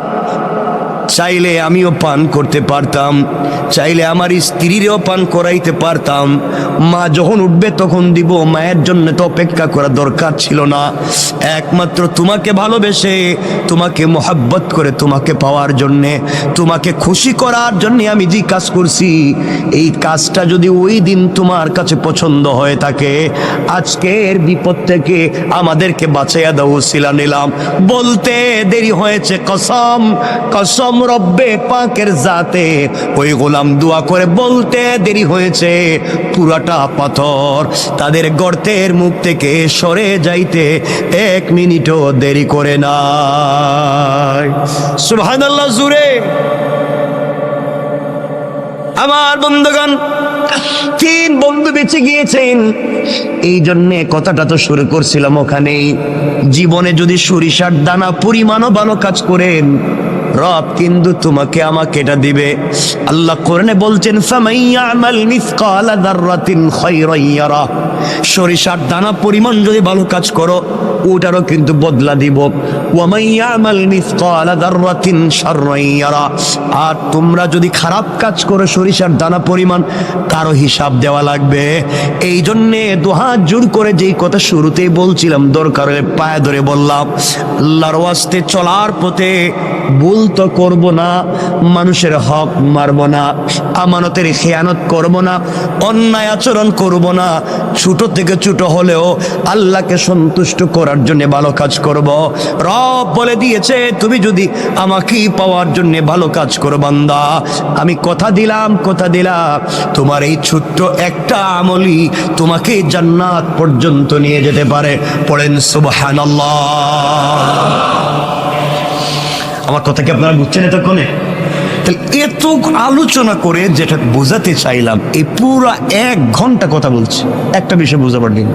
চাইলে আমিও পান করতে পারতাম, চাইলে আমার স্ত্রীরও পান করাইতে পারতাম। মা যখন উঠবে তখন দিব, মায়ের জন্য তো অপেক্ষা করা দরকার ছিল না। একমাত্র তোমাকে ভালোবেসে, তোমাকে মোহাব্বত করে, তোমাকে পাওয়ার জন্যে, তোমাকে খুশি করার জন্যে আমি যে কাজ করছি, এই কাজটা যদি ওই দিন তোমার কাছে পছন্দ হয়ে থাকে, আজকের বিপদ থেকে আমাদেরকে বাঁচাইয়া দাও ওসিলা নিলাম। বলতে দেরি হয়েছে, কসম কসম রব্বে পাকের জাতে, ওই গোলাম দোয়া করে বলতে দেরি হয়েছে, পুরাটা পাথর তাদের গর্তের মুখ থেকে সরে যাইতে 1 মিনিটও দেরি করে নাই। সুবহানাল্লাহ জুরে। আমার বন্ধুগণ, 3 বন্ধু বেঁচে গিয়েছেন। এই জন্যে কথাটা তো শুরু করছিলাম ওখানেই, জীবনে যদি সরিষার দানা পরিমাণও ভালো কাজ করেন, রব কিন্তু তোমাকে আমাকে এটা দিবে। আল্লাহ কোরআনে বলছেন, ফামাইয়ামাল মিসকালা যাররাতিন খায়রান ইয়ারা, সরিষার দানা পরিমাণ যদি ভালো কাজ করো, ওটারও কিন্তু বদলা দিব। ওয়া মাইয়ামাল মিসকালা যাররাতিন শাররান ইয়ারা, আর তোমরা যদি খারাপ কাজ করো সরিষার দানা পরিমাণ, তারও হিসাব দেওয়া লাগবে। এই জন্যে দুহাত জোর করে যেই কথা শুরুতেই বলছিলাম, দরকার হলে পায়ে ধরে বললাম, আল্লাহর ওয়াস্তে চলার পথে ভুল তো করব না, মানুষের হক মারব না, আমানতের খেয়ানত করব না, অন্যায় আচরণ করব না, ছোট থেকে ছোট হলেও আল্লাহকে সন্তুষ্ট করার জন্য ভালো কাজ করব। রব বলে দিয়েছে, তুমি যদি আমাকে পাওয়ার জন্য ভালো কাজ করো বান্দা, আমি কথা দিলাম তোমার এই ছোট্ট একটা আমলই তোমাকে জান্নাত পর্যন্ত নিয়ে যেতে পারে। পড়েন সুবহানাল্লাহ। আমার কথা কি আপনারা বুঝছেন এতক্ষণে? তাহলে এত আলোচনা করে যেটা বোঝাতে চাইলাম, এই পুরো 1 ঘন্টা কথা বলছি, একটা বিষয় বোঝাবার দিন,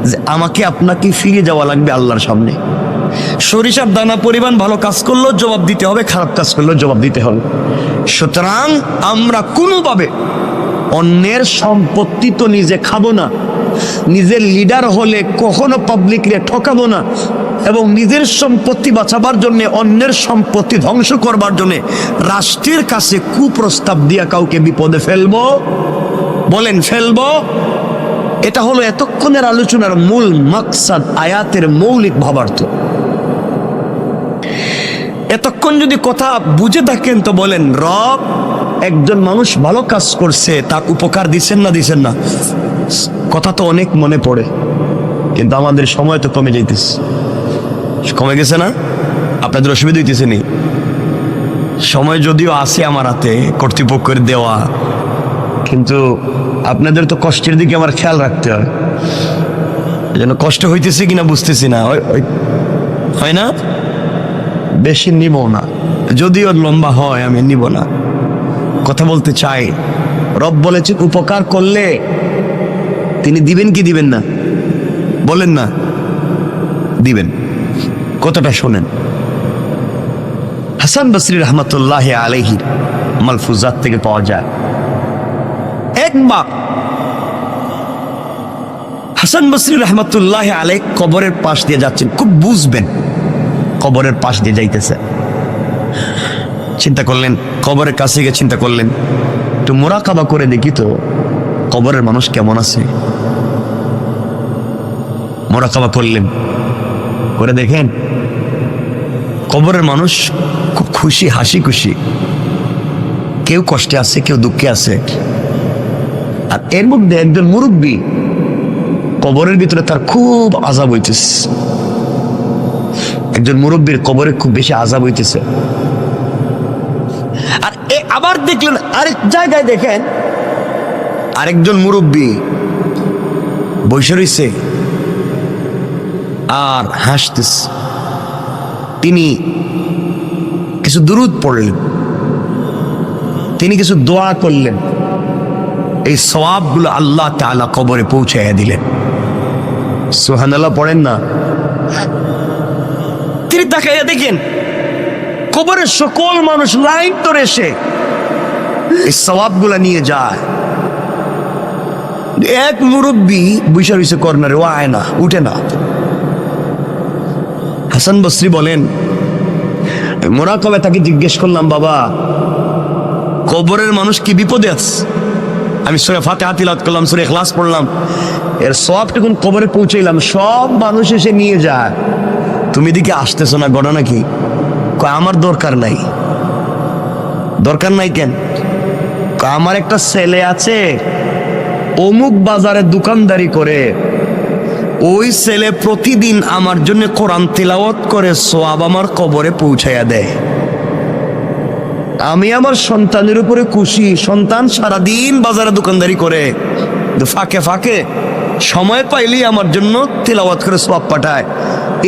যে আমাকে আপনাকে ফিরে যাওয়া লাগবে আল্লাহর সামনে। সরিষার দানা পরিমাণ ভালো কাজ করলেও জবাব দিতে হবে, খারাপ কাজ করলেও জবাব দিতে হবে। সুতরাং আমরা কোনোভাবে অন্যের সম্পত্তি তো নিজে খাবো না, নিজের লিডার হলে কখনো পাবলিকরে ঠকাবো না, এবং নিজের সম্পত্তি বাঁচাবার জন্য, অন্যের সম্পত্তি ধ্বংস করবার জন্য রাষ্ট্রের কাছে কুপ্রস্তাব দিয়া কাউকে বিপদে ফেলবো? বলেন ফেলবো? এটা হলো এতক্ষণের আলোচনার মূল মাকসাদ, আয়াতের মৌলিক ভাবার্থ। এতক্ষণ যদি কথা বুঝে থাকেন তো বলেন, রব একজন মানুষ ভালো কাজ করছে, তার উপকার দিচ্ছেন না? কথা তো অনেক মনে পড়ে, কিন্তু আমাদের সময় তো কমে যাইতেছে। কমে গেছে না? আপনাদের অসুবিধা হইতেছে নি? সময় যদিও আছে আমার হাতে, কর্তৃপক্ষের দেওয়া, কিন্তু আপনাদের তো কষ্টের দিকে আমার খেয়াল রাখতে হয়। এই জন্য কষ্ট হইতেছে কিনা বুঝতেছি না, হয় না? বেশি নিব না, যদিও লম্বা হয় আমি নিব না। কথা বলতে চাই, রব বলেছে উপকার করলে তিনি দিবেন কি দিবেন না? বলেন না, দিবেন। কথাটা শোনেন, হাসান বসরি রহমতুল্লাহ আলাইহির মালফুজাত থেকে পাওয়া যায়। একবার হাসান বসরি রহমতুল্লাহ আলাইহি কবরের পাশ দিয়ে যাচ্ছেন, খুব বুঝবেন, কবরের পাশ দিয়ে যাইতেছে। চিন্তা করলেন, কবরের কাছে গিয়ে চিন্তা করলেন, একটু মোরাকাবা করে দেখি তো কবরের মানুষ কেমন আছে, মোরাকাবা করলেন, করে দেখেন কবরের মানুষ খুব খুশি, হাসি খুশি, কেউ কষ্টে আছে, কেউ দুঃখে আছে। আর এর মধ্যে একজন মুরব্বী, কবরের ভিতরে তার খুব আযাব হইতেছে, একজন মুরব্বীর কবরে খুব বেশি আযাব হইতেছে। আর আবার দেখলেন আরেক জায়গায়, দেখেন আরেকজন মুরব্বী বসে রইছে আর হাসতেছে। তিনি কিছু দুরূদ পড়লেন, তিনি কিছু দোয়া করলেন, এই সওয়াবগুলো আল্লাহ তাআলা কবরে পৌঁছাইয়া দিলেন। সুবহানাল্লাহ পড়েন না? তিনি তাকাইয়া দেখেন কবরের সকল মানুষ লাইন ধরে এসে এই সওয়াবগুলা নিয়ে যায়। এক মুরব্বী বসে রয়েছে কর্নারে, ও আয় না, উঠে না। হাসান বসরি বলেন, মোরাকাবায় তাকে জিজ্ঞেস করলাম, বাবা কবরের মানুষ কি বিপদে আছে? আমি সূরা ফাতিহা তিলাওয়াত করলাম, সূরা ইখলাস পড়লাম, এর সওয়াবটুকুন কবরে পৌঁছাইলাম, সব মানুষ এসে নিয়ে যায়, তুমি দিকে আসতেছো না, ঘটনা কি? কয় আমার দরকার নাই। দরকার নাই কেন? কয় আমার একটা ছেলে আছে, অমুক বাজারে দোকানদারি করে, ওই ছেলে প্রতিদিন আমার জন্য কোরআন তিলাওয়াত করে সওয়াব আমার কবরে পৌঁছাইয়া দেয়। আমি আমার সন্তানের উপরে খুশি, সন্তান সারাদিন বাজারে দোকানদারি করে, ফাঁকে ফাঁকে সময় পাইলেই আমার জন্য তিলাওয়াত করে সওয়াব পাঠায়।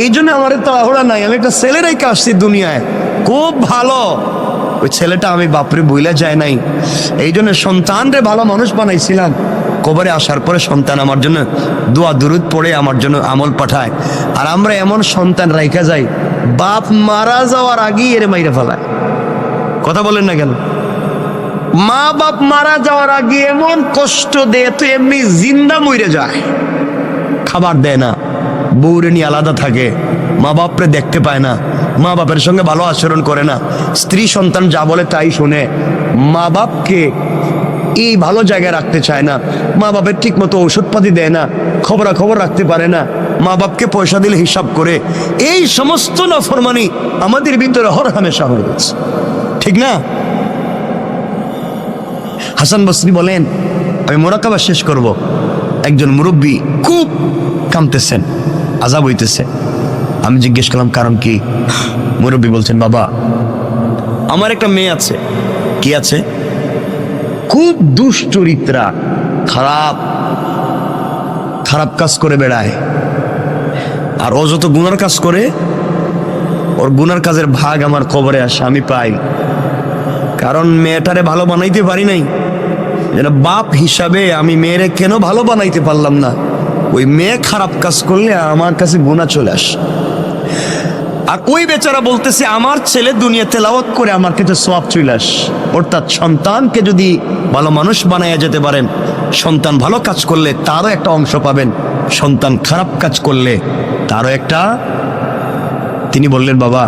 এই জন্য আমার তাড়াহুড়া নাই, আমি একটা ছেলে রেখে আসছি দুনিয়ায়, খুব ভালো। ওই ছেলেটা আমি বাপরে বইলা যায় নাই, এই জন্য সন্তানরে ভালো মানুষ বানাইছিলাম। কবরে আসার পরে সন্তান আমার জন্য দোয়া দুরূদ পড়ে আমার জন্য আমল পাঠায়। আর আমরা এমন সন্তান রাইখা যাই, বাপ মারা যাওয়ার আগেই এর মাইরে ফেলায়। কথা বলেন না কেন? মা বাপ মারা যাওয়ার আগে এমন কষ্ট দেয়, তো এমনি জিন্দা মরে যায়, খাবার দেয় না, বউরে নিয়ে আলাদা থাকে, মা বাপরে দেখতে পায় না, মা বাপের সঙ্গে ভালো আচরণ করে না, স্ত্রী সন্তান যা বলে তাই শুনে, মা বাপকে এই ভালো জায়গায় রাখতে চায় না, মা বাপের ঠিক মতো ঔষধপাতি দেয় না, খবরাখবর রাখতে পারে না, মা বাপকে পয়সা দিলে হিসাব করে। এই সমস্ত নাফরমানি আমাদের ভিতরে হর হামেশা হয়ে গেছে, ঠিক না? হাসান বসরি বলেন, আমি মোরাকাবা শেষ করব, একজন মুরব্বী খুব কাঁদতেছেন, আযাব হইতেছে। আমি জিজ্ঞেস করলাম কারণ কি? মুরব্বী বলছেন, বাবা আমার একটা মেয়ে আছে। কি আছে? খুব দুশ্চরিত্রা, খারাপ খারাপ কাজ করে বেড়ায়, আর ও যত গুনার কাজ করে, ওর গুনার কাজের ভাগ আমার কবরে আসে, আমি পাই। কারণ মেয়েটারে ভালো বানাইতে পারি নাই, যেন বাপ হিসাবে আমি মেয়েরে কেন ভালো বানাইতে পারলাম না? ওই মেয়ে খারাপ কাজ করলে আমার কাছে গুনাহ চলে আসে। আর ওই বেচারা বলতেছে, আমার ছেলে দুনিয়া তেলাওয়াত করে আমার কাছে সওয়াব চলে আসে। অর্থাৎ সন্তানকে যদি ভালো মানুষ বানাইয়া যেতে পারেন, সন্তান ভালো কাজ করলে তারও একটা অংশ পাবেন, সন্তান খারাপ কাজ করলে তারও একটা। তিনি বললেন, বাবা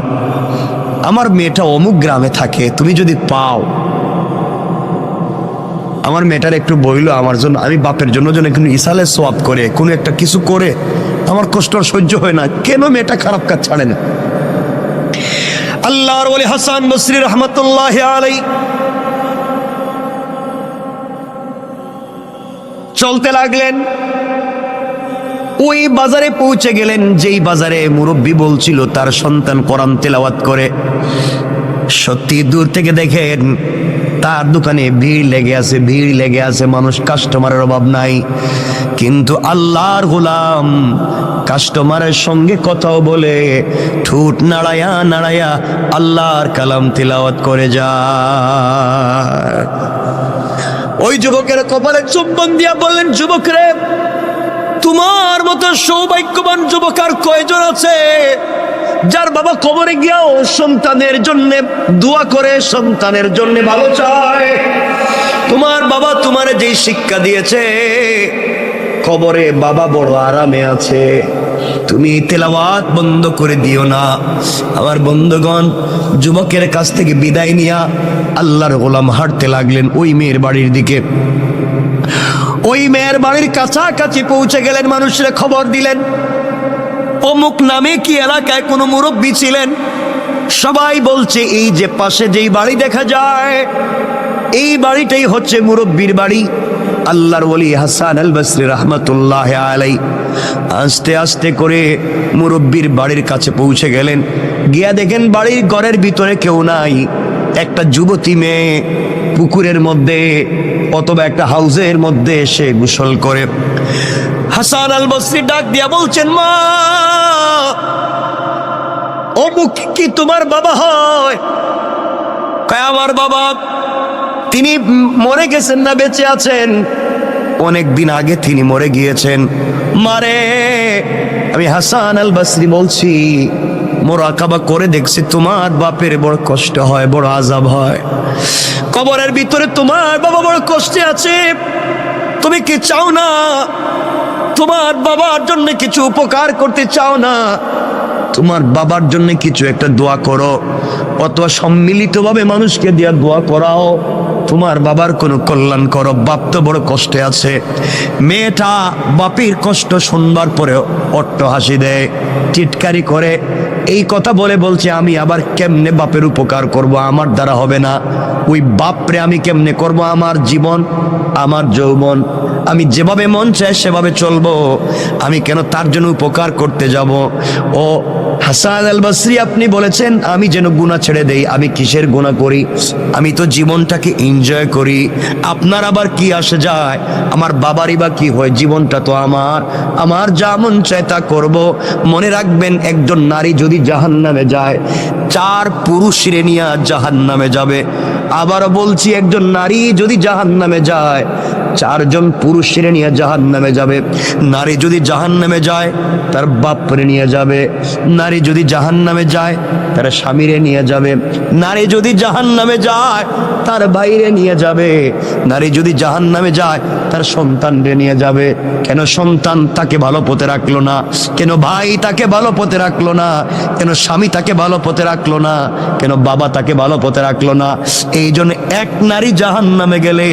আমার মেয়েটা অমুক গ্রামে থাকে, তুমি যদি পাও, আমার মেয়েটার একটু বইল আমার জন্য, আমি বাপের জন্য যেন একটু ইসালে সওয়াব করে, কোনো একটা কিছু করে, আমার কষ্ট আর সহ্য হয় না, কেন মেয়েটা খারাপ কাজ ছাড়ে না? আল্লাহর ওলি হাসান বসরি রহমতুল্লাহ আলাইহি চলতে লাগলেন, ওই বাজারে পৌঁছে গেলেন যেই বাজারে মুরব্বী বলছিল তার সন্তান কোরআন তেলাওয়াত করে। সত্যি দূর থেকে দেখেন তার দোকানে ভিড় লেগে আছে, মানুষ, কাস্টমারের অভাব নাই। কিন্তু আল্লাহর গোলাম কাস্টমারের সঙ্গে কথাও বলে, ঠোঁট নাড়ায়া নাড়ায়া আল্লাহর কালাম তিলাওয়াত করে যায়। ওই যুবকের কপালে চুম্বন দিয়া বললেন, যুবক রে, তোমার মতো সৌভাগ্যবান যুবক আর কয়জন আছে যার বাবা কবরে গিয়াও সন্তানের জন্য দোয়া করে, সন্তানের জন্য ভালো চায়। তোমার বাবা তোমারে যেই শিক্ষা দিয়েছে, কবরে বাবা বড় আরামে আছে, তুমি তেলাওয়াত বন্ধ করে দিও না। আমার বন্ধুগণ, যুবকের কাছ থেকে বিদায় নিয়া আল্লাহর গোলাম হাঁটতে লাগলেন ওই মেয়ের বাড়ির দিকে। ওই মেয়ের বাড়ির কাছাকাছি পৌঁছে গেলেন, মানুষরা খবর দিলেন অমুক নামে কি এলাকায় কোনো মুরব্বী ছিলেন। সবাই বলছে এই যে পাশে যেই বাড়ি দেখা যায় এই বাড়িটাই হচ্ছে মুরব্বীর বাড়ি। আল্লাহর ওলি হাসান আল বসরি রহমতুল্লাহ আলাই আস্তে আস্তে করে মুরব্বীর বাড়ির কাছে পৌঁছে গেলেন। গিয়া দেখেন বাড়ির ঘরের ভিতরে কেউ নাই। একটা যুবতী মেয়ে পুকুরের মধ্যে অথবা একটা হাউজের মধ্যে এসে গোসল করে। হাসান আল বসরি ডাক দিয়া বলছেন, মা অমুক কি তোমার বাবা হয়? কয় আমার বাবা। তিনি মরে গেছেন না বেঁচে আছেন? অনেক দিন আগে তিনি মরে গিয়েছেন। মারে আমি হাসান আল বসরি বলছি, মোরাকাবা করে দেখছি তোমার বাপের বড় কষ্ট হয়, বড় আযাব হয়। কবরের ভিতরে তোমার বাবা বড় কষ্টে আছে। তুমি কি চাও না তোমার বাবার জন্য কিছু উপকার করতে চাও না? তোমার বাবার জন্য কিছু একটা দোয়া করো, অথবা সম্মিলিতভাবে মানুষকে দিয়া দোয়া করাও, তোমার বাবার কোনো কল্যাণ করো। বাপ তো বড় কষ্টে আছে। মেয়েটা বাপের কষ্ট শুনবার পরে অট্ট হাসি দেয়, টিটকারি করে। এই কথা বলে বলছে, আমি আবার কেমনে বাপের উপকার করব? আমার দ্বারা হবে না। ওই বাপরে আমি কেমনে করব? আমার জীবন, আমার যৌবন, আমি যেভাবে মন চায় সেভাবে চলবো। আমি কেন তার জন্য উপকার করতে যাব? ও হাসান আল বসরি, আপনি বলেছেন আমি যেন গুনাহ ছেড়ে দেই। আমি কিসের গুনাহ করি? আমি তো জীবনটাকে এনজয় করি। আপনার আবার কি আসে যায়? আমার বাবারই বা কি হয়? জীবনটা তো আমার যা মন চায় তা করব। মনে রাখবেন, একজন নারী যদি জাহান্নামে যায়, 4 পুরুষের নিয়ে জাহান্নামে যাবে। আবারও বলছি, একজন নারী যদি জাহান্নামে যায়, 4 জন পুরুষের নিয়ে জাহান্নামে যাবে। নারী যদি জাহান্নামে যায়, তার বাপরে নিয়ে যাবে। নারী যদি জাহান্নামে যায়, তার স্বামীরে নিয়ে যাবে। নারী যদি জাহান্নামে যায়, তার ভাইরে নিয়ে যাবে। নারী যদি জাহান্নামে যায়, তার সন্তানরে নিয়ে যাবে। কেন সন্তান তাকে ভালো পথে রাখলো না? কেন ভাই তাকে ভালো পথে রাখলো না? কেন স্বামী তাকে ভালো পথে রাখলো না? কেন বাবা তাকে ভালো পথে রাখলো না? এই জন্য এক নারী জাহান্নামে গেলে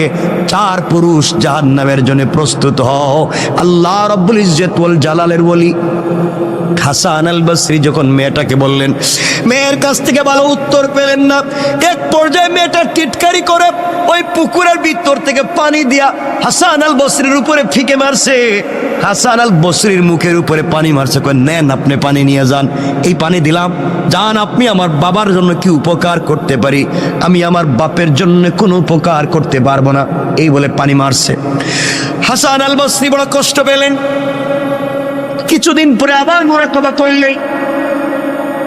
4 পুরুষ জাহান্নামের জন্য প্রস্তুত হও। আল্লাহ রাব্বুল ইজ্জত ওয়াল জালালের ওলি হাসান আল বসরি যখন মেয়েটাকে বললেন, মেয়ের কাছ থেকে ভালো উত্তর পেলেন না। এক পর্যায়ে মেয়েটা টিটকারি করে ওই পুকুরের ভিতর থেকে পানি দিয়া হাসান আল বসরির উপরে ফিকে মারছে। হাসান আল বসরির মুখের উপরে পানি মারছে। কয়, নেন আপনি পানি নিয়ে যান। এই পানি দিলাম, যান আপনি আমার বাবার জন্য কি উপকার করতে পারি? আমি আমার বাপের জন্য কোনো উপকার করতে পারবো না। এই বলে পানি মারছে। হাসান আল বসরি বড় কষ্ট পেলেন। কিছুদিন পরে আবার মুরাকাবা করলেন।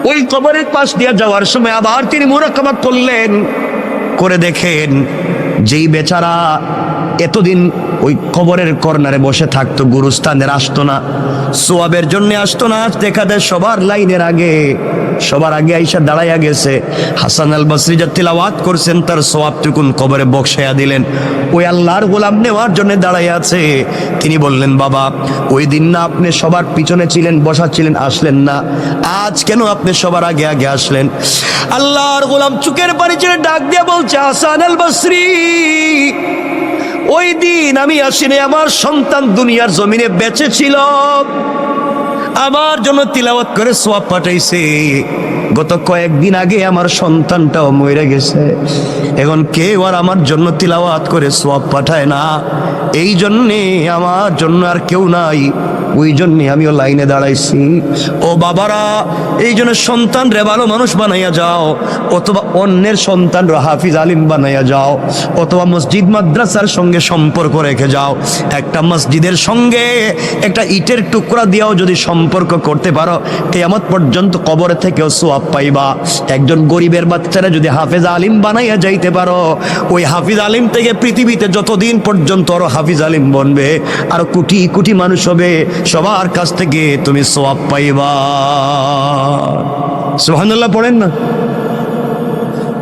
ওই কবরের পাশ দিয়ে যাওয়ার সময় আবার তিনি মুরাকাবা করলেন। করে দেখেন, যেই বেচারা এতদিন ওই কবরের কর্নারে বসে থাকতো, গুরুস্থানের আসতো না, সোয়াবের জন্য আসতো না, আজ দেখা যায় সবার লাইনের আগে, সবার আগে আইসা দাঁড়াইয়া গেছে। হাসান আল বসরি যা তিলাওয়াত করছেন, তার সোয়াবটুকুন কবরে বক্সাইয়া দিলেন। ওই আল্লাহর গোলাম নেওয়ার জন্য দাঁড়াইয়া আছে। তিনি বললেন, বাবা ওই দিন না আপনি সবার পিছনে ছিলেন, বসা ছিলেন, আসলেন না, আজ কেন আপনি সবার আগে আগে আসলেন? আল্লাহর গোলাম চুকের পানি ছেড়ে ডাক দিয়ে বলছে, হাসান আল বসরি, ওই দিন আমি আসিনি, আমার সন্তান দুনিয়ার জমিনে বেঁচে ছিল, আমার জন্য তিলাওয়াত করে সোয়াব পাঠাইছে। গত কয়েকদিন আগে আমার সন্তানটাও মরে গেছে। এখন কেউ আর আমার জন্য তিলাওয়াত করে সোয়াব পাঠায় না। এই জন্যে আমার জন্য আর কেউ নাই, ওই জন্যে আমিও লাইনে দাঁড়াইছি। ও বাবারা, এই জন্য সন্তান রে ভালো মানুষ বানাইয়া যাও, অথবা অন্যের সন্তান রে হাফিজ আলিম বানাইয়া যাও, অথবা মসজিদ মাদ্রাসার সঙ্গে সম্পর্ক রেখে যাও। একটা মসজিদের সঙ্গে একটা ইটের টুকরা দিয়েও যদি সম্পর্ক করতে পারো, কিয়ামত পর্যন্ত কবর থেকেও সোয়াব পাইবা। একজন গরিবের বাচ্চারা যদি হাফিজ আলিম বানাইয়া যাইতে পারো, ওই হাফিজ আলিম থেকে পৃথিবীতে যতদিন পর্যন্ত আরো হাফিজ আলিম বনবে, আর কোটি কোটি মানুষ হবে, সবার কাছ থেকে তুমি সোয়াব পাইবা। সুবহানাল্লাহ পড়েন না?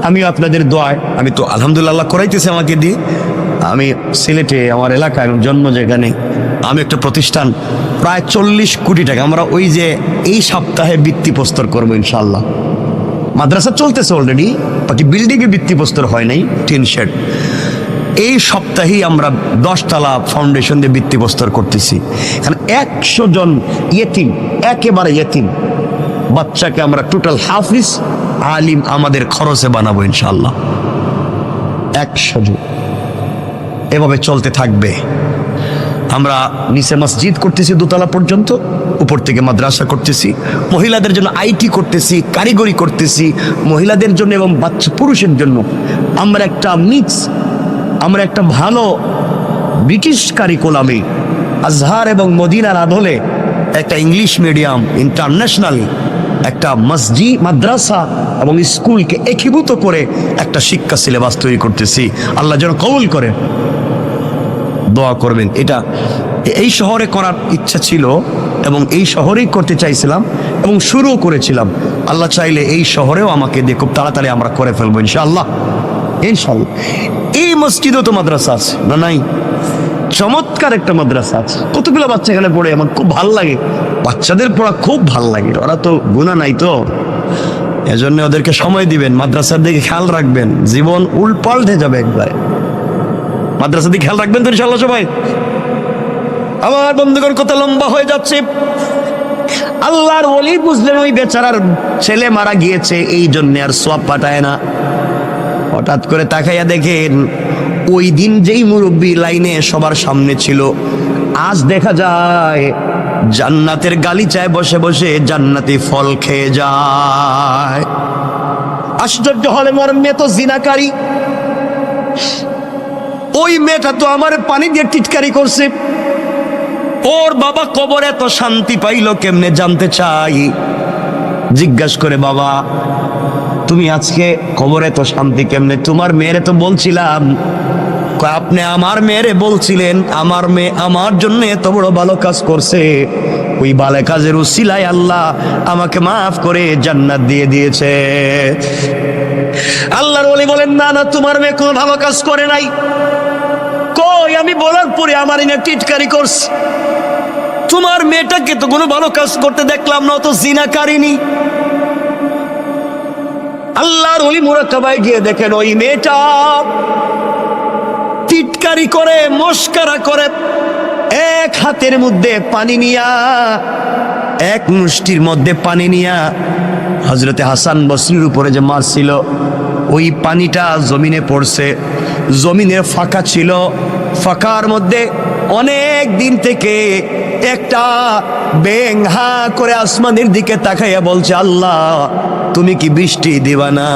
আমিও আপনাদের দোয়ায়, আমি তো আলহামদুলিল্লাহ করাইতেছি আমাকে দিয়ে। আমি সিলেটে, আমার এলাকায় জন্ম, যেখানে আমি একটা প্রতিষ্ঠান, প্রায় 40 কোটি টাকা আমরা ওই যে এই সপ্তাহে ভিত্তিপ্রস্তর করবো ইনশাআল্লাহ। মাদ্রাসা চলতেছে অলরেডি, বাকি বিল্ডিংয়ে ভিত্তিপ্রস্তর হয় নাই, টিন শেড। এই সপ্তাহেই আমরা 10 তলা ফাউন্ডেশন দিয়ে ভিত্তিপ্রস্তর করতেছি। এখানে 100 জন ইয়েতিম, একেবারে ইয়েতিম বাচ্চাকে আমরা টোটাল হাফিজ আলিম আমাদের খরচে বানাবো ইনশাআল্লাহ। 100 জন এভাবে চলতে থাকবে। আমরা নিচে মসজিদ করতেছি 2 তলা পর্যন্ত, উপর থেকে মাদ্রাসা করতেছি, মহিলাদের জন্য আইটি করতেছি, কারিগরি করতেছি, মহিলাদের জন্য এবং বাচ্চা পুরুষের জন্য আমরা একটা মিক্স, আমরা একটা ভালো ব্রিটিশ কারিকুলামে আজহার এবং মদিনার আদলে একটা ইংলিশ মিডিয়াম ইন্টারন্যাশনাল একটা মসজিদ, মাদ্রাসা এবং স্কুলকে একীভূত করে একটা শিক্ষা সিলেবাস তৈরি করতেছি। আল্লাহ যেন কবুল করে, দোয়া করবেন। এটা এই শহরে করার ইচ্ছা ছিল এবং এই শহরেই করতে চাইছিলাম এবং শুরুও করেছিলাম। আল্লাহ চাইলে এই শহরেও আমাকে দিয়ে খুব তাড়াতাড়ি আমরা করে ফেলবো ইনশাআল্লাহ, ইনশাআল্লাহ। এই মসজিদেও তো মাদ্রাসা আছে না? নাই? চমৎকার একটা মাদ্রাসা আছে, কতগুলো বাচ্চা এখানে পড়ে, আমার খুব ভাল লাগে। বাচ্চাদের পড়া খুব ভাল লাগে, ওরা তো গুনাহ নাই তো, এজন্য ওদেরকে সময় দিবেন, মাদ্রাসার দিকে খেয়াল রাখবেন, জীবন উল্পাল্টে যাবে একবারে। মাদ্রাসার দিকে খেয়াল রাখবেন তো ইনশাআল্লাহ সবাই। আমার বন্ধুগণ, কথা লম্বা হয়ে যাচ্ছে। আল্লাহর ওলি বুঝলেন ওই বেচারার ছেলে মারা গিয়েছে, এই জন্য আর সওয়াব পাঠায় না। হঠাৎ করে তাকাইয়া দেখেন ওই দিন যেই মুরব্বী লাইনে সবার সামনে ছিল, আজ দেখা যায় জান্নাতের গালিচায় বসে বসে জান্নাতি ফল খেয়ে যায়। আশ্চর্য হলে মোর মেয়ে তো জিনাকারী, ওই মেয়েটা তো আমার পানি দিয়ে টিটকারি করছে, ওর বাবা কবরে এত শান্তি পাইলো কেমনে জানতে চাই। জিজ্ঞাসা করে, বাবা তুমি আজকে কবরে এত শান্তি কেমনে? তোমার মেয়েরে তো বলছিলাম। আপনি আমার মেয়েরে বলছিলেন, আমার মেয়ে আমার জন্য এত বড় ভালো কাজ করছে, ওই ভালো কাজের উসিলায় আল্লাহ আমাকে মাফ করে জান্নাত দিয়ে দিয়েছে। আল্লাহর ওলি বলেন, না না, তোমার মেয়ে কোনো ভালো কাজ করে নাই। কই, আমি বলার পরে আমার এনে টিটকারি করছে। তোমার মেয়েটাকে তো কোনো ভালো কাজ করতে দেখলাম না, তো জিনাকারিনী। আল্লাহর ওলি মুরাকাবায় গিয়ে দেখেন ওই মেয়েটা টিটকারি করে, মস্কারা করে, এক হাতের মধ্যে পানি নিয়া, এক মুষ্টির মধ্যে পানি নিয়া হযরতে হাসান বসরির উপরে যে মারছিল, ওই পানিটা জমিনে পড়ছে। জমিনে ফাঁকা ছিল, ফাঁকার মধ্যে অনেক দিন থেকে একটা ব্যাঙ হা করে আসমানের দিকে তাকাইয়া বলছে, আল্লাহ তুমি কি বৃষ্টি দিবা না?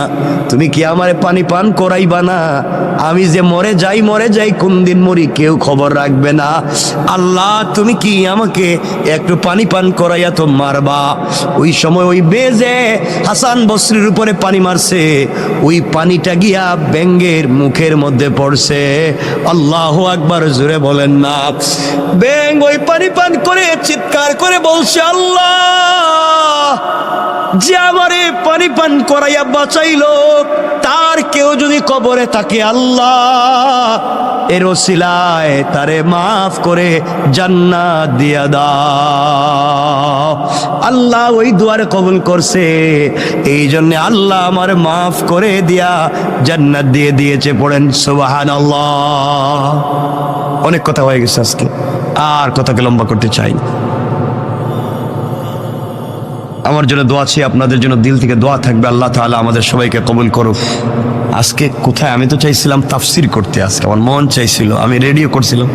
তুমি কি আমারে পানি পান করাইবা না? আমি যে মরে যাই, কোন দিন মরি কেউ খবর রাখবে না। আল্লাহ তুমি কি আমাকে একটু পানি পান করাইয়া তো মারবা? ওই সময় ওই বেজে হাসান বসরির উপরে পানি মারছে, ওই পানিটা গিয়া ব্যাঙের মুখের মধ্যে পড়ছে। আল্লাহু আকবার, জোরে বলেন না। ব্যাঙ ওই পানি পান করে চিৎকার করে বলছে, আল্লাহ যে আমারে পানি পান করাইয়া বাঁচাইলো, তার কেউ যদি কবরে থাকে, আল্লাহ এর ওসিলায় তারে মাফ করে জান্নাত দিয়া দাও। আল্লাহ ওই দুয়ারে কবুল করছে, এই জন্য আল্লাহ আমার মাফ করে দিয়া জান্নাত দিয়ে দিয়েছে। পড়েন সুবহানাল্লাহ। অনেক কথা হয়ে গেছে আজকে, আর কথাকে লম্বা করতে চাই। আমার জন্য দোয়া আছে, আপনাদের জন্য দিল থেকে দোয়া থাকবে। আল্লাহ তাআলা আমাদের সবাইকে কবুল করুক। আজকে কোথায়, আমি তো চাইছিলাম তাফসীর করতে, আজকে আমার মন চাইছিল, আমি রেডিও করছিলাম।